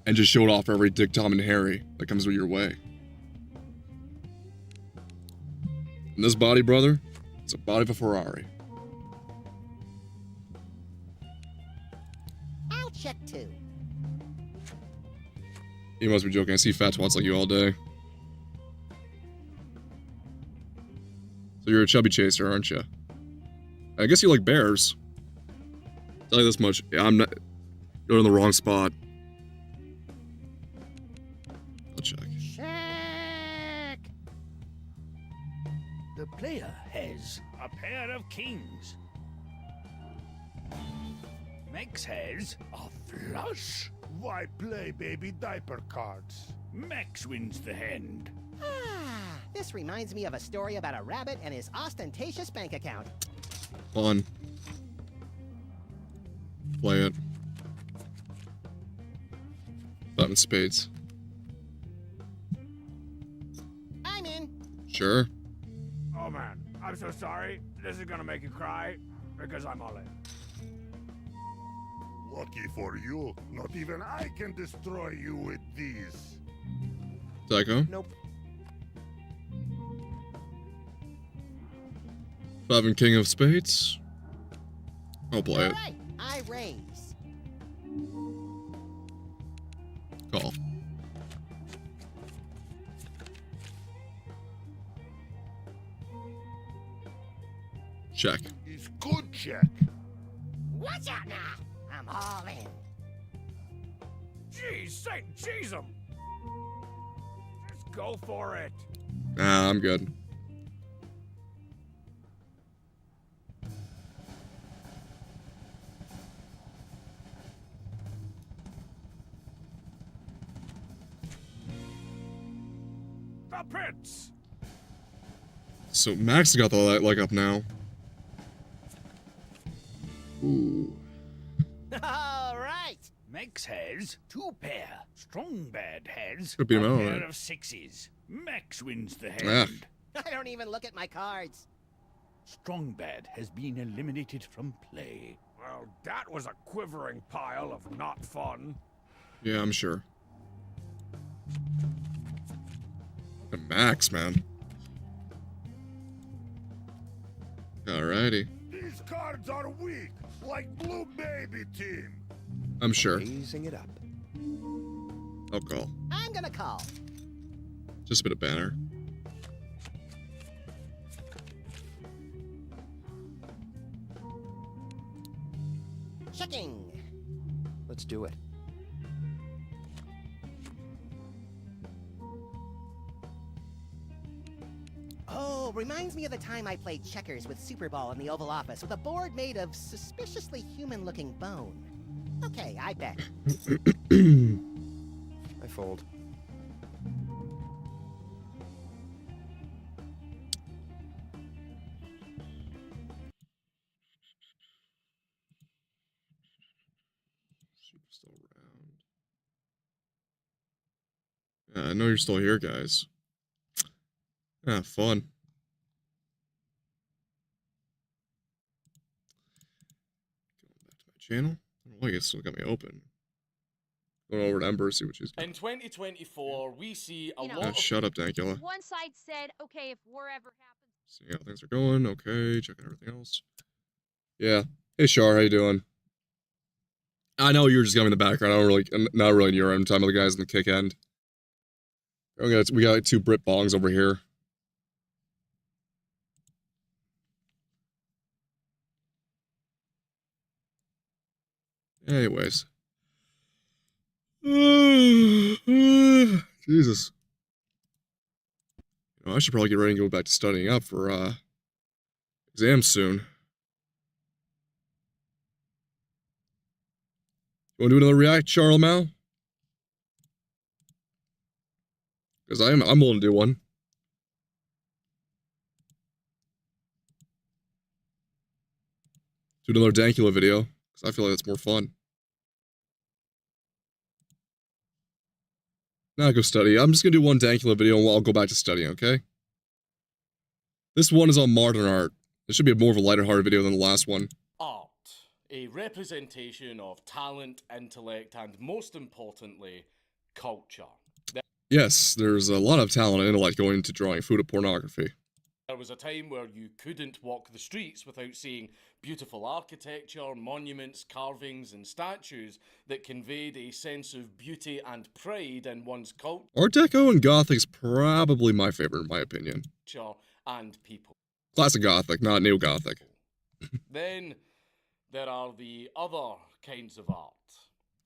and just show it off for every Dick, Tom, and Harry that comes your way. And this body, brother, it's a body of a Ferrari. I'll check too. You must be joking. I see fat twats like you all day. So you're a chubby chaser, aren't you? I guess you like bears. Tell you this much. Yeah, I'm not. You're in the wrong spot. I'll check. Check. The player has a pair of kings. Max has a flush. Why play baby diaper cards? Max wins the hand. Ah, this reminds me of a story about a rabbit and his ostentatious bank account. Fun. Play it. Seven spades. I'm in. Sure. Oh man, I'm so sorry. This is gonna make you cry because I'm all in. Lucky for you, not even I can destroy you with these. Tycho. Nope. Five and king of spades. I'll play All it. right, I raise. Call. Check. It's good check. Watch out now. I'm all in. Jeez, Satan, cheese 'em. Just go for it. Nah, I'm good. The pits. So Max got the leg up now. Ooh. All right. Max has two pair. Strongbad has Could beat him a out, pair right? of sixes. Max wins the hand. I don't even look at my cards. Strongbad has been eliminated from play. Well, that was a quivering pile of not fun. Yeah, I'm sure. And Max, man. Alrighty. These cards are weak, like Blue Baby Team. I'm sure. Raising it up. I'll call. I'm gonna call. Just a bit of banner. Checking. Let's do it. Oh, reminds me of the time I played checkers with Super Ball in the Oval Office with a board made of suspiciously human-looking bone. Okay, I bet. I fold. Still around. Yeah, I know you're still here, guys. Ah, fun. Going back to my channel. I don't know why you still got me open. Going over to Ember, see what she's got. In 2024, we see a lot Oh, of shut up, Dankula. One side said, okay, if war ever happens. Seeing how things are going. Okay, checking everything else. Yeah. Hey, Shar, how you doing? I know you're just coming in the background. I don't really, I'm not really in your end. I'm talking about the guys in the kick end. We got 2 Brit bongs over here. Anyways. Jesus. You know, I should probably get ready and go back to studying up for exams soon. You want to do another react, Charlemagne? Because I'm willing to do one. Do another Dankula video, because I feel like that's more fun. Now go study. I'm just going to do one Dankula video and I'll go back to studying, okay? This one is on modern art. It should be more of a lighter-hearted video than the last one. art, a representation of talent, intellect, and most importantly, culture. Yes, there's a lot of talent and intellect going into drawing food of pornography. There was a time where you couldn't walk the streets without seeing beautiful architecture, monuments, carvings, and statues that conveyed a sense of beauty and pride in one's culture Art Deco and Gothic's probably my favorite, in my opinion. and people. Classic Gothic, not Neo Gothic. Then there are the other kinds of art.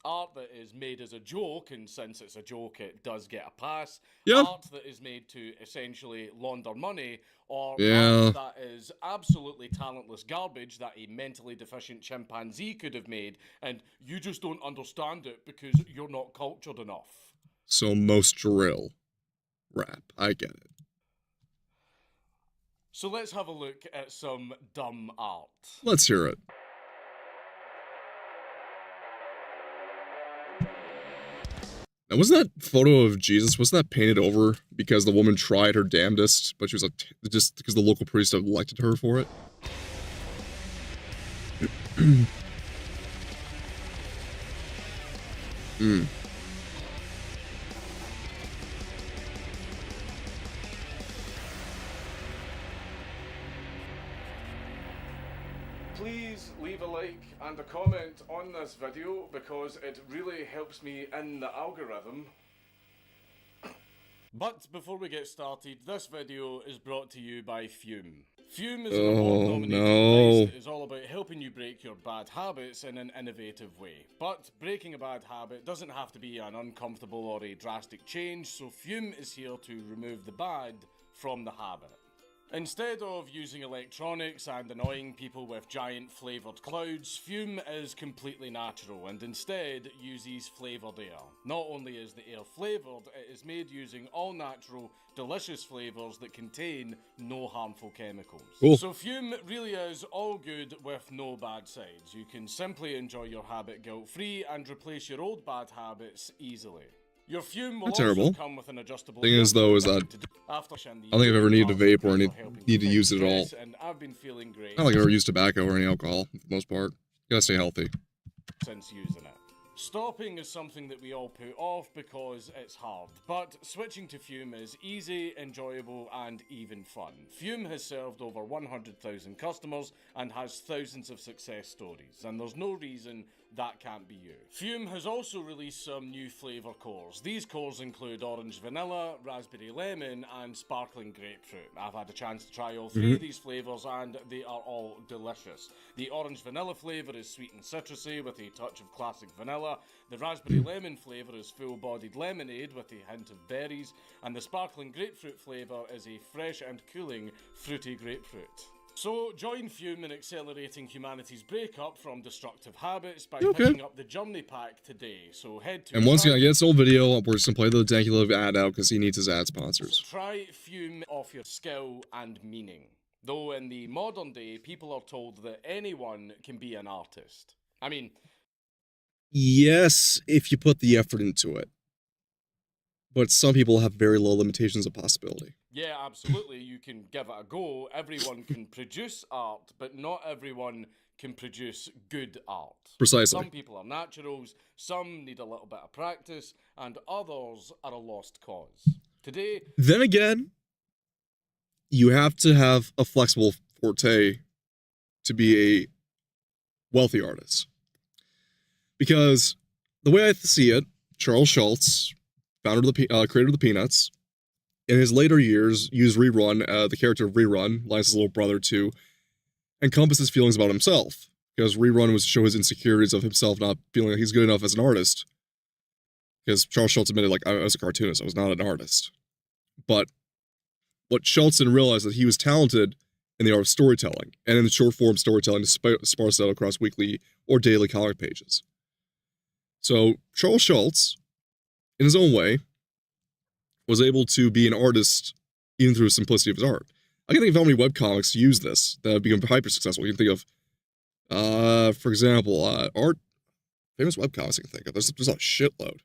Art that is made as a joke, and since it's a joke, it does get a pass. Yeah. Art that is made to essentially launder money, or Yeah. art that is absolutely talentless garbage that a mentally deficient chimpanzee could have made, and you just don't understand it because you're not cultured enough. So most drill. Rap, I get it. So let's have a look at some dumb art. Let's hear it. Now, wasn't that photo of Jesus, wasn't that painted over because the woman tried her damnedest, but she was like, just because the local priest elected her for it? Please leave a like and a comment on this video because it really helps me in the algorithm. But before we get started, this video is brought to you by Fume. Fume is an award-nominated device that is all about helping you break your bad habits in an innovative way. But breaking a bad habit doesn't have to be an uncomfortable or a drastic change, so Fume is here to remove the bad from the habit. Instead of using electronics and annoying people with giant flavoured clouds, Fume is completely natural and instead uses flavoured air. Not only is the air flavoured, it is made using all natural, delicious flavours that contain no harmful chemicals. Cool. So Fume really is all good with no bad sides. You can simply enjoy your habit guilt-free and replace your old bad habits easily. Your Fume will Not terrible. also come with an adjustable Thing is, though, is that I don't think I've ever needed a vape or need to use it at all. And I've been feeling great Not like I've ever used tobacco or any alcohol, for the most part. You gotta stay healthy. since using it. Stopping is something that we all put off because it's hard, but switching to Fume is easy, enjoyable, and even fun. Fume has served over 100,000 customers and has thousands of success stories, and there's no reason that can't be you. Fume has also released some new flavour cores. These cores include orange vanilla, raspberry lemon, and sparkling grapefruit. I've had a chance to try all three of these flavours and they are all delicious. The orange vanilla flavour is sweet and citrusy with a touch of classic vanilla. The raspberry lemon flavour is full-bodied lemonade with a hint of berries. And the sparkling grapefruit flavour is a fresh and cooling fruity grapefruit. So, join Fume in accelerating humanity's breakup from destructive habits by picking up the Journey Pack today. So head to... And once again, I get this old video, we're just gonna play the danky little ad out because he needs his ad sponsors. Try Fume off your skill and meaning. Though in the modern day, people are told that anyone can be an artist. I mean... Yes, if you put the effort into it. But some people have very low limitations of possibility. Yeah, absolutely. You can give it a go. Everyone can produce art, but not everyone can produce good art. Precisely. Some people are naturals, some need a little bit of practice, and others are a lost cause. Today... Then again, you have to have a flexible forte to be a wealthy artist. Because the way I see it, Charles Schultz, founder of the creator of the Peanuts, in his later years used Rerun, the character of Rerun, Linus' little brother, to encompass his feelings about himself. Because Rerun was to show his insecurities of himself not feeling like he's good enough as an artist. Because Charles Schultz admitted, like, I was a cartoonist, I was not an artist. But what Schultz didn't realize that he was talented in the art of storytelling, and in the short form storytelling sparse out across weekly or daily comic pages. So Charles Schultz, in his own way, was able to be an artist even through the simplicity of his art. I can think of how many webcomics use this that have become hyper successful. You can think of, for example, famous webcomics I can think of. There's a shitload.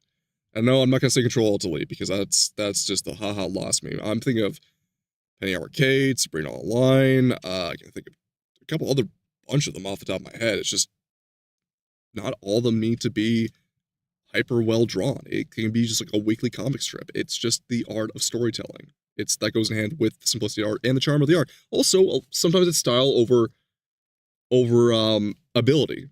And no, I'm not going to say Control-Alt-Delete because that's just the haha lost me. I'm thinking of Penny Arcade, Sabrina Online. I can think of a couple other bunch of them off the top of my head. It's just not all of them need to be hyper well drawn. It can be just like a weekly comic strip. It's just the art of storytelling. That goes in hand with the simplicity of art and the charm of the art. Also, sometimes it's style over ability.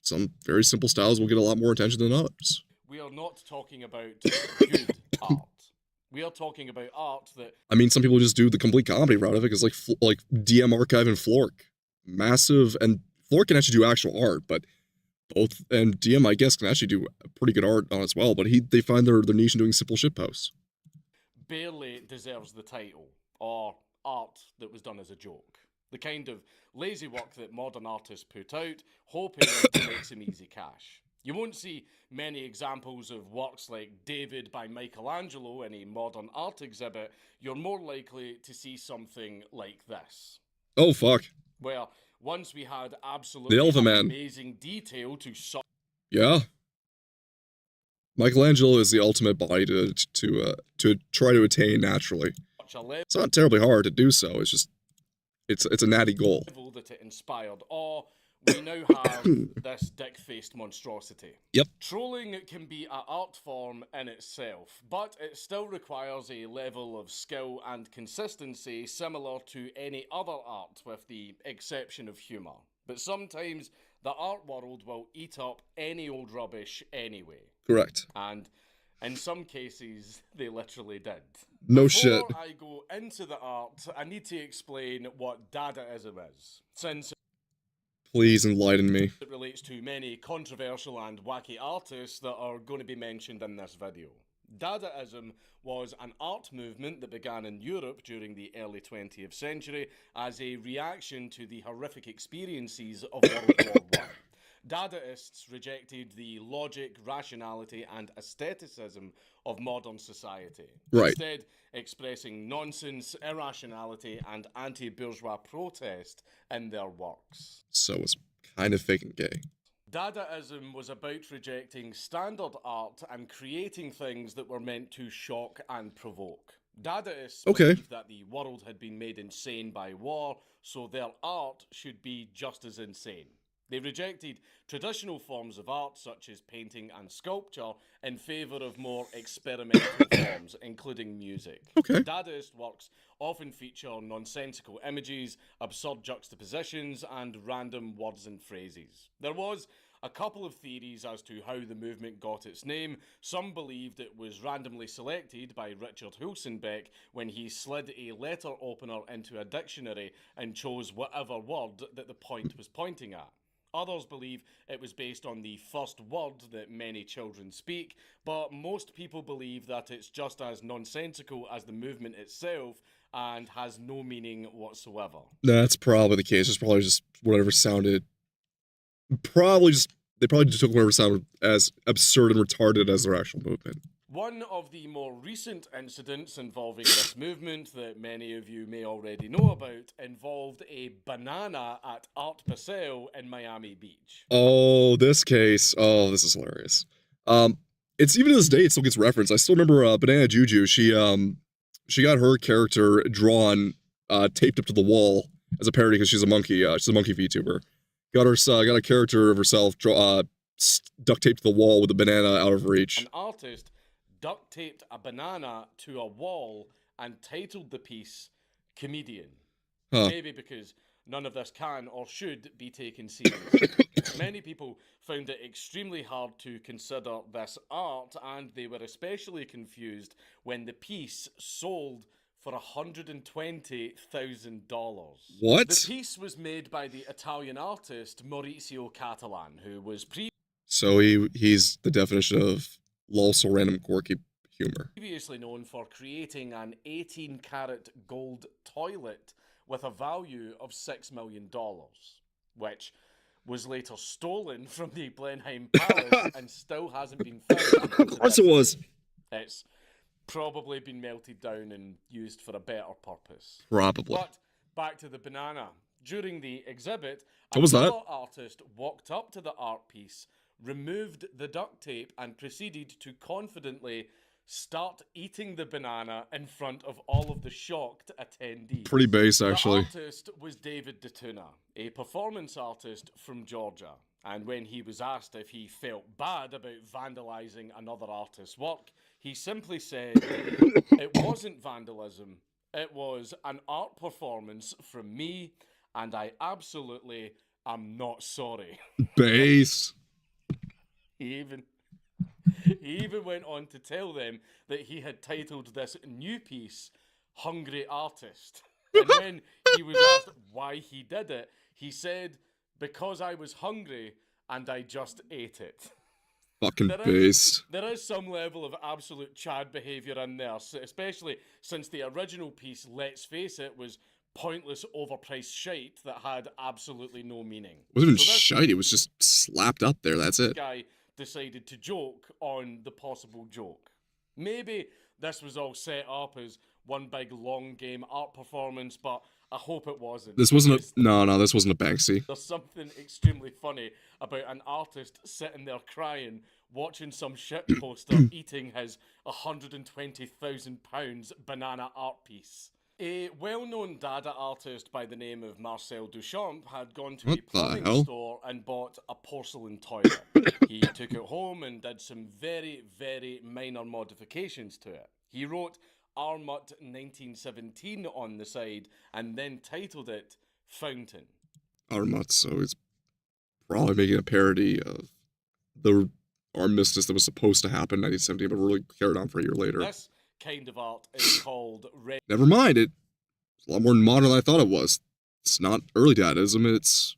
Some very simple styles will get a lot more attention than others. We are not talking about good art. We are talking about art that... I mean, some people just do the complete comedy route of it, because like DM Archive and Flork. Massive, and Flork can actually do actual art, but both, and DM, I guess, can actually do pretty good art on it as well, but they find their niche in doing simple shitposts. Barely deserves the title, or art that was done as a joke. The kind of lazy work that modern artists put out, hoping to make some easy cash. You won't see many examples of works like David by Michelangelo in a modern art exhibit. You're more likely to see something like this. Oh, fuck. Where once we had absolutely amazing detail to... Yeah. Michelangelo is the ultimate body to try to attain naturally. It's not terribly hard to do so. It's just, it's a natty goal. That it inspired, or we now have this dick-faced monstrosity. Yep. Trolling can be an art form in itself, but it still requires a level of skill and consistency similar to any other art, with the exception of humour. But sometimes the art world will eat up any old rubbish anyway. Correct. And in some cases, they literally did. No shit. Before I go into the art, I need to explain what Dadaism is, since... Please enlighten me. It relates to many controversial and wacky artists that are going to be mentioned in this video. Dadaism was an art movement that began in Europe during the early 20th century as a reaction to the horrific experiences of World War I. Dadaists rejected the logic, rationality, and aestheticism of modern society. Right. Instead, expressing nonsense, irrationality, and anti-bourgeois protest in their works. So it's kind of fake and gay. Dadaism was about rejecting standard art and creating things that were meant to shock and provoke. Dadaists believed that the world had been made insane by war, so their art should be just as insane. They rejected traditional forms of art such as painting and sculpture in favour of more experimental forms, including music. Okay. Dadaist works often feature nonsensical images, absurd juxtapositions, and random words and phrases. There was a couple of theories as to how the movement got its name. Some believed it was randomly selected by Richard Hulsenbeck when he slid a letter opener into a dictionary and chose whatever word that the point was pointing at. Others believe it was based on the first word that many children speak, but most people believe that it's just as nonsensical as the movement itself and has no meaning whatsoever. That's probably the case. It's probably just whatever sounded. They probably just took whatever sounded as absurd and retarded as their actual movement. One of the more recent incidents involving this movement that many of you may already know about involved a banana at Art Basel in Miami Beach. Oh, this case. Oh, this is hilarious. It's even to this day, it still gets referenced. I still remember Banana Juju. She got her character drawn, taped up to the wall as a parody because she's a monkey. She's a monkey VTuber. Got a character of herself duct taped to the wall with a banana out of reach. An artist duct taped a banana to a wall and titled the piece Comedian. Huh. Maybe because none of this can or should be taken seriously. Many people found it extremely hard to consider this art, and they were especially confused when the piece sold for $120,000. What? The piece was made by the Italian artist Maurizio Catalan, who was So he's the definition of also random quirky humor. previously known for creating an 18-carat gold toilet with a value of $6 million, which was later stolen from the Blenheim Palace and still hasn't been found. Of course it was. It's probably been melted down and used for a better purpose. Probably. But back to the banana. During the exhibit, What was that? another artist walked up to the art piece, removed the duct tape, and proceeded to confidently start eating the banana in front of all of the shocked attendees. Pretty base, actually. The artist was David DeTuna, a performance artist from Georgia. And when he was asked if he felt bad about vandalizing another artist's work, he simply said, "It wasn't vandalism, it was an art performance from me, and I absolutely am not sorry." Base. He even went on to tell them that he had titled this new piece Hungry Artist. And when he was asked why he did it, he said, "Because I was hungry and I just ate it." Fucking base. There is some level of absolute Chad behaviour in there, especially since the original piece, let's face it, was pointless, overpriced shite that had absolutely no meaning. It wasn't even shite, it was just slapped up there, that's it. Guy decided to joke on the possible joke. Maybe this was all set up as one big long game art performance, but I hope it wasn't. This wasn't a... No, this wasn't a Banksy. There's something extremely funny about an artist sitting there crying, watching some shit poster eating his £120,000 banana art piece. A well-known Dada artist by the name of Marcel Duchamp had gone to a plumbing store and bought a porcelain toilet. He took it home and did some very, very minor modifications to it. He wrote Armut 1917 on the side and then titled it Fountain. Armut, so he's probably making a parody of the armistice that was supposed to happen in 1917, but really carried on for a year later. This kind of art is called Never mind, it's a lot more modern than I thought it was. It's not early Dadaism, it's...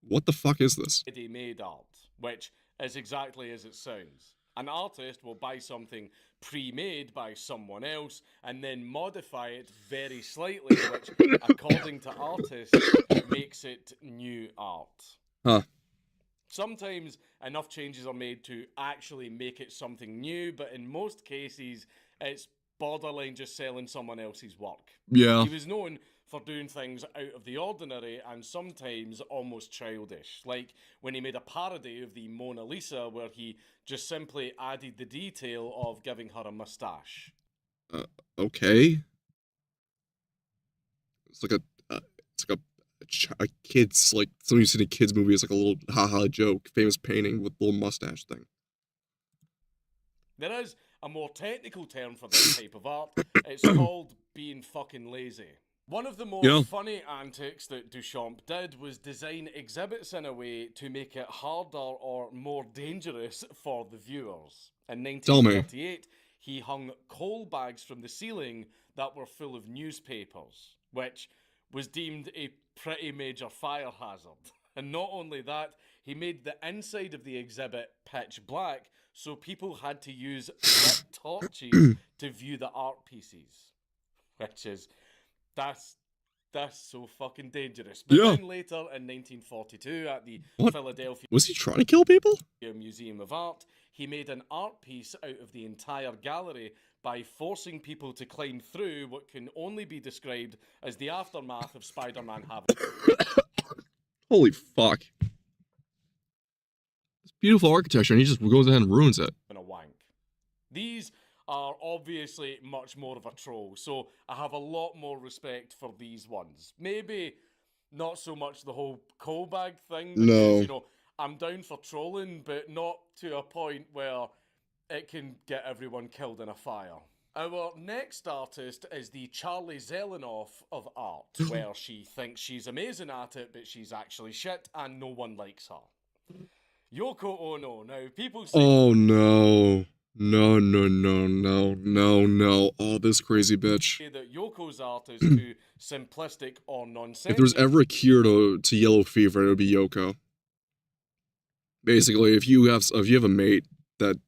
What the fuck is this? ready-made art, which is exactly as it sounds. An artist will buy something pre-made by someone else and then modify it very slightly, which, according to artists, makes it new art. Huh. Sometimes enough changes are made to actually make it something new, but in most cases, it's borderline just selling someone else's work. Yeah. He was known for doing things out of the ordinary and sometimes almost childish, like when he made a parody of the Mona Lisa where he just simply added the detail of giving her a mustache. Okay. It's like a a kid's, like, something you see in a kid's movie is like a little haha joke, famous painting with little mustache thing. There is a more technical term for this type of art. It's called being fucking lazy. One of the more funny antics that Duchamp did was design exhibits in a way to make it harder or more dangerous for the viewers. In 1938, he hung coal bags from the ceiling that were full of newspapers, which was deemed a pretty major fire hazard. And not only that, he made the inside of the exhibit pitch black, so people had to use lit torches to view the art pieces. Which is... That's so fucking dangerous. But then later in 1942 at the Philadelphia... Was he trying to kill people? Museum of Art, he made an art piece out of the entire gallery by forcing people to climb through what can only be described as the aftermath of Spider-Man having... Holy fuck. It's beautiful architecture and he just goes ahead and ruins it. ...a wank. These are obviously much more of a troll, so I have a lot more respect for these ones. Maybe not so much the whole coal bag thing, because, you know, I'm down for trolling, but not to a point where it can get everyone killed in a fire. Our next artist is the Charlie Zelenoff of art, where she thinks she's amazing at it, but she's actually shit and no one likes her. Yoko Ono. Now, people say... Oh, no. No. Oh, this crazy bitch. ...that Yoko's art is too simplistic or nonsensical. If there was ever a cure to yellow fever, it would be Yoko. Basically, if you have a mate that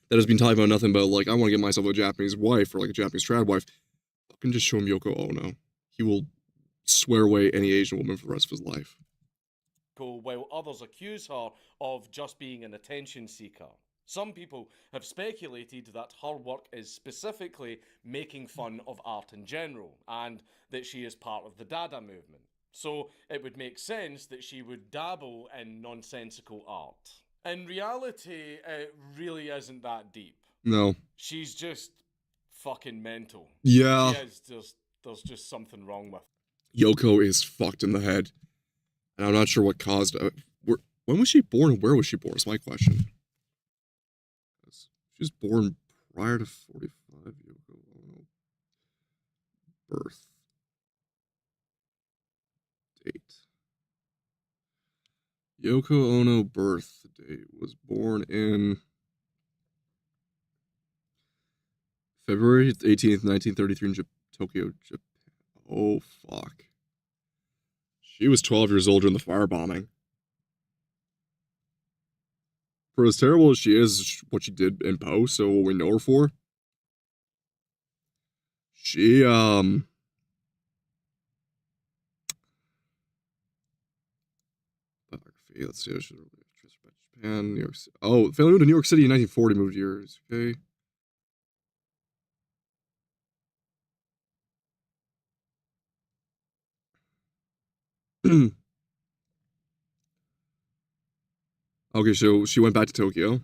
has been talking about nothing but, like, I want to get myself a Japanese wife or, like, a Japanese trad wife, fucking just show him Yoko Ono. He will swear away any Asian woman for the rest of his life. While others accuse her of just being an attention seeker. Some people have speculated that her work is specifically making fun of art in general, and that she is part of the Dada movement. So it would make sense that she would dabble in nonsensical art. In reality, it really isn't that deep. No. She's just fucking mental. Yeah. There's just something wrong with her. Yoko is fucked in the head. And I'm not sure what caused it. When was she born and where was she born is my question. She was born prior to 45. Yoko Ono. Birth. Date. Yoko Ono birth date was born in February 18th, 1933 in Tokyo, Japan. Oh, fuck. She was 12 years old during the firebombing. For as terrible as she is, what she did in post, so what we know her for, she, biography, let's see, Japan, New York City. Oh, family moved to New York City in 1940, moved years, okay. Okay, so she went back to Tokyo.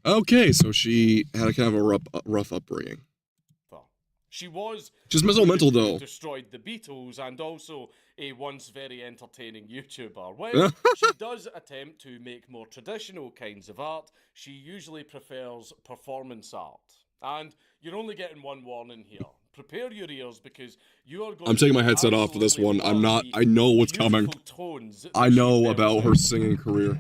Okay, so she had a kind of a rough upbringing. She was just mental though. Destroyed the Beatles and also a once very entertaining YouTuber. When she does attempt to make more traditional kinds of art, she usually prefers performance art. And you're only getting one warning here. Prepare your ears because you are going I'm taking my headset off for this one. I know what's coming. I know about her singing career.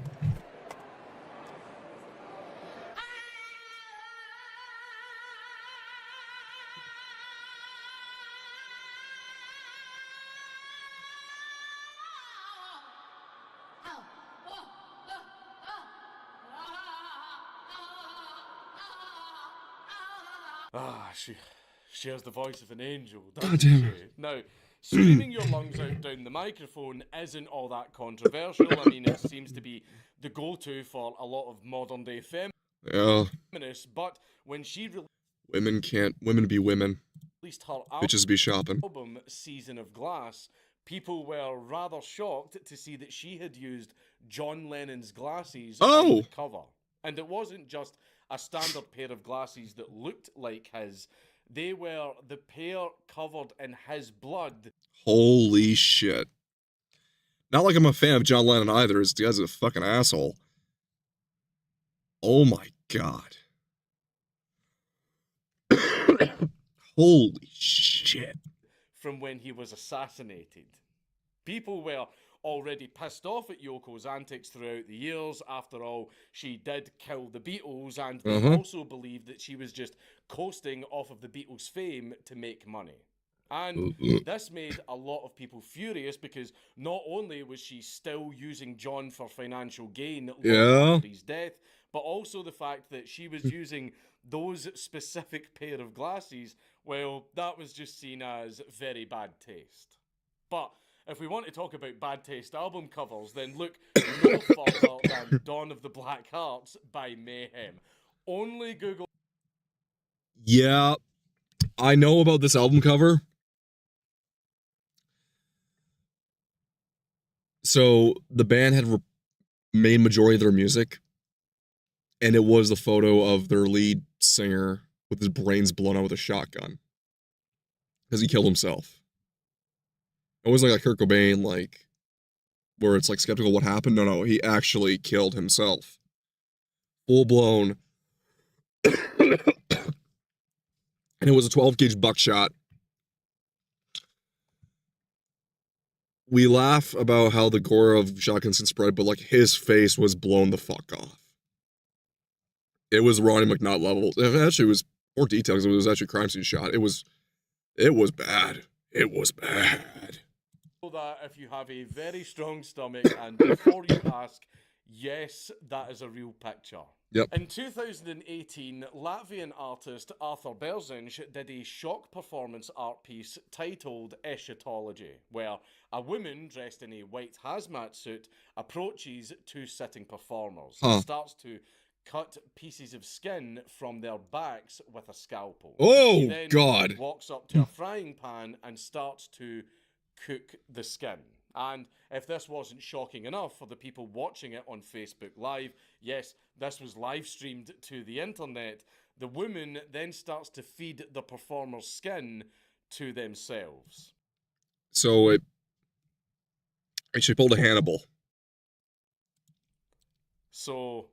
She has the voice of an angel, God damn it. Now, screaming your lungs out down the microphone isn't all that controversial. I mean, it seems to be the go-to for a lot of modern-day Yeah. But when she Women be women. released her Bitches be shopping. album Season of Glass, people were rather shocked to see that she had used John Lennon's glasses on the cover. And it wasn't just a standard pair of glasses that looked like his. They were the pair covered in his blood. Holy shit. Not like I'm a fan of John Lennon either. This guy's a fucking asshole. Oh my god. Holy shit. From when he was assassinated. People were already pissed off at Yoko's antics throughout the years. After all, she did kill the Beatles, and they also believed that she was just coasting off of the Beatles' fame to make money. And this made a lot of people furious because not only was she still using John for financial gain long after his death, but also the fact that she was using those specific pair of glasses, well, that was just seen as very bad taste. But if we want to talk about bad taste album covers, then look no further than Dawn of the Black Hearts by Mayhem. Only Google... Yeah, I know about this album cover. So the band had made majority of their music, and it was the photo of their lead singer with his brains blown out with a shotgun because he killed himself. It wasn't like a Kurt Cobain, like, where it's like skeptical what happened. No, he actually killed himself. Full blown. And it was a 12-gauge buckshot. We laugh about how the gore of shotguns can spread, but like his face was blown the fuck off. It was Ronnie McNutt level. It actually was more detailed because it was actually a crime scene shot. It was bad. It was bad. That if you have a very strong stomach and before you ask, yes, that is a real picture. Yep. In 2018, Latvian artist Arthur Berzinch did a shock performance art piece titled Eschatology, where a woman dressed in a white hazmat suit approaches two sitting performers and starts to cut pieces of skin from their backs with a scalpel. Oh, he then God. walks up to a frying pan and starts to cook the skin. And if this wasn't shocking enough for the people watching it on Facebook Live, yes, this was live streamed to the internet, the woman then starts to feed the performer's skin to themselves. So it actually pulled a Hannibal. So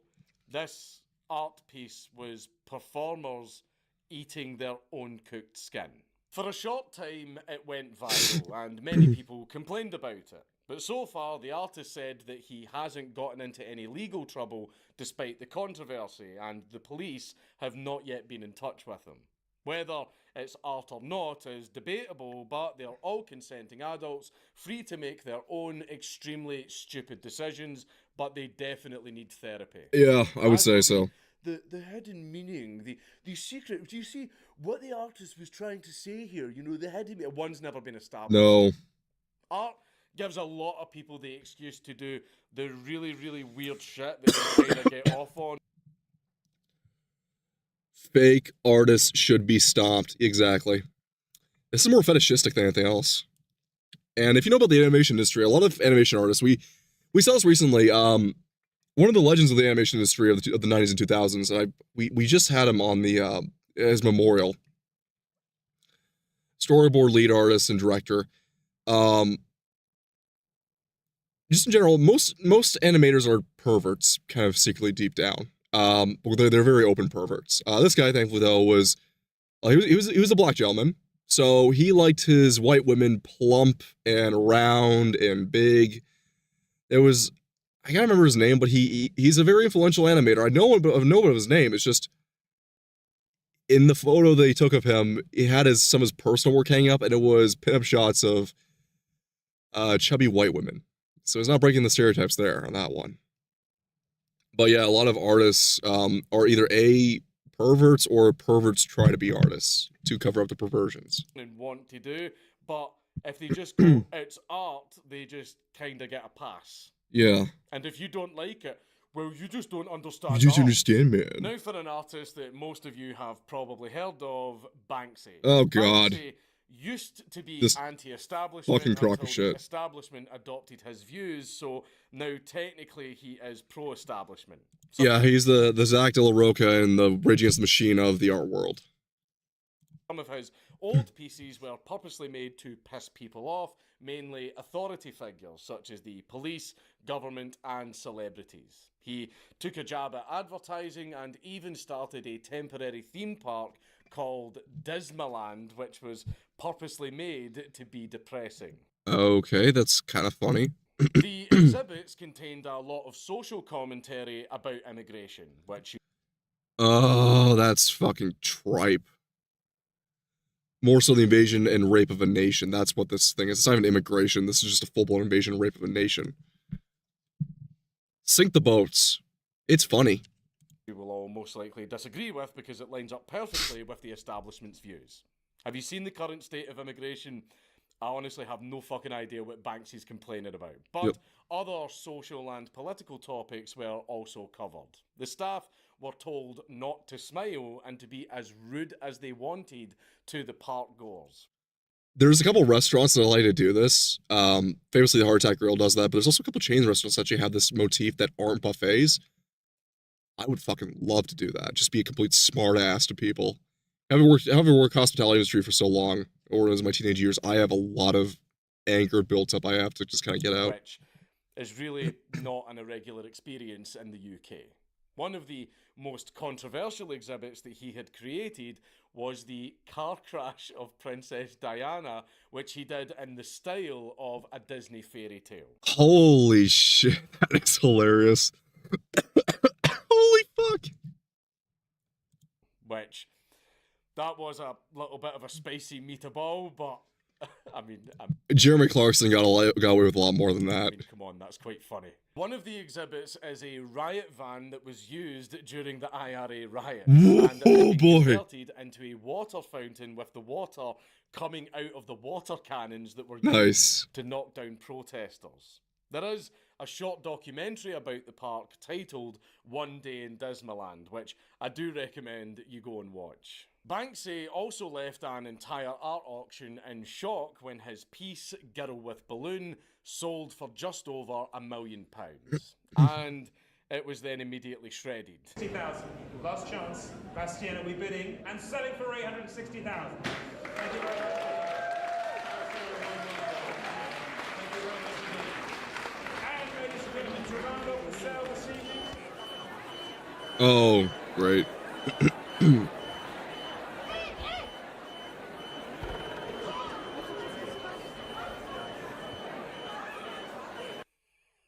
this art piece was performers eating their own cooked skin. For a short time, it went viral, and many people complained about it. But so far, the artist said that he hasn't gotten into any legal trouble despite the controversy, and the police have not yet been in touch with him. Whether it's art or not is debatable, but they're all consenting adults, free to make their own extremely stupid decisions, but they definitely need therapy. Yeah, I would say so. The hidden meaning, the secret. Do you see what the artist was trying to say here? You know, the hidden meaning. One's never been established. No. Art gives a lot of people the excuse to do the really, really weird shit that they kind of get off on. Fake artists should be stopped. Exactly. This is more fetishistic than anything else. And if you know about the animation industry, a lot of animation artists, we saw this recently. One of the legends of the animation industry of the 90s and 2000s, and we just had him on the his memorial. Storyboard lead artist and director. Just in general, most animators are perverts, kind of secretly deep down. They're very open perverts. This guy, thankfully, though, was he was a black gentleman, so he liked his white women plump and round and big. It was. I can't remember his name, but he's a very influential animator. I know of his name. It's just in the photo they took of him, he had some of his personal work hanging up, and it was pinup shots of chubby white women. So he's not breaking the stereotypes there on that one. But yeah, a lot of artists are either perverts or perverts try to be artists to cover up the perversions. And want to do, but if they just go, it's art, they just kind of get a pass. Yeah. And if you don't like it, Well, you just don't understand. You just art. understand, man. Now for an artist that most of you have probably heard of, Banksy. Oh, God. Banksy used to be This anti-establishment fucking crock until of shit. the establishment adopted his views, so now technically he is pro-establishment. Yeah, he's the Zach De La Roca and the Rage Against the Machine of the art world. Some of his old pieces were purposely made to piss people off, mainly authority figures such as the police, government, and celebrities. He took a jab at advertising and even started a temporary theme park called Dismaland, which was purposely made to be depressing. Okay, that's kind of funny. The exhibits contained a lot of social commentary about immigration, which... Oh, that's fucking tripe. More so the invasion and rape of a nation. That's what this thing is. It's not even immigration. This is just a full-blown invasion and rape of a nation. Sink the boats. It's funny. You will all most likely disagree with because it lines up perfectly with the establishment's views. Have you seen the current state of immigration? I honestly have no fucking idea what Banksy's complaining about. But other social and political topics were also covered. The staff were told not to smile and to be as rude as they wanted to the park goers. There's a couple restaurants that like to do this. Famously, the Heart Attack Grill does that, but there's also a couple chain restaurants that actually have this motif that aren't buffets. I would fucking love to do that. Just be a complete smart ass to people. Having worked hospitality industry for so long, or as my teenage years, I have a lot of anger built up. I have to just kind of get out. Which is really not an irregular experience in the UK. One of the most controversial exhibits that he had created was the car crash of Princess Diana, which he did in the style of a Disney fairy tale. Holy shit, that is hilarious. Holy fuck. Which, that was a little bit of a spicy meatball, but I mean... Jeremy Clarkson got away with a lot more than that. I mean, come on, that's quite funny. One of the exhibits is a riot van that was used during the IRA riots. Whoa, and it boy. converted into a water fountain with the water coming out of the water cannons that were used Nice. to knock down protesters. There is a short documentary about the park titled One Day in Dismaland, which I do recommend you go and watch. Banksy also left an entire art auction in shock when his piece, Girl with Balloon, sold for just over £1 million. And it was then immediately shredded. 60,000. Last chance. Bastien will be bidding and selling for 860,000. Thank you very much. And ladies and gentlemen, to round off the sale this evening. Oh, great.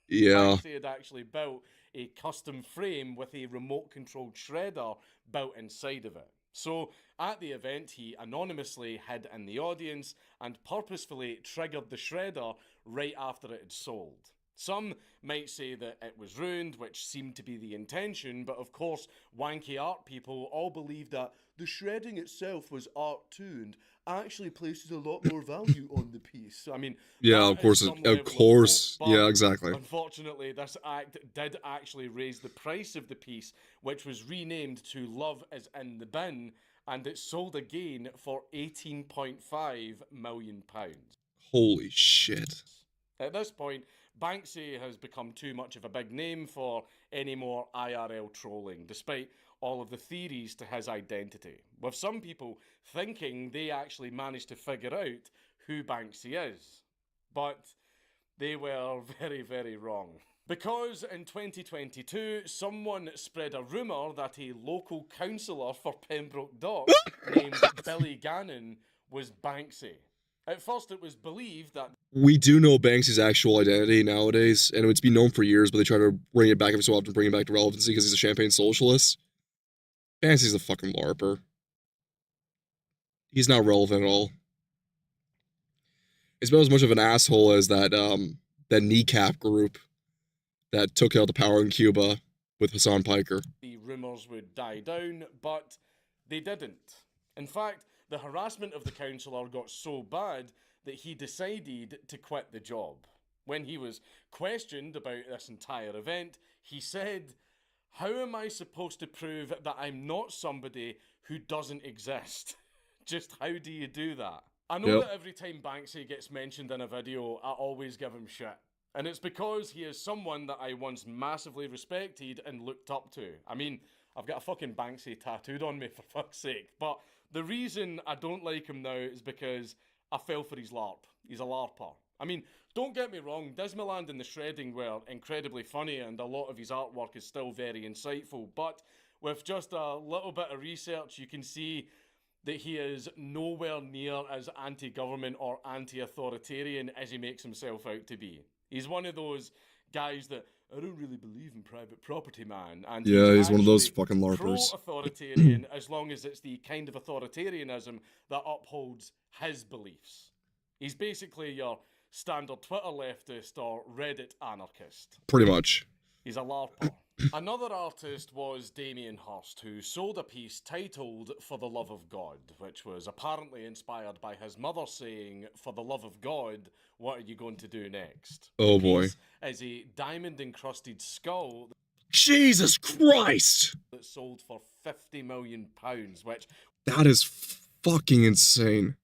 Yeah. They had actually built a custom frame with a remote-controlled shredder built inside of it. So, at the event, he anonymously hid in the audience and purposefully triggered the shredder right after it had sold. Some might say that it was ruined, which seemed to be the intention, but of course, wanky art people all believe that the shredding itself was art too, and actually places a lot more value on the piece. I mean, yeah, of course, yeah, exactly. Unfortunately, this act did actually raise the price of the piece, which was renamed to Love is in the Bin, and it sold again for £18.5 million. Holy shit. At this point, Banksy has become too much of a big name for any more IRL trolling, despite all of the theories to his identity, with some people thinking they actually managed to figure out who Banksy is. But they were very, very wrong. Because in 2022, someone spread a rumour that a local councillor for Pembroke Dock named Billy Gannon was Banksy. At first, it was believed that... We do know Banksy's actual identity nowadays, and it's been known for years, but they try to bring it back every so often, bring it back to relevancy because he's a champagne socialist. Banksy's a fucking LARPer. He's not relevant at all. He's about as much of an asshole as that kneecap group that took out the power in Cuba with Hassan Piker. The rumours would die down, but they didn't. In fact, the harassment of the councillor got so bad that he decided to quit the job. When he was questioned about this entire event, he said, "How am I supposed to prove that I'm not somebody who doesn't exist? Just how do you do that?" I know that every time Banksy gets mentioned in a video, I always give him shit. And it's because he is someone that I once massively respected and looked up to. I mean, I've got a fucking Banksy tattooed on me, for fuck's sake. But the reason I don't like him now is because I fell for his LARP. He's a LARPer. I mean, don't get me wrong, Dismaland and the Shredding were incredibly funny and a lot of his artwork is still very insightful, but with just a little bit of research, you can see that he is nowhere near as anti-government or anti-authoritarian as he makes himself out to be. He's one of those guys that, "I don't really believe in private property, man." And yeah, he's one of those fucking LARPers. Pro-authoritarian as long as it's the kind of authoritarianism that upholds his beliefs. He's basically your standard Twitter leftist or Reddit anarchist. Pretty much. He's a LARPer. Another artist was Damien Hirst, who sold a piece titled "For the Love of God," which was apparently inspired by his mother saying, "For the love of God, what are you going to do next?" Oh boy. Is a diamond-encrusted skull. Jesus Christ! That sold for £50 million, which... That is fucking insane.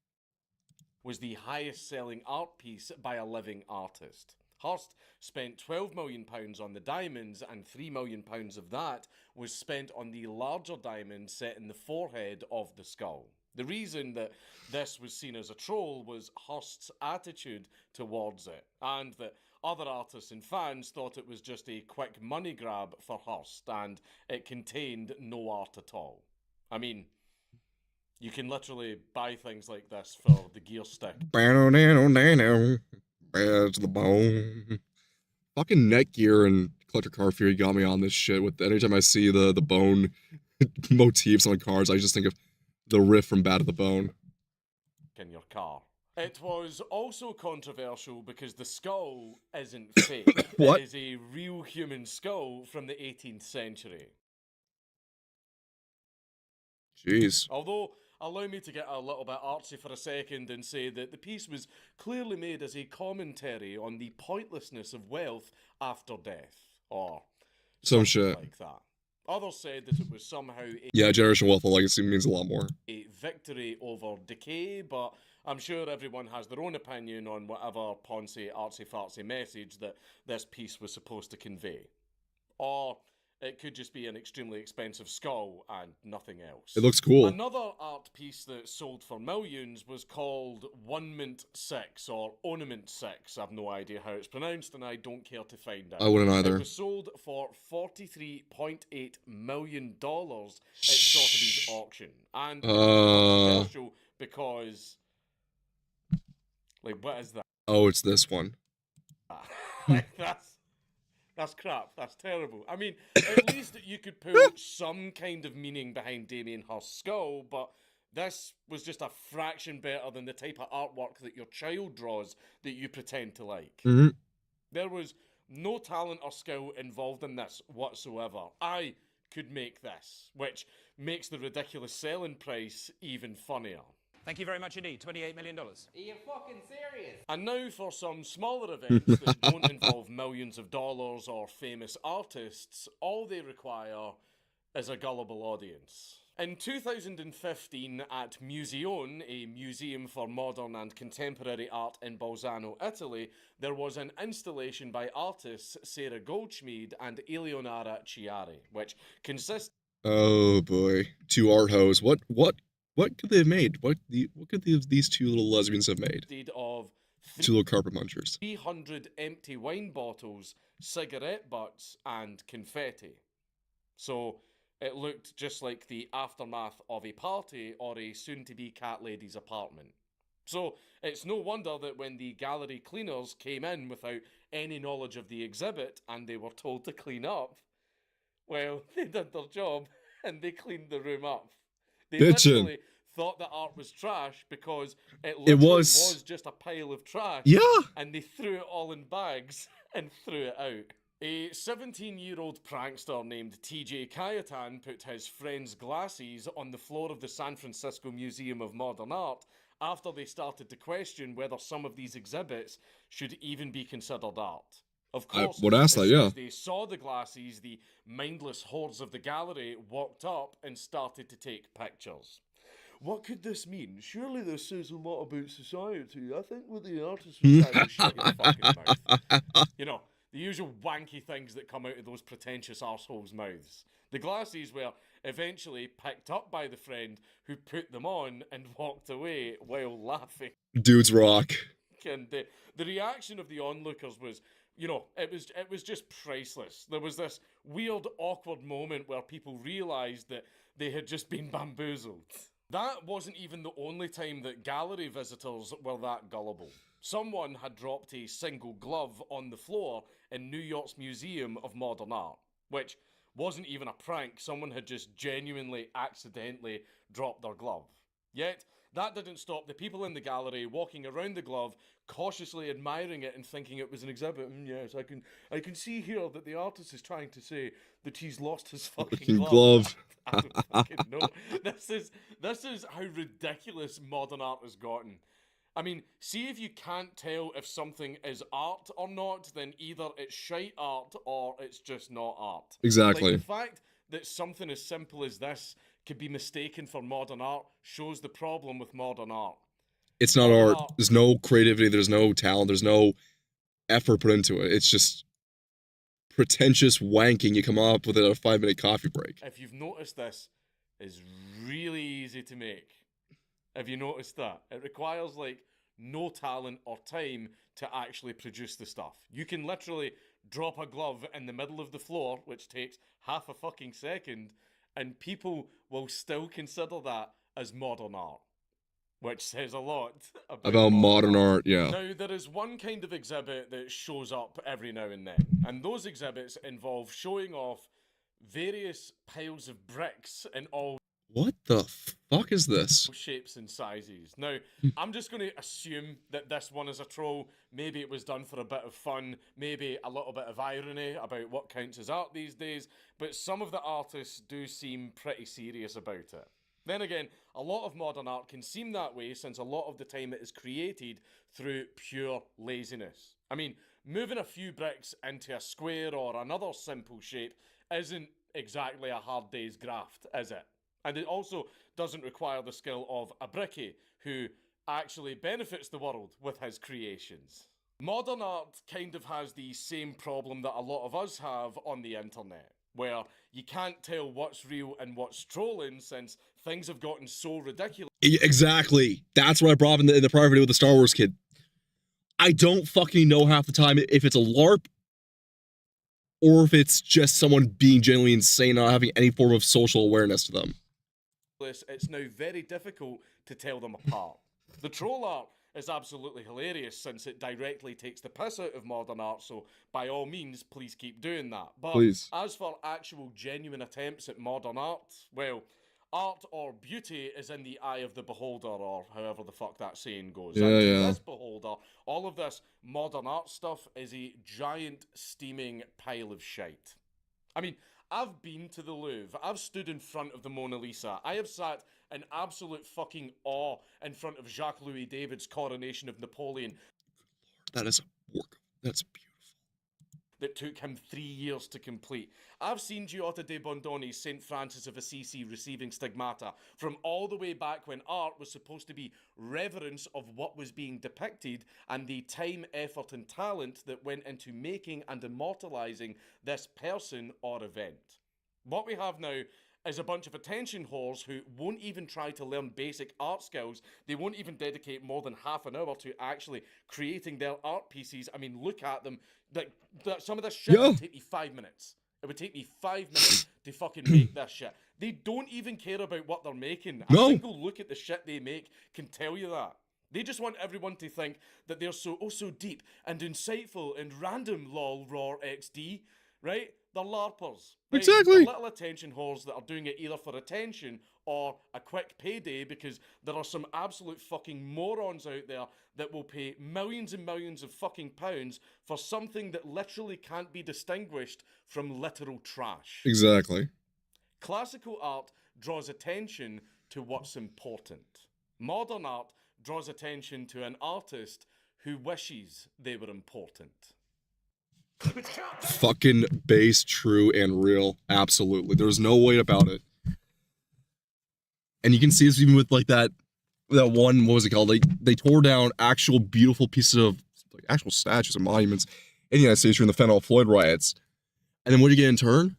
Was the highest-selling art piece by a living artist. Hirst spent £12 million on the diamonds, and £3 million of that was spent on the larger diamond set in the forehead of the skull. The reason that this was seen as a troll was Hirst's attitude towards it, and that other artists and fans thought it was just a quick money grab for Hirst, and it contained no art at all. I mean, you can literally buy things like this for the gear stick. Bad to the bone. Fucking Netgear and Collector Car Fury got me on this shit. With anytime I see the bone motifs on cars, I just think of the riff from Bad to the Bone. In your car. It was also controversial because the skull isn't fake. What? It is a real human skull from the 18th century. Jeez. Although, allow me to get a little bit artsy for a second and say that the piece was clearly made as a commentary on the pointlessness of wealth after death, or some shit like that. Others said that it was somehow yeah, generational wealth or legacy means a lot more. A victory over decay, but I'm sure everyone has their own opinion on whatever poncy, artsy-fartsy message that this piece was supposed to convey. Or it could just be an extremely expensive skull and nothing else. It looks cool. Another art piece that sold for millions was called Ornament 6, or Ornament 6. I've no idea how it's pronounced and I don't care to find out. I wouldn't either. It was sold for $43.8 million at Sotheby's auction. And controversial because... like, what is that? Oh, it's this one. Like, that's crap. That's terrible. I mean, at least you could pull some kind of meaning behind Damien Hirst's skull, but this was just a fraction better than the type of artwork that your child draws that you pretend to like. Mm-hmm. There was no talent or skill involved in this whatsoever. I could make this, which makes the ridiculous selling price even funnier. Thank you very much indeed. $28 million. Are you fucking serious? And now for some smaller events that don't involve millions of dollars or famous artists. All they require is a gullible audience. In 2015 at Museone, a museum for modern and contemporary art in Bolzano, Italy, there was an installation by artists Sarah Goldschmied and Eleonora Chiari, which consists... Oh boy. Two art hoes. What could they have made? What could these two little lesbians have made? Of two little carpet munchers. 300 empty wine bottles, cigarette butts, and confetti. So it looked just like the aftermath of a party or a soon-to-be cat lady's apartment. So it's no wonder that when the gallery cleaners came in without any knowledge of the exhibit and they were told to clean up, well, they did their job and they cleaned the room up. They literally thought the art was trash because it was just a pile of trash. Yeah. And they threw it all in bags and threw it out. A 17-year-old prankster named TJ Cayetán put his friend's glasses on the floor of the San Francisco Museum of Modern Art after they started to question whether some of these exhibits should even be considered art. Of course, would ask as that, soon yeah. as they saw the glasses, the mindless hordes of the gallery walked up and started to take pictures. What could this mean? Surely this says a lot about society. I think what the artist was trying to shut your fucking mouth. You know, the usual wanky things that come out of those pretentious arseholes' mouths. The glasses were eventually picked up by the friend who put them on and walked away while laughing. Dudes rock. And the reaction of the onlookers was, you know, it was just priceless. There was this weird, awkward moment where people realised that they had just been bamboozled. That wasn't even the only time that gallery visitors were that gullible. Someone had dropped a single glove on the floor in New York's Museum of Modern Art, which wasn't even a prank. Someone had just genuinely, accidentally dropped their glove. Yet, that didn't stop the people in the gallery walking around the glove, cautiously admiring it and thinking it was an exhibit. Yes, I can see here that the artist is trying to say that he's lost his fucking glove. I don't fucking know. This is how ridiculous modern art has gotten. I mean, see if you can't tell if something is art or not, then either it's shite art or it's just not art. Exactly. Like, the fact that something as simple as this could be mistaken for modern art shows the problem with modern art. It's not art. There's no creativity. There's no talent. There's no effort put into it. It's just pretentious wanking you come up with at a 5-minute coffee break. If you've noticed, this is really easy to make. Have you noticed that? It requires like no talent or time to actually produce the stuff. You can literally drop a glove in the middle of the floor, which takes half a fucking second, and people will still consider that as modern art. Which says a lot about modern art, yeah. Now, there is one kind of exhibit that shows up every now and then, and those exhibits involve showing off various piles of bricks in all What the fuck is this? shapes and sizes. Now, I'm just going to assume that this one is a troll. Maybe it was done for a bit of fun, maybe a little bit of irony about what counts as art these days, but some of the artists do seem pretty serious about it. Then again, a lot of modern art can seem that way since a lot of the time it is created through pure laziness. I mean, moving a few bricks into a square or another simple shape isn't exactly a hard day's graft, is it? And it also doesn't require the skill of a brickie who actually benefits the world with his creations. Modern art kind of has the same problem that a lot of us have on the internet, where you can't tell what's real and what's trolling since things have gotten so ridiculous. Exactly. That's what I brought up in the prior video with the Star Wars kid. I don't fucking know half the time if it's a LARP or if it's just someone being genuinely insane, not having any form of social awareness to them. It's now very difficult to tell them apart. The troll art is absolutely hilarious since it directly takes the piss out of modern art, so by all means, please keep doing that. But please. As for actual genuine attempts at modern art, well, art or beauty is in the eye of the beholder, or however the fuck that saying goes. Yeah, and to yeah. this beholder, all of this modern art stuff is a giant steaming pile of shite. I mean, I've been to the Louvre, I've stood in front of the Mona Lisa, I have sat in absolute fucking awe in front of Jacques-Louis David's coronation of Napoleon. That is a work. That's beautiful. That took him 3 years to complete. I've seen Giotto de Bondoni's St. Francis of Assisi receiving stigmata from all the way back when art was supposed to be reverence of what was being depicted and the time, effort and talent that went into making and immortalising this person or event. What we have now is a bunch of attention whores who won't even try to learn basic art skills. They won't even dedicate more than half an hour to actually creating their art pieces. I mean, look at them. Like, some of this shit would take me 5 minutes. It would take me 5 minutes to fucking make this shit. They don't even care about what they're making. A single look at the shit they make can tell you that. They just want everyone to think that they're so deep and insightful and random, lol, raw XD, right? They're LARPers. Right? Exactly. They're little attention whores that are doing it either for attention or a quick payday, because there are some absolute fucking morons out there that will pay millions and millions of fucking pounds for something that literally can't be distinguished from literal trash. Exactly. Classical art draws attention to what's important. Modern art draws attention to an artist who wishes they were important. Fucking base, true, and real. Absolutely. There's no way about it. And you can see this even with like that one, what was it called? They tore down actual beautiful pieces of like actual statues and monuments in the United States during the Fentanyl Floyd riots. And then what do you get in turn?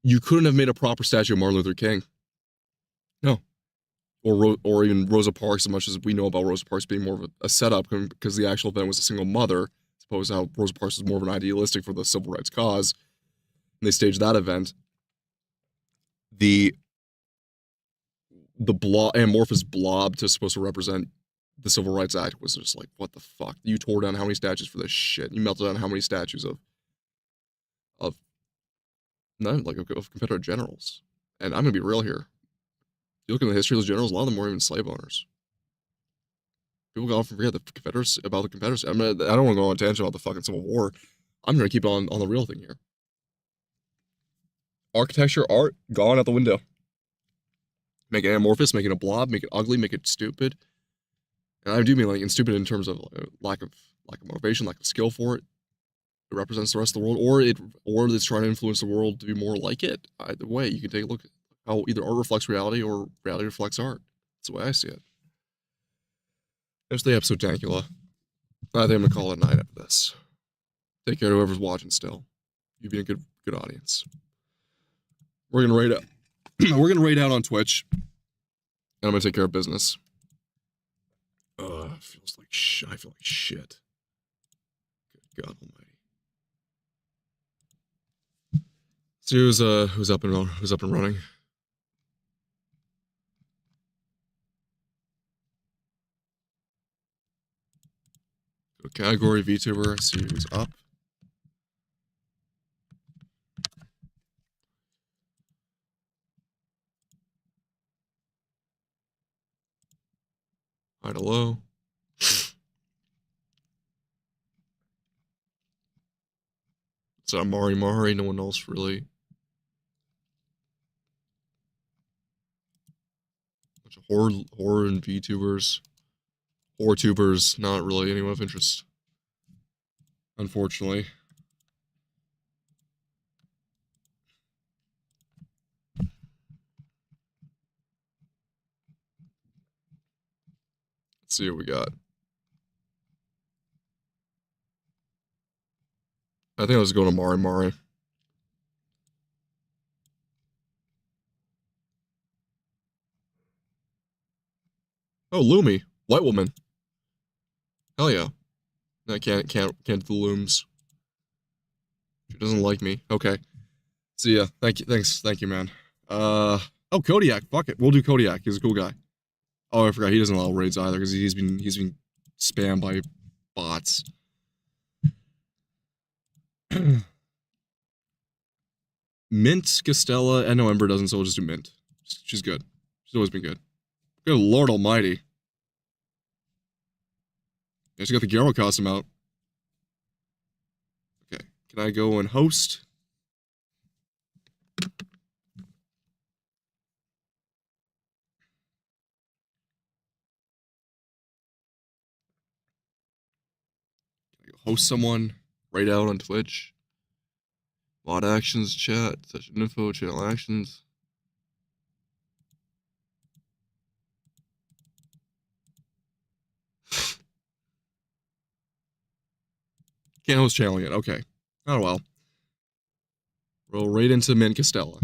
You couldn't have made a proper statue of Martin Luther King. No. Or even Rosa Parks, as much as we know about Rosa Parks being more of a setup because the actual event was a single mother. Suppose how Rosa Parks was more of an idealistic for the civil rights cause. And they staged that event. The amorphous blob to supposed to represent the Civil Rights Act was just like, what the fuck? You tore down how many statues for this shit? You melted down how many statues of Confederate generals? And I'm gonna be real here. You look at the history of those generals, a lot of them weren't even slave owners. People often forget the Confederacy. I mean, I don't want to go on a tangent about the fucking Civil War. I'm gonna keep on the real thing here. Architecture, art, gone out the window. Make it amorphous, make it a blob, make it ugly, make it stupid. And I do mean like stupid in terms of lack of motivation, lack of skill for it. It represents the rest of the world, or it's trying to influence the world to be more like it. Either way, you can take a look at how either art reflects reality or reality reflects art. That's the way I see it. There's the episode, Dankula. I think I'm gonna call it a night after this. Take care to whoever's watching still. You've been a good audience. We're gonna rate out. We're gonna rate out on Twitch, and I'm gonna take care of business. It feels like I feel like shit. Good God Almighty. See who's up and running. Go to category VTuber. See who's up. Hi, hello. It's not Mari. No one else really. Bunch of horror and VTubers. Horror-tubers, not really anyone of interest. Unfortunately. Let's see what we got. I think I was going to Mari. Oh, Lumi. White woman. Hell yeah. I can't do the looms. She doesn't like me. Okay. See ya. Thank you, man. Oh, Kodiak. Fuck it. We'll do Kodiak. He's a cool guy. Oh, I forgot. He doesn't allow raids either because he's been spammed by bots. Mint, Castella, and no, Ember doesn't, so we'll just do Mint. She's good. She's always been good. Good Lord Almighty. Yeah, she got the Gyaro costume out. Okay, can I go and host? Can I go host someone right out on Twitch? Bot actions, chat, session info, channel actions. Can't host channel yet. Okay. Oh well. Roll right into Mint Castella.